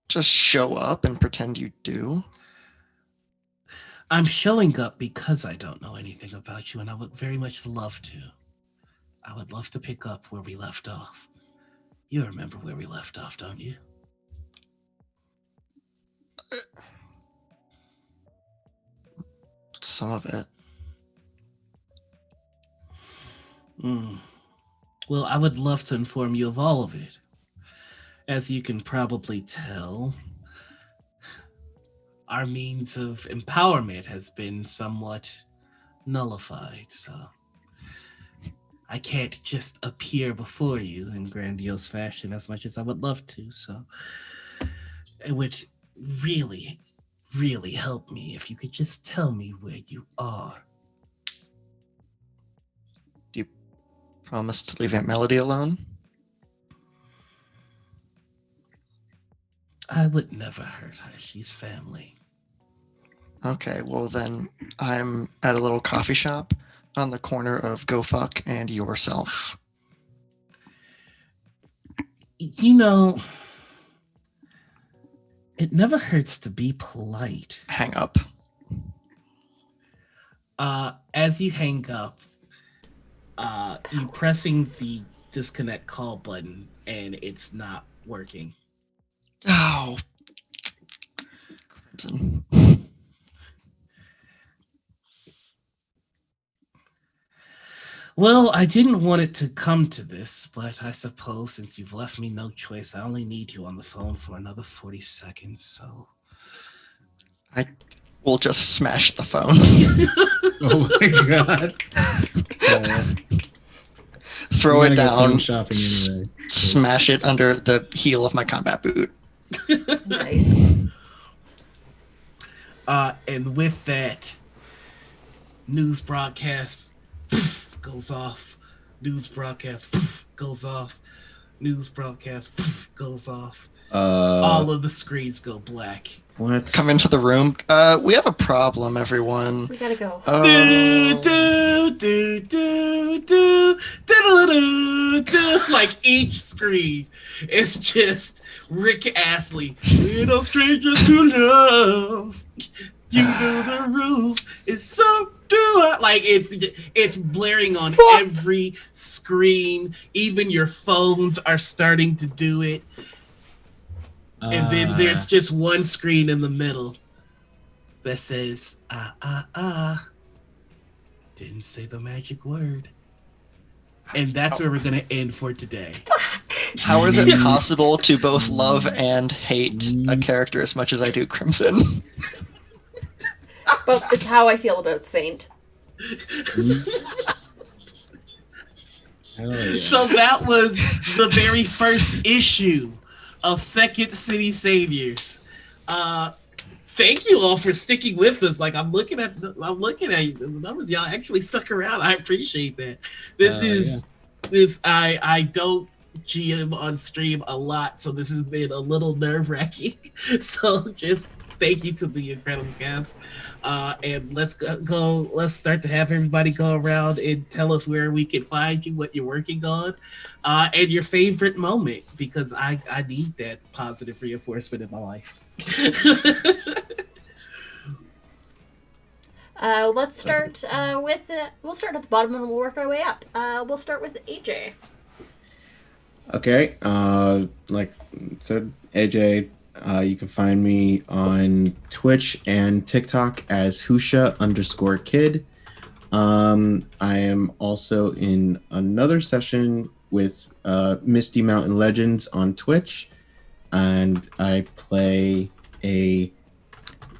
just show up and pretend you do. I'm showing up because I don't know anything about you, and I would very much love to. I would love to pick up where we left off. You remember where we left off, don't you? Some of it. Well, I would love to inform you of all of it. As you can probably tell, our means of empowerment has been somewhat nullified, so I can't just appear before you in grandiose fashion as much as I would love to, so it would really, really help me if you could just tell me where you are. Do you promise to leave Aunt Melody alone? I would never hurt her. She's family. Okay, well then I'm at a little coffee shop on the corner of Go Fuck and Yourself. You know, it never hurts to be polite. Hang up. As you hang up, you pressing the disconnect call button and it's not working. Oh. Crimson. Well, I didn't want it to come to this, but I suppose since you've left me no choice, I only need you on the phone for another 40 seconds, so... I will just smash the phone. Oh my god. Throw it Go phone down. shopping anyway. Smash it under the heel of my combat boot. Nice. And with that, news broadcast goes off. News broadcast goes off. News broadcast goes off. All of the screens go black. What? Come into the room. We have a problem, everyone. We gotta go. Like each screen is just Rick Astley. We're no strangers to love. You know the rules. It's so do I. Like it's blaring on every screen. Even your phones are starting to do it. And then there's just one screen in the middle that says didn't say the magic word. And that's where we're gonna end for today. How is it possible to both love and hate a character as much as I do Crimson? But it's how I feel about Saint. Hell yeah. So that was the very first issue of Second City Saviors. Thank you all for sticking with us. Like I'm looking at the numbers. Y'all actually stuck around. I appreciate that. I don't GM on stream a lot, so this has been a little nerve-wracking. So just thank you to the incredible cast. And let's go. Let's start to have everybody go around and tell us where we can find you, what you're working on, and your favorite moment, because I need that positive reinforcement in my life. Let's start with we'll start at the bottom and we'll work our way up. We'll start with AJ. Okay. Like said, AJ. You can find me on Twitch and TikTok as Husha_kid. I am also in another session with Misty Mountain Legends on Twitch, and I play a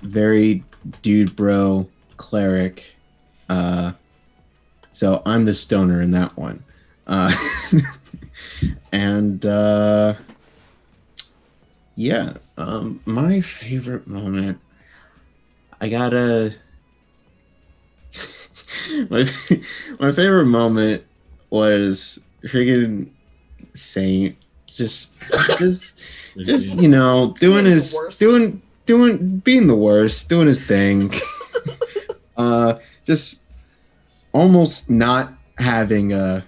very dude bro cleric. So I'm the stoner in that one. And yeah, my favorite moment, I gotta my favorite moment was friggin' Saint just you know doing being the worst, doing his thing. Just almost not having an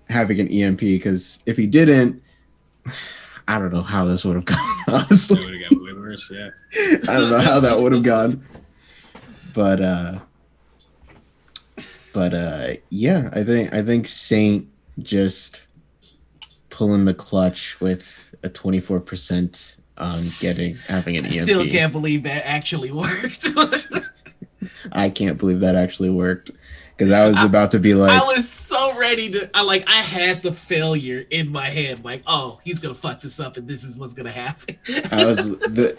EMP, because if he didn't, I don't know how this would have gone. Honestly, It would have got way worse. Yeah. I don't know how that would have gone. But yeah, I think Saint just pulling the clutch with a 24% on having an EMP. I still can't believe that actually worked. I can't believe that actually worked, because I was about to be like, I was so ready to. I had the failure in my head. Like, oh, he's gonna fuck this up, and this is what's gonna happen.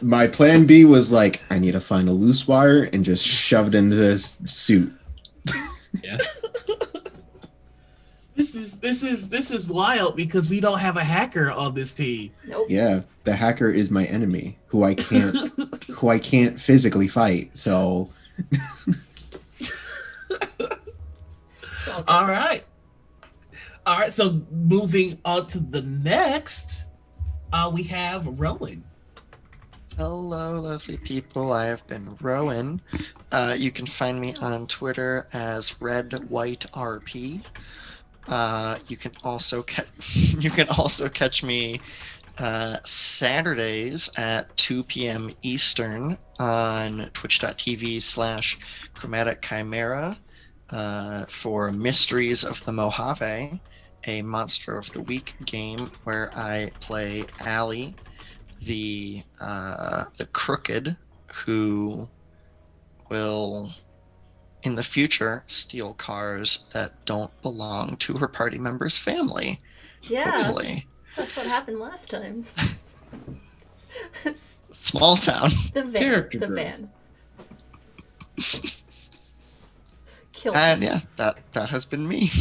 My plan B was like, I need to find a loose wire and just shove it into this suit. Yeah. This is wild, because we don't have a hacker on this team. Nope. Yeah, the hacker is my enemy, who I can't physically fight. So. All right. So moving on to the next, we have Rowan. Hello, lovely people. I have been Rowan. You can find me on Twitter as RedWhiteRP. You can also catch me Saturdays at 2 p.m. Eastern on twitch.tv/Chromatic Chimera for Mysteries of the Mojave, a Monster of the Week game where I play Allie, the crooked, who will in the future steal cars that don't belong to her party member's family. Yeah. Hopefully. That's what happened last time. Small town. The van. Character The growth. van. Kill And me. yeah, that has been me.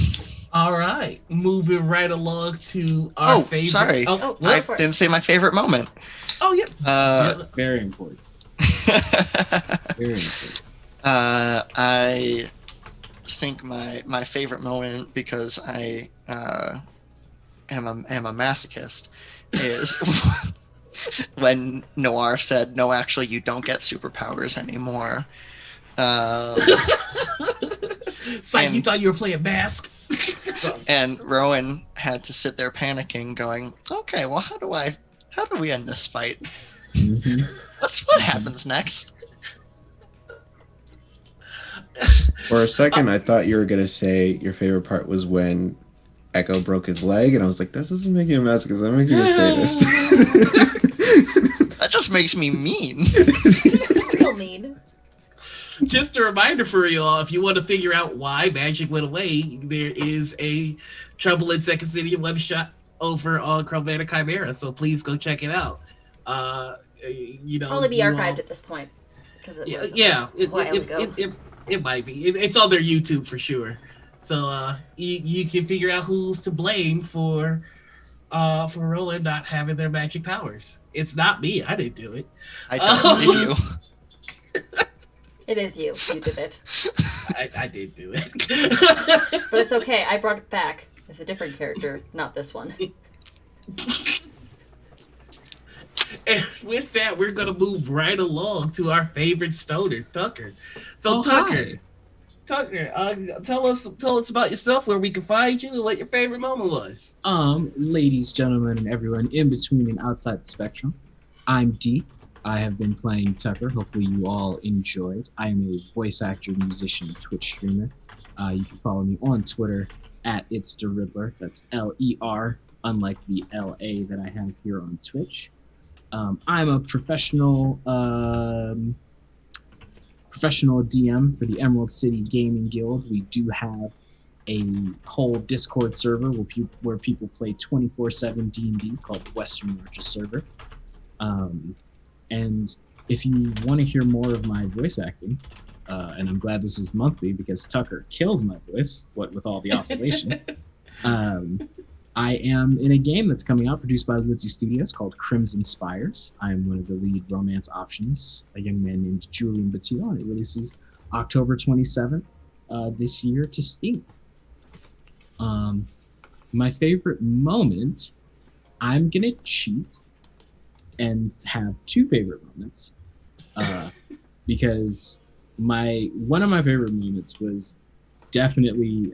All right, moving right along to our favorite. Sorry. Oh, Oh, go I for it. didn't say my favorite moment. oh yeah. Very important. Very important. I think my favorite moment, because I am a masochist, is when Noir said, "No, actually, you don't get superpowers anymore." It's like you and- thought you were playing Mask. And Rowan had to sit there panicking, going, "Okay, well, how do I How do we end this fight? Mhm. What happens next? For a second, I thought you were gonna say your favorite part was when Echo broke his leg, and I was like, that doesn't make you a masochist. That makes you a sadist. That just makes me mean. Real mean. Just a reminder for you all, if you want to figure out why Magic went away, there is a Trouble in Second City one shot over on Chromatic Chimera, so please go check it out. Probably be archived at this point. Because it was a while ago. It might be. It's on their YouTube for sure. So you can figure out who's to blame for Roland not having their magic powers. It's not me. I didn't do it. I don't believe you. It is you. You did it. I did do it. But it's okay. I brought it back. It's a different character, not this one. And with that, we're gonna move right along to our favorite stoner, Tucker. So Tucker, tell us about yourself, where we can find you, and what your favorite moment was. Ladies, gentlemen, and everyone in between and outside the spectrum, I'm D. I have been playing Tucker. Hopefully you all enjoyed. I am a voice actor, musician, Twitch streamer. You can follow me on Twitter at It's the Riddler. That's L-E-R, unlike the L-A that I have here on Twitch. I'm a professional DM for the Emerald City Gaming Guild. We do have a whole Discord server where people play 24/7 D&D called the Western Marches server. And if you want to hear more of my voice acting, and I'm glad this is monthly because Tucker kills my voice, what with all the oscillation. I am in a game that's coming out produced by Woodsy Studios called Crimson Spires. I am one of the lead romance options, a young man named Julian Batil, and it releases October 27th this year to Steam. My favorite moment, I'm gonna cheat and have two favorite moments because one of my favorite moments was definitely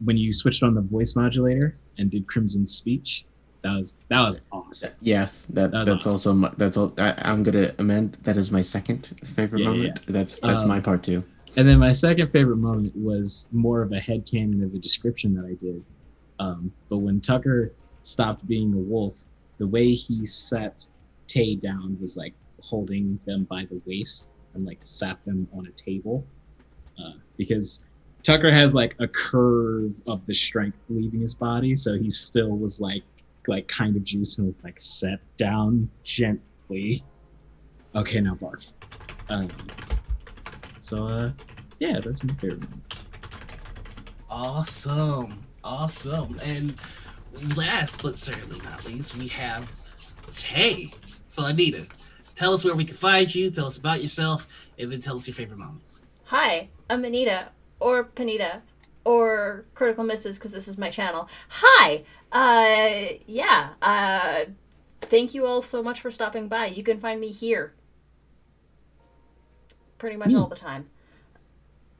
when you switched on the voice modulator and did Crimson Speech. That was awesome. Yes, that's awesome. also that's all. I'm gonna amend. That is my second favorite moment. Yeah. That's my part too. And then my second favorite moment was more of a headcanon of a description that I did. But when Tucker stopped being a wolf, the way he set Tay down was like holding them by the waist and like sat them on a table. Because Tucker has like a curve of the strength leaving his body, so he still was like kind of juice and was like set down gently. Okay, now barf. Yeah, that's my favorite moments. Awesome. And last but certainly not least, we have Tay. So Anita, tell us where we can find you, tell us about yourself, and then tell us your favorite moment. Hi, I'm Anita, or Panita, or Critical Misses, because this is my channel. Hi! Thank you all so much for stopping by. You can find me here. Pretty much all the time.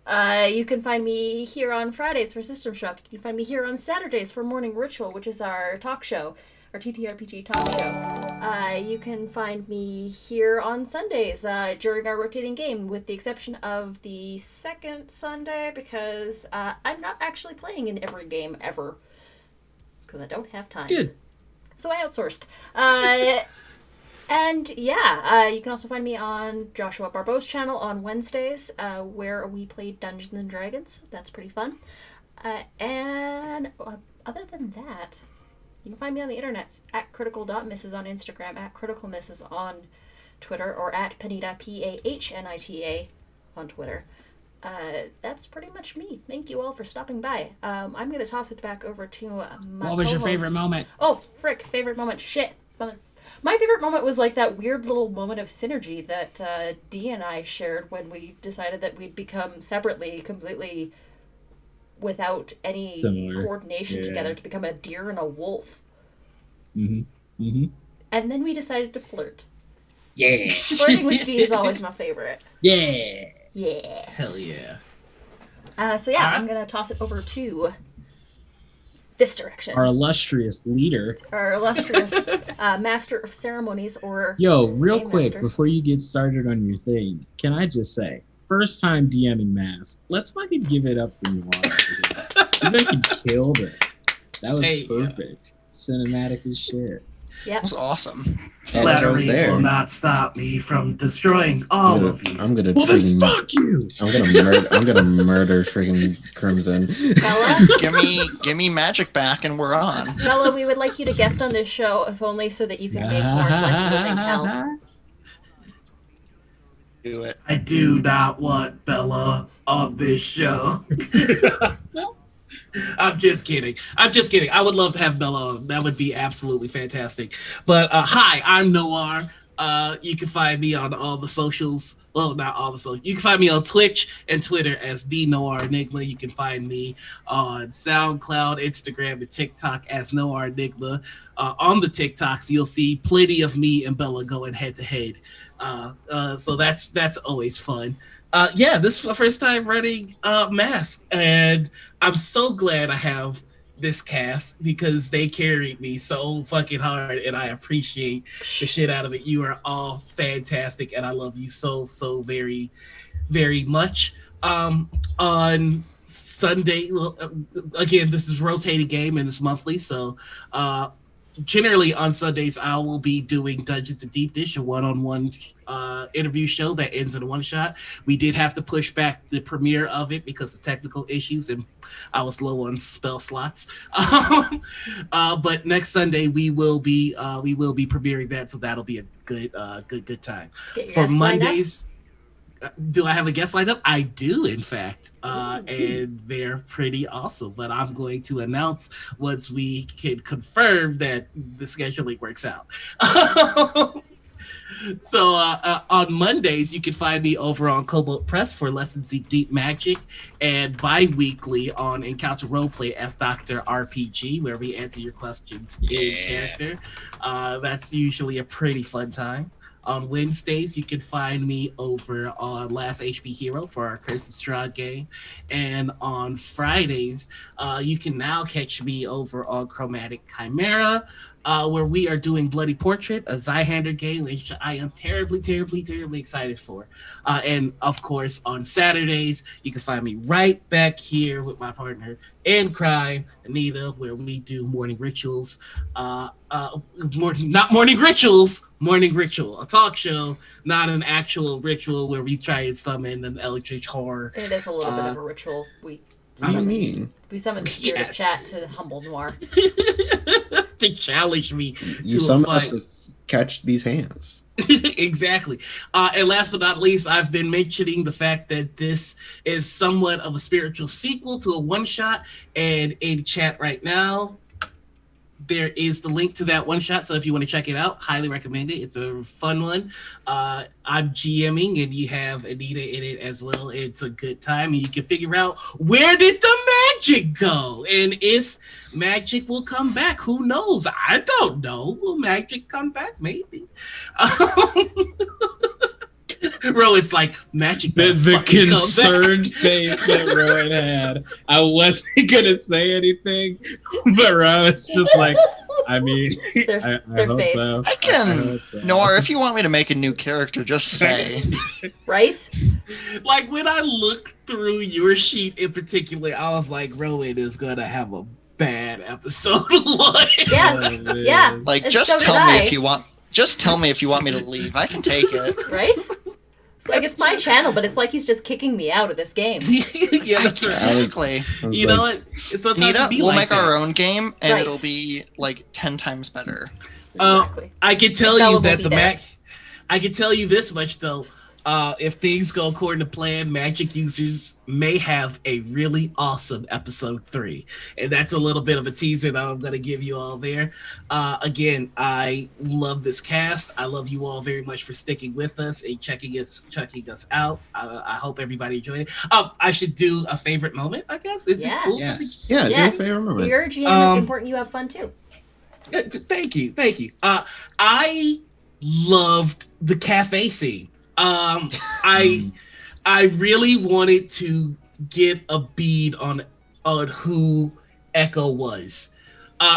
You can find me here on Fridays for System Shock. You can find me here on Saturdays for Morning Ritual, which is our talk show, our TTRPG talk show. You can find me here on Sundays during our rotating game, with the exception of the second Sunday, because I'm not actually playing in every game ever, because I don't have time. Good. So I outsourced. And you can also find me on Joshua Barbeau's channel on Wednesdays, where we play Dungeons and Dragons. That's pretty fun. And other than that, you can find me on the internet at critical.misses on Instagram, at criticalmisses on Twitter, or at Panita, P-A-H-N-I-T-A on Twitter. That's pretty much me. Thank you all for stopping by. I'm going to toss it back over to my What was your co-host. favorite moment? Oh, frick, favorite moment. Shit. My favorite moment was like that weird little moment of synergy that Dee and I shared when we decided that we'd become separately, completely without any coordination together, to become a deer and a wolf. Mm-hmm. And then we decided to flirt. Yeah. Flirting with Dee is always my favorite. Yeah. Yeah. Hell yeah. I'm going to toss it over to this direction. Our illustrious leader. Our illustrious master of ceremonies, or Yo, real game quick, master. before you get started on your thing, can I just say, first time DMing Mask, let's fucking give it up for you all. You fucking killed it. That was Hey, perfect. Cinematic as shit. Yep. That was awesome. Felt like I was Flattery there. will not stop me from destroying all of you. I'm gonna Well, then freaking, fuck you! I'm gonna murder freaking Crimson. Bella, Give me magic back and we're on. Bella, we would like you to guest on this show, if only so that you can make more like living hell. Do it. I do not want Bella on this show. I'm just kidding. I would love to have Bella on. That would be absolutely fantastic. But hi, I'm Noir. You can find me on all the socials. Well, not all the socials. You can find me on Twitch and Twitter as The Noir Enigma. You can find me on SoundCloud, Instagram, and TikTok as Noir Enigma. On the TikToks, you'll see plenty of me and Bella going head to head. So that's always fun. Yeah, this is the first time running Mask, and I'm so glad I have this cast because they carried me so fucking hard, and I appreciate the shit out of it. You are all fantastic, and I love you so very, very much. On Sunday, again, this is rotating game and it's monthly, so generally on Sundays I will be doing Dungeons and Deep Dish, a one-on-one interview show that ends in a one-shot. We did have to push back the premiere of it because of technical issues and I was low on spell slots. But next Sunday we will be premiering that, so that'll be a good time. Get your For ass lined up. Mondays, do I have a guest lined up? I do, in fact, and they're pretty awesome. But I'm going to announce once we can confirm that the scheduling works out. So on Mondays, you can find me over on Cobalt Press for Lessons in Deep Magic, and bi-weekly on Encounter Roleplay as Dr. RPG, where we answer your questions in character. That's usually a pretty fun time. On Wednesdays, you can find me over on Last HP Hero for our Curse of Strahd game. And on Fridays, you can now catch me over on Chromatic Chimera, where we are doing Bloody Portrait, a Zyhander game, which I am terribly excited for. And of course, on Saturdays, you can find me right back here with my partner in crime, Anita, where we do morning rituals. Morning Ritual, a talk show, not an actual ritual where we try and summon an eldritch horror. It is a little bit of a ritual. What do you mean? We summon the spirit of chat to humble Noir. To challenge me You to a summon fight. us to catch these hands. Exactly. And last but not least, I've been mentioning the fact that this is somewhat of a spiritual sequel to a one-shot, and in chat right now, there is the link to that one-shot, so if you want to check it out, highly recommend it. It's a fun one. I'm GMing, and you have Anita in it as well. It's a good time, and you can figure out where did the magic go, and if magic will come back. Who knows? I don't know. Will magic come back? Maybe. Rowan's like, magic. The better fucking come back." concerned face that Rowan had. I wasn't gonna say anything, but Rowan's just like, I mean, Their I hope face. so. I can. hope so. Noir, if you want me to make a new character, just say. Right? Like when I looked through your sheet in particular, I was like, Rowan is gonna have a bad episode one. Yeah. Oh, man. Yeah. Like, And just so did tell me I. if you want. Just tell me if you want me to leave. I can take it. Right? It's like it's my channel, but it's like he's just kicking me out of this game. Yeah, that's right. Exactly. I was You like, know what? It's sometimes Nita, it be we'll like make our that. own game, and Right. it'll be like 10 times better. Exactly. I can tell Bella you will that be the there. I can tell you this much though. If things go according to plan, Magic users may have a really awesome episode 3, and that's a little bit of a teaser that I'm gonna give you all there. Again, I love this cast. I love you all very much for sticking with us and checking us out. I hope everybody enjoyed it. I should do a favorite moment, I guess. Is Yeah. it cool? Yes. yeah, Yeah. do a favor moment. You're a GM, it's important you have fun too. Yeah, thank you. I loved the cafe scene. I really wanted to get a bead on who Echo was.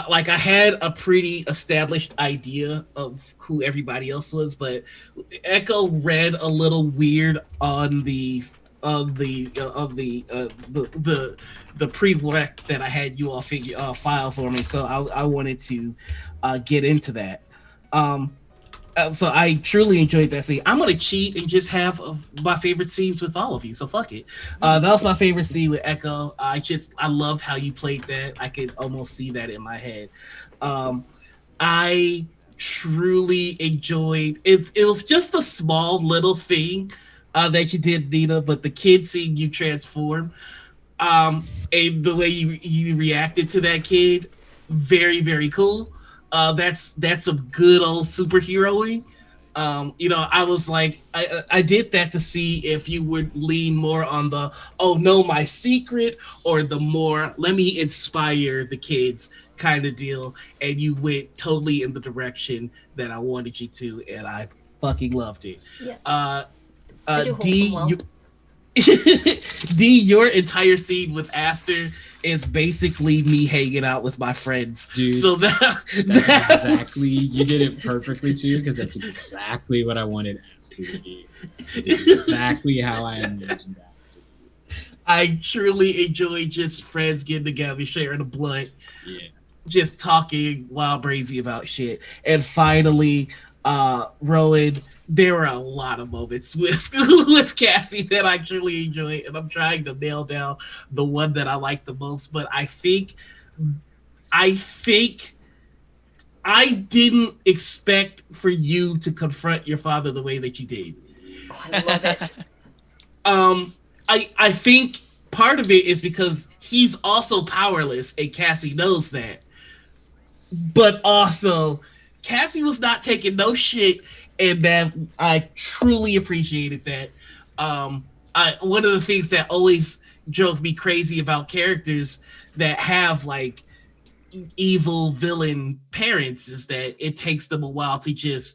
Like I had a pretty established idea of who everybody else was, but Echo read a little weird on the pre-rec that I had you all file for me. So I wanted to get into that. So I truly enjoyed that scene. I'm gonna cheat and just have my favorite scenes with all of you. So fuck it. That was my favorite scene with Echo. I loved how you played that. I could almost see that in my head. I truly enjoyed it. It was just a small little thing that you did, Nina, but the kid seeing you transform, and the way you reacted to that kid, very, very cool. That's some good old superheroing. I was like, I did that to see if you would lean more on the, oh no, my secret, or the more, let me inspire the kids kind of deal. And you went totally in the direction that I wanted you to, and I fucking loved it. Yeah. D, D, your entire scene with Aster is basically me hanging out with my friends. Dude, so that's exactly, you did it perfectly too, because that's exactly what I wanted Aster to be. It's exactly how I imagined Aster. I truly enjoy just friends getting together, sharing a blunt, yeah, just talking wild brazy about shit. And finally, Rowan, there were a lot of moments with Cassie that I truly enjoy, and I'm trying to nail down the one that I like the most. But I think I didn't expect for you to confront your father the way that you did. Oh, I love it. I think part of it is because he's also powerless, and Cassie knows that. But also, Cassie was not taking no shit, and that I truly appreciated that. One of the things that always drove me crazy about characters that have like evil villain parents is that it takes them a while to just,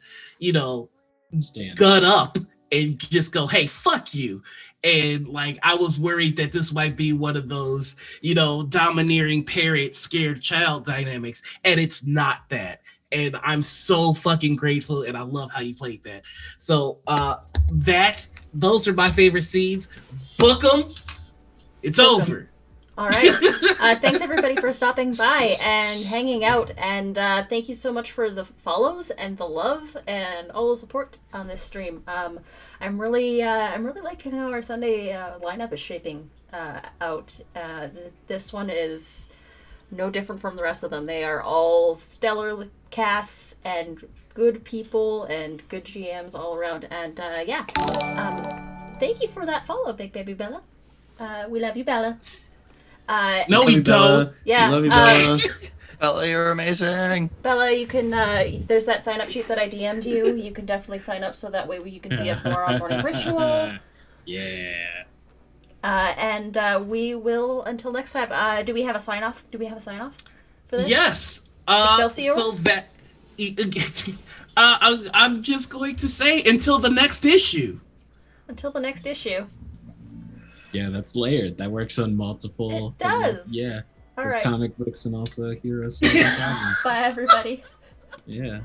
gut up and just go, hey, fuck you. And like, I was worried that this might be one of those, domineering parent, scared child dynamics. And it's not that. And I'm so fucking grateful, and I love how you played that. So those are my favorite scenes. Book them. It's over. All right. Thanks everybody for stopping by and hanging out, and thank you so much for the follows and the love and all the support on this stream. I'm really liking how our Sunday lineup is shaping out. This one is no different from the rest of them. They are all stellar casts and good people and good GMs all around. And thank you for that follow, Big Baby Bella. We love you, Bella. No, we don't. Yeah. We love you, Bella. Bella, you're amazing. Bella, you can, there's that sign-up sheet that I DM'd you. You can definitely sign up so that way you can be up more on Morning Ritual. Yeah. And we will, until next time, do we have a sign-off? For this? Yes. Excelsior? So that I'm just going to say until the next issue. Until the next issue. Yeah, that's layered. That works on multiple. It does. Yeah. All There's right. comic books and also heroes. Bye, everybody. Yeah.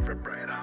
Vibrato.